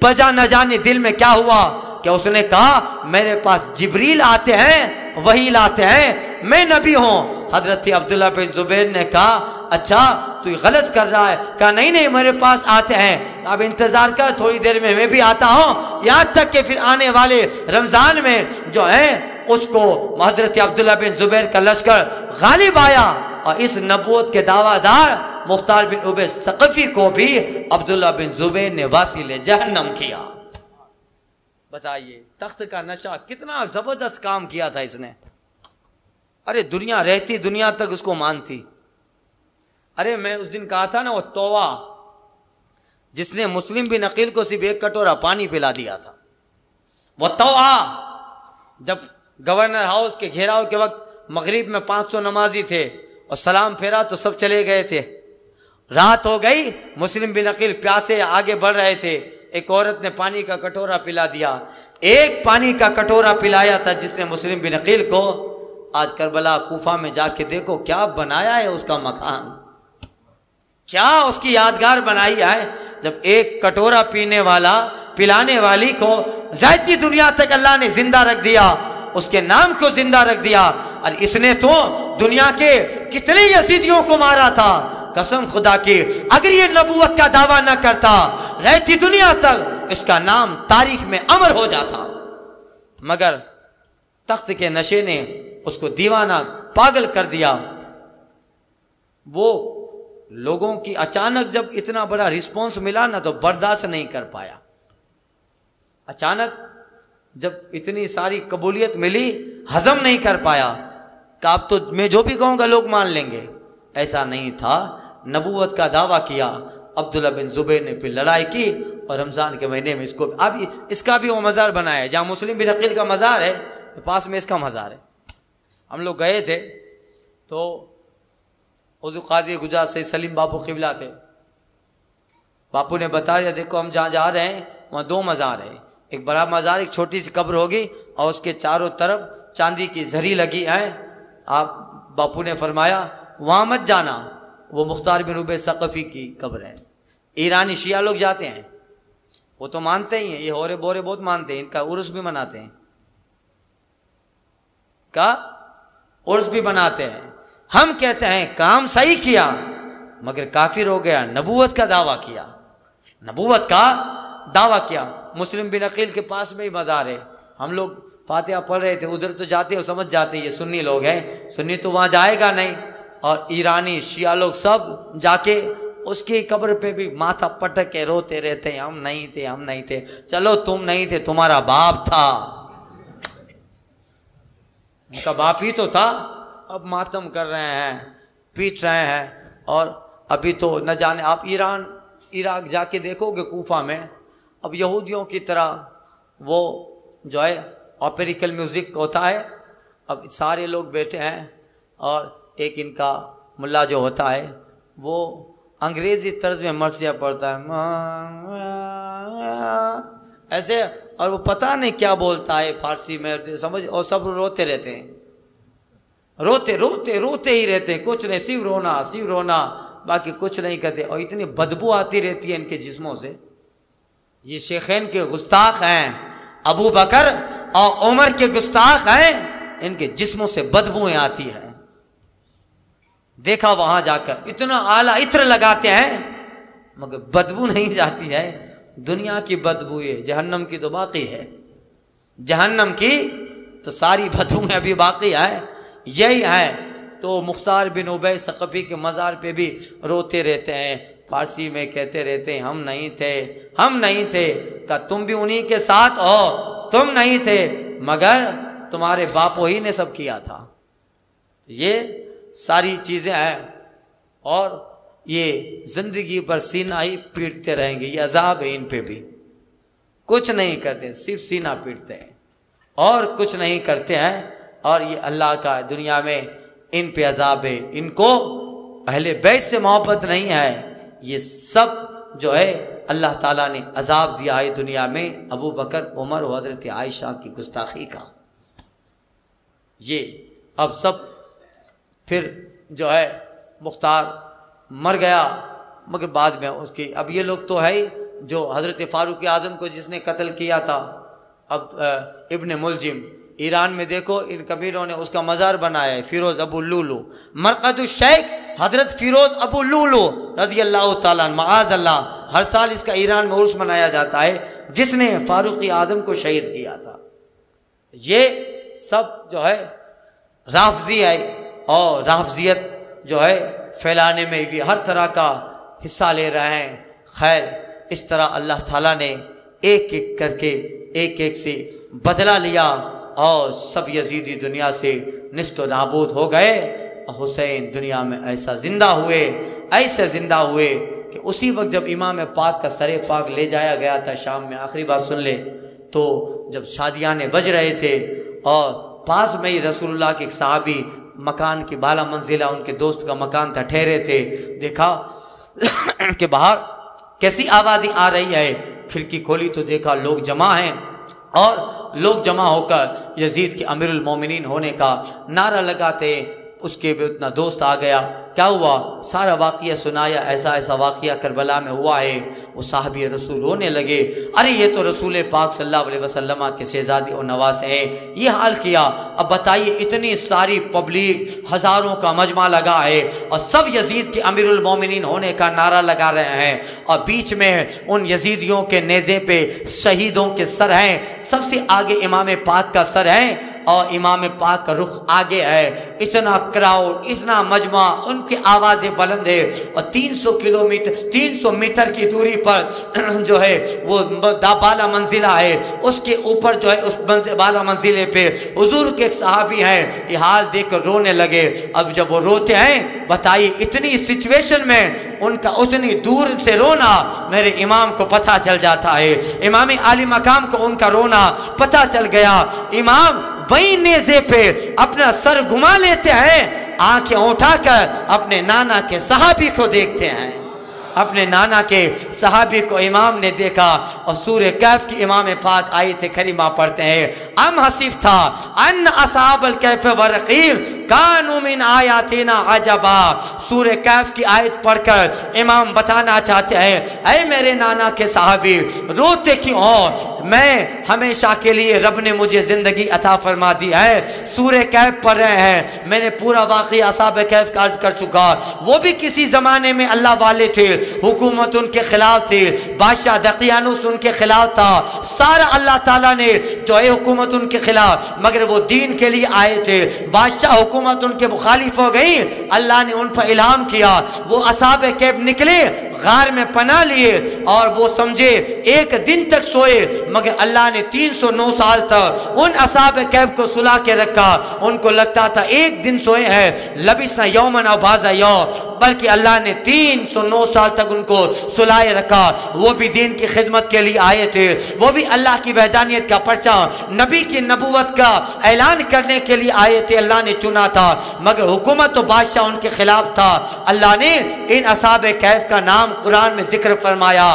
بجا نہ جانے دل میں کیا ہوا کہ اس نے کہا میرے پاس جبریل آتے ہیں، وحی لاتے ہیں، میں نبی ہوں. حضرت عبداللہ بن زبیر نے کہا اچھا تو غلط کر رہا ہے. کہا نہیں میرے پاس آتے ہیں، اب انتظار کر، تھوڑی دیر میں بھی آتا ہوں. یہاں تک کہ پھر آنے والے رمضان میں جو ہے اس کو حضرت عبداللہ بن زبیر کا لشکر غالب آیا اور اس نبوت کے دعویٰ دار مختار بن ابی ثقفی کو بھی عبداللہ بن زبیر نے واصل جہنم کیا. بتائیے تخت کا نشہ کتنا زبردست کام کیا تھا اس نے. ارے دنیا رہتی دنیا تک اس کو مانتی. ارے میں اس دن کہا تھا نا وہ تووا جس نے مسلم بن عقیل کو صرف ایک کٹورا پانی پلا دیا تھا، وہ تووا جب گورنر ہاؤس کے گھیراؤ کے وقت مغرب میں 500 نمازی تھے اور سلام پھیرا تو سب چلے گئے تھے. رات ہو گئی، مسلم بن عقیل پیاسے آگے بڑھ رہے تھے، ایک عورت نے پانی کا کٹورا پلا دیا. ایک پانی کا کٹورا پلایا تھا جس نے مسلم بن عقیل کو. آج کربلا کوفہ میں جا کے دیکھو کیا بنایا ہے اس کا مکان، کیا اس کی یادگار بنائی ہے. جب ایک کٹورا پینے والا پلانے والی کو رہتی دنیا تک اللہ نے زندہ رکھ دیا، اس کے نام کو زندہ رکھ دیا. اور اس نے تو دنیا کے کتنے یزیدیوں کو مارا تھا. قسم خدا کی اگر یہ نبوت کا دعویٰ نہ کرتا رہتی دنیا تک اس کا نام تاریخ میں امر ہو جاتا. مگر تخت کے نشے نے اس کو دیوانہ پاگل کر دیا. وہ لوگوں کی اچانک جب اتنا بڑا رسپانس ملا نا تو برداشت نہیں کر پایا. اچانک جب اتنی ساری قبولیت ملی ہضم نہیں کر پایا کہ اب تو میں جو بھی کہوں گا لوگ مان لیں گے. ایسا نہیں تھا. نبوت کا دعویٰ کیا. عبداللہ بن زبیر نے پھر لڑائی کی اور رمضان کے مہینے میں اس کو اب اس کا بھی وہ مزار بنایا ہے. جہاں مسلم بن عقیل کا مزار ہے پاس میں اس کا مزار ہے. ہم لوگ گئے تھے تو حضور قادری گجرات سے سلیم باپو قبلہ تھے. باپو نے بتایا دیکھو ہم جہاں جا رہے ہیں وہاں 2 مزار ہیں، ایک بڑا مزار ایک چھوٹی سی قبر ہوگی اور اس کے چاروں طرف چاندی کی زری لگی ہے. آپ باپو نے فرمایا وہاں مت جانا، وہ مختار بن ابی ثقفی کی قبر ہے. ایرانی شیعہ لوگ جاتے ہیں، وہ تو مانتے ہی ہیں، یہ ہورے بورے بہت مانتے ہیں، ان کا عرس بھی مناتے ہیں، کا عرس بھی بناتے ہیں. ہم کہتے ہیں کام صحیح کیا مگر کافر ہو گیا، نبوت کا دعویٰ کیا، نبوت کا دعویٰ کیا. مسلم بن عقیل کے پاس میں ہی مزار ہے. ہم لوگ فاتحہ پڑھ رہے تھے، ادھر تو جاتے ہو سمجھ جاتے یہ سنی لوگ ہیں، سنی تو وہاں جائے گا نہیں. اور ایرانی شیعہ لوگ سب جا کے اس کی قبر پہ بھی ماتھا پٹک کے روتے رہتے ہیں، ہم نہیں تھے ہم نہیں تھے. چلو تم نہیں تھے، تمہارا باپ تھا، ان کا باپ ہی تو تھا. اب ماتم کر رہے ہیں، پیٹ رہے ہیں. اور ابھی تو نہ جانے آپ ایران عراق جا کے دیکھو گے کوفہ میں اب یہودیوں کی طرح وہ جو ہے اوپیریکل میوزک ہوتا ہے. اب سارے لوگ بیٹھے ہیں اور ایک ان کا ملا جو ہوتا ہے وہ انگریزی طرز میں مرثیہ پڑھتا ہے ایسے، اور وہ پتہ نہیں کیا بولتا ہے فارسی میں سمجھ، اور سب روتے رہتے ہیں، روتے روتے روتے ہی رہتے ہیں، کچھ نہیں، صرف رونا باقی کچھ نہیں کرتے. اور اتنی بدبو آتی رہتی ہے ان کے جسموں سے. یہ شیخین کے گستاخ ہیں، ابو بکر اور عمر کے گستاخ ہیں، ان کے جسموں سے بدبویں آتی ہیں. دیکھا وہاں جا کر اتنا اعلیٰ عطر لگاتے ہیں مگر بدبو نہیں جاتی ہے. دنیا کی بدبو ہے، جہنم کی تو باقی ہے، جہنم کی تو ساری بدبو میں ابھی باقی ہے. یہی ہے تو مختار بن ابی ثقفی کے مزار پہ بھی روتے رہتے ہیں، فارسی میں کہتے رہتے ہیں ہم نہیں تھے ہم نہیں تھے. کہ تم بھی انہی کے ساتھ ہو، تم نہیں تھے مگر تمہارے باپو ہی نے سب کیا تھا. یہ ساری چیزیں ہیں اور یہ زندگی پر سینہ ہی پیٹتے رہیں گے. یہ عذاب ہے ان پہ بھی، کچھ نہیں کرتے، صرف سینہ پیٹتے ہیں اور کچھ نہیں کرتے ہیں. اور یہ اللہ کا دنیا میں ان پہ عذاب ہے. ان کو اہل بیت سے محبت نہیں ہے، یہ سب جو ہے اللہ تعالیٰ نے عذاب دیا ہے دنیا میں ابو بکر، عمر و حضرت عائشہ کی گستاخی کا۔ یہ اب سب پھر جو ہے مختار مر گیا، مگر بعد میں اس کی اب یہ لوگ تو ہے جو حضرت فاروق اعظم کو جس نے قتل کیا تھا، اب ابن ملجم، ایران میں دیکھو ان کبیروں نے اس کا مزار بنایا ہے، فیروز ابو لولو، مرقد الشیخ حضرت فیروز ابو لولو رضی اللہ تعالیٰ عنہ، معاذ اللہ، ہر سال اس کا ایران میں عرس منایا جاتا ہے، جس نے فاروق اعظم کو شہید کیا تھا۔ یہ سب جو ہے رافضی ہے، اور رافضیت جو ہے پھیلانے میں بھی ہر طرح کا حصہ لے رہے ہیں۔ خیر، اس طرح اللہ تعالیٰ نے ایک ایک کر کے ایک ایک سے بدلہ لیا، اور سب یزیدی دنیا سے نیست و نابود ہو گئے۔ حسین دنیا میں ایسا زندہ ہوئے، ایسے زندہ ہوئے کہ اسی وقت جب امام پاک کا سر پاک لے جایا گیا تھا شام میں، آخری بات سن لے، تو جب شادیانے بج رہے تھے اور پاس میں ہی رسول اللہ کے ایک صحابی مکان کی بالا منزلہ، ان کے دوست کا مکان تھا، ٹھہرے تھے، دیکھا کہ باہر کیسی آوازیں آ رہی ہے، کھڑکی کھولی تو دیکھا لوگ جمع ہیں، اور لوگ جمع ہو کر یزید کے امیر المومنین ہونے کا نعرہ لگاتے۔ اس کے بھی اتنا دوست آ گیا، کیا ہوا، سارا واقعہ سنایا، ایسا ایسا واقعہ کربلا میں ہوا ہے۔ وہ صحابی رسول رونے لگے، ارے یہ تو رسول پاک صلی اللہ علیہ وسلم کے شہزادی اور نواسے ہیں، یہ حال کیا۔ اب بتائیے اتنی ساری پبلک، ہزاروں کا مجمع لگا ہے، اور سب یزید کے امیر المومنین ہونے کا نعرہ لگا رہے ہیں، اور بیچ میں ان یزیدیوں کے نیزے پہ شہیدوں کے سر ہیں، سب سے آگے امام پاک کا سر ہے، اور امام پاک کا رخ آگے ہے۔ اتنا کراؤڈ، اتنا مجمع، ان کی آوازیں بلند ہے، اور 300 میٹر کی دوری پر جو ہے وہ بالا منزلہ ہے، اس کے اوپر جو ہے اس بالا منزلے پہ حضور کے ایک صحابی ہیں، یہ حال دیکھ کر رونے لگے۔ اب جب وہ روتے ہیں، بتائیے اتنی سچویشن میں ان کا اتنی دور سے رونا میرے امام کو پتہ چل جاتا ہے، امام عالی مقام کو ان کا رونا پتہ چل گیا۔ امام وہی نیزے پہ اپنا سر گھما لیتے ہیں، آنکھیں اٹھا کر اپنے نانا کے صحابی کو دیکھتے ہیں۔ اپنے نانا کے صحابی کو امام نے دیکھا، اور سورہ کہف کی امام پاک آیت کریمہ پڑھتے ہیں، ام حسیب تھا ان اصحاب الکہف والرقیم کانوا من آیاتنا عجبا۔ سورہ کہف کی آیت پڑھ کر امام بتانا چاہتے ہیں، اے میرے نانا کے صحابی روتے کیوں ہو؟ میں ہمیشہ کے لیے رب نے مجھے زندگی عطا فرما دی ہے۔ سورہ کہف پڑھ رہے ہیں، میں نے پورا واقعہ اصحاب کہف کا عرض کر چکا، وہ بھی کسی زمانے میں اللہ والے تھے، حکومت ان کے خلاف تھی، بادشاہ دقیانوس ان کے خلاف تھا، سارا اللہ تعالیٰ نے جو ہے حکومت ان کے خلاف، مگر وہ دین کے لیے آئے تھے، بادشاہ حکومت ان کے مخالف ہو گئی، اللہ نے ان پر الہام کیا، وہ اصحاب کہف نکلے، غار میں پناہ لیے، اور وہ سمجھے ایک دن تک سوئے، مگر اللہ نے 309 سال تک ان اصحاب کہف کو سلا کے رکھا۔ ان کو لگتا تھا ایک دن سوئے ہیں، لبثنا یومن او بعض یوم، بلکہ اللہ نے 309 سال تک ان کو سلائے رکھا۔ وہ بھی دین کی خدمت کے لیے آئے تھے، وہ بھی اللہ کی وحدانیت کا پرچم، نبی کی نبوت کا اعلان کرنے کے لیے آئے تھے، اللہ نے چنا تھا، مگر حکومت و بادشاہ ان کے خلاف تھا۔ اللہ نے ان اصحاب کہف کا نام قرآن میں ذکر فرمایا،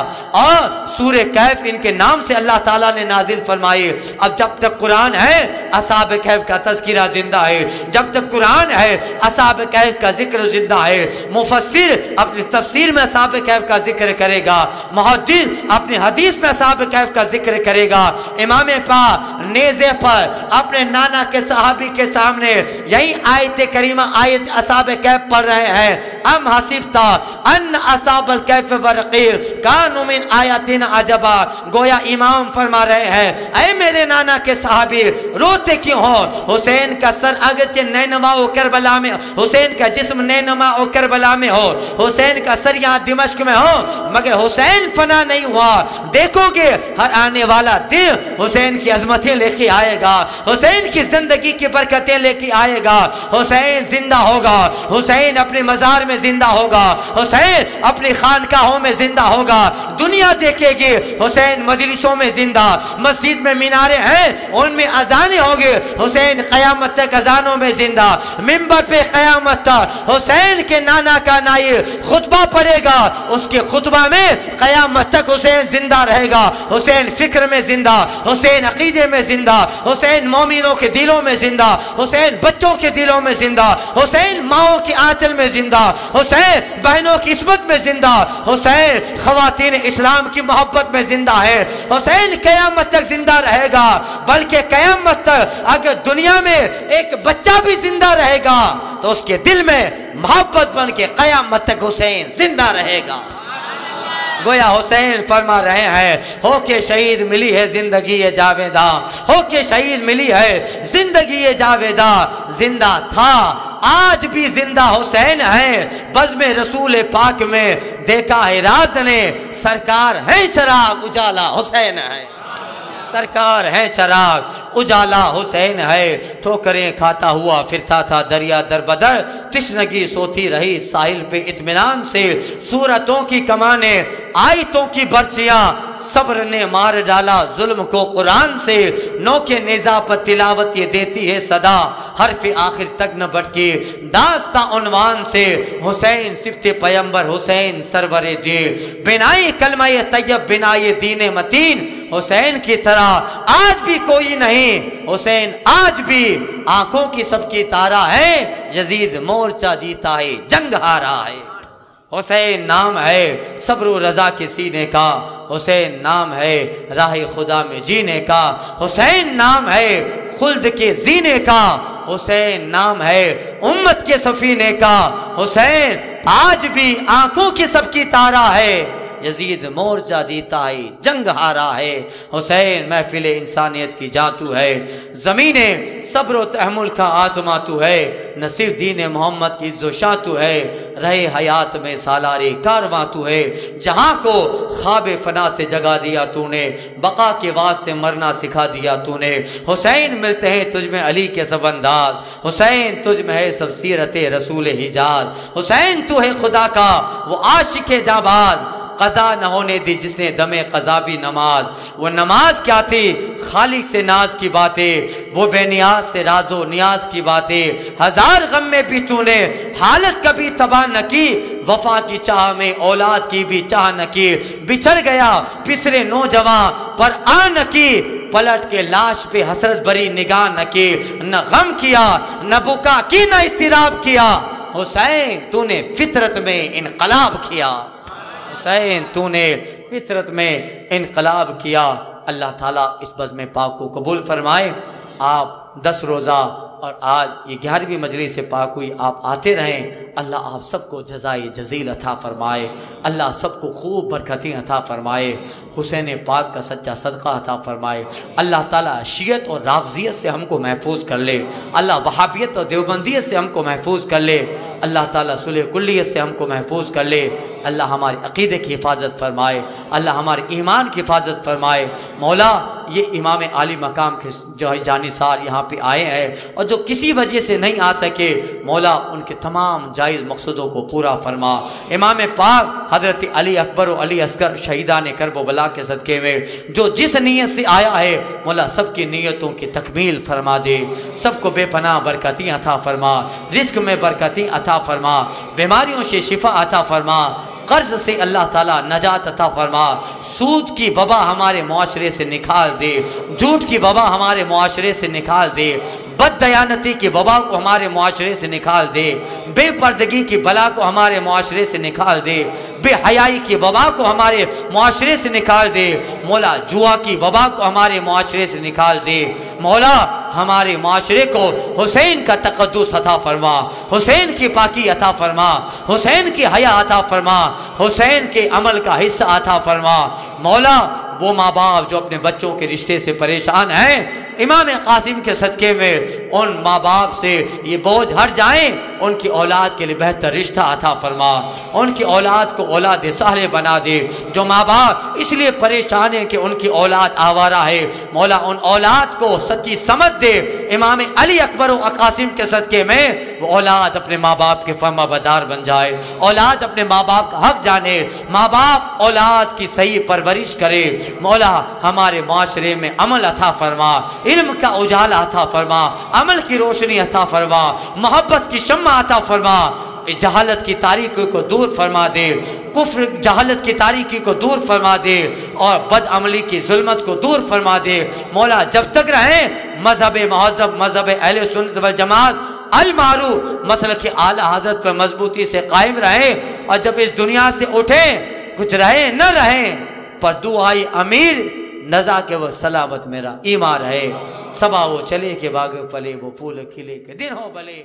اور سورہ کہف ان کے نام سے اللہ تعالیٰ نے نازل فرمائی۔ اب جب تک قرآن ہے اصحاب کہف کا تذکرہ زندہ ہے، جب تک قرآن ہے اصحاب کہف کا ذکر زندہ ہے۔ مفسر اپنی تفسیر میں اصحاب کہف کا ذکر کرے گا، محدث اپنی حدیث میں اصحاب کہف کا ذکر کرے گا۔ امام پاک نیزے پر اپنے نانا کے صحابی کے سامنے یہی آیت کریمہ، آیت اصحاب کہف پڑھ رہے ہیں، ام حسبت ان اصحاب الکہف والرقیم کانوا من آیاتنا عجبا۔ گویا امام فرما رہے ہیں، اے میرے نانا کے صحابی روتے کیوں ہو؟ حسین کا سر اگرچہ نینوا و کربلا میں، حسین کا جسم نینوا و کربلا میں ہو، حسین کا سر یہاں دمشق میں ہو، مگر حسین فنا نہیں ہوا۔ دیکھو گے ہر آنے والا دن حسین کی عظمتیں لے کے آئے گا، حسین کی زندگی کی برکتیں لے کے آئے گا، حسین زندہ ہوگا، حسین اپنے مزار میں زندہ ہوگا، حسین اپنی خانقاہوں میں زندہ ہوگا، دنیا دیکھے گی حسین مجلسوں میں زندہ، مسجد میں مینارے ہیں ان میں اذانیں ہوگی، حسین قیامت تک اذانوں میں زندہ، منبر پہ قیامت تک حسین کے نانا مدینہ کا نائب خطبہ پڑھے گا، اس کے خطبہ میں قیامت تک حسین زندہ رہے گا۔ حسین فکر میں زندہ، حسین عقیدے میں زندہ، حسین مومنوں کے دلوں میں زندہ، حسین بچوں کے دلوں میں زندہ، حسین ماؤں کی آنچل میں زندہ، حسین بہنوں کی عصمت میں زندہ، حسین خواتین اسلام کی محبت میں زندہ ہے۔ حسین قیامت تک زندہ رہے گا، بلکہ قیامت تک اگر دنیا میں ایک بچہ بھی زندہ رہے گا تو اس کے دل میں محبت بن کے قیامت تک حسین زندہ رہے گا۔ گویا حسین فرما رہے ہیں ہو کے شہید ملی ہے زندگی جاویداں، ہو کے شہید ملی ہے زندگی جاویداں، زندہ تھا آج بھی زندہ حسین ہے، بزم رسول پاک میں دیکھا ہے راز نے، سرکار ہے چراغ اجالا حسین ہے، سرکار ہے چراغ اجالا حسین ہے۔ ٹھوکریں کھاتا ہوا پھرتا تھا دریا در بدر، تشنگی سوتی رہی ساحل پہ اطمینان سے، صورتوں کی کمانیں آیتوں کی برچیاں، صبر نے مار ڈالا ظلم کو قرآن سے، نو کے نیزہ پر تلاوت یہ دیتی ہے صدا، حرف آخر تک نہ بٹکی داستاں عنوان سے، حسین صفت پیمبر حسین سرور دے، بنائی کلمہ طیب بنائی دین متین، حسین کی طرح آج بھی کوئی نہیں، حسین آج بھی آنکھوں کی سب کی تارہ ہے، یزید مورچہ جیتا ہے جنگ ہارا ہے۔ حسین نام ہے صبر و رضا کے سینے کا، حسین نام ہے راہ خدا میں جینے کا، حسین نام ہے خلد کے زینے کا، حسین نام ہے امت کے سفینے کا، حسین آج بھی آنکھوں کی سب کی تارہ ہے، یزید مورچہ جیتا ہے جنگ ہارا ہے۔ حسین محفل انسانیت کی جاں تو ہے، زمین صبر و تحمل کا آزما تو ہے، نصیب دین محمد کی عز و شان تو ہے، رہے حیات میں سالار کارواں تو ہے، جہاں کو خواب فنا سے جگا دیا تو نے، بقا کے واسطے مرنا سکھا دیا تو نے، حسین ملتے ہیں تجھ میں علی کے سب انداز، حسین تجھ میں ہے سب سیرت رسول حجاز، حسین تو ہے خدا کا وہ عاشق جانباز، قضا نہ ہونے دی جس نے دم قضا بھی نماز، وہ نماز کیا تھی خالق سے ناز کی باتیں، وہ بے نیاز سے راز و نیاز کی باتیں، ہزار غم میں بھی تو نے حالت کبھی تباہ نہ کی، وفا کی چاہ میں اولاد کی بھی چاہ نہ کی، بچھڑ گیا پسرے نوجوان پر آ نہ کی، پلٹ کے لاش پہ حسرت بری نگاہ نہ کی، نہ غم کیا نہ بکا کی نہ اضطراب کیا، حسین تو نے فطرت میں انقلاب کیا، حسین تو نے فطرت میں انقلاب کیا۔ اللہ تعالیٰ اس بزم پاک کو قبول فرمائے۔ آپ 10 روزہ اور آج یہ 11ویں مجلس پاک ہوئی، آپ آتے رہیں، اللہ آپ سب کو جزائے جزیل عطا فرمائے، اللہ سب کو خوب برکتیں عطا فرمائے، حسین پاک کا سچا صدقہ عطا فرمائے، اللہ تعالیٰ شیعت اور رافضیت سے ہم کو محفوظ کر لے، اللہ وہابیت اور دیوبندیت سے ہم کو محفوظ کر لے، اللہ تعالیٰ صلح کلیت سے ہم کو محفوظ کر لے، اللہ ہمارے عقیدے کی حفاظت فرمائے، اللہ ہمارے ایمان کی حفاظت فرمائے۔ مولا یہ امام عالی مقام کے جو جانثار یہاں پہ آئے ہیں اور جو کسی وجہ سے نہیں آ سکے، مولا ان کے تمام جائز مقصدوں کو پورا فرما۔ امام پاک حضرت علی اکبر و علی اصغر شہیدان کربلا کے صدقے میں جو جس نیت سے آیا ہے، مولا سب کی نیتوں کی تکمیل فرما دے، سب کو بے پناہ برکتیں عطا فرما، رزق میں برکتیں عطا فرما، بیماریوں سے شفا عطا فرما، قرض سے اللہ تعالیٰ نجات عطا فرما، سود کی وبا ہمارے معاشرے سے نکال دے، جھوٹ کی وبا ہمارے معاشرے سے نکال دے، بد دیانتی کی وبا کو ہمارے معاشرے سے نکال دے، بے پردگی کی بلا کو ہمارے معاشرے سے نکال دے، بے حیائی کی وبا کو ہمارے معاشرے سے نکال دے، مولا جوا کی وبا کو ہمارے معاشرے سے نکال دے، مولا ہمارے معاشرے کو حسین کا تقدس عطا فرما، حسین کی پاکی عطا فرما، حسین کی حیا عطا فرما، حسین کے عمل کا حصہ عطا فرما۔ مولا وہ ماں باپ جو اپنے بچوں کے رشتے سے پریشان ہیں، امام قاسم کے صدقے میں ان ماں باپ سے یہ بوجھ ہٹ جائیں، ان کی اولاد کے لیے بہتر رشتہ عطا فرما، ان کی اولاد کو اولاد صالح بنا دے۔ جو ماں باپ اس لیے پریشان ہیں کہ ان کی اولاد آوارہ ہے، مولا ان اولاد کو سچی سمجھ دے، امام علی اکبر و قاسم کے صدقے میں وہ اولاد اپنے ماں باپ کے فرما بردار بن جائے، اولاد اپنے ماں باپ کا حق جانے، ماں باپ اولاد کی صحیح پرورش کرے۔ مولا ہمارے معاشرے میں عمل عطا فرما، علم کا اجالا عطا فرما، عمل کی روشنی عطا فرما، محبت کی شمع عطا فرما۔ جہالت کی تاریکی کو دور فرما دے، کفر جہالت کی تاریکی کو دور فرما دے، اور بد عملی کی ظلمت کو دور فرما دے۔ مولا جب تک رہیں مذہب مہذب، مذہب اہل سنت والجماعت المعروف مسلک اعلی حضرت پر مضبوطی سے قائم رہیں، اور جب اس دنیا سے اٹھیں کچھ رہیں نہ رہیں پر دعائی امیر نزا کہ وہ سلامت میرا ایمان رہے۔ صبا وہ چلے کہ باغ پھلے، وہ پھول کھلے کہ دن ہو بھلے۔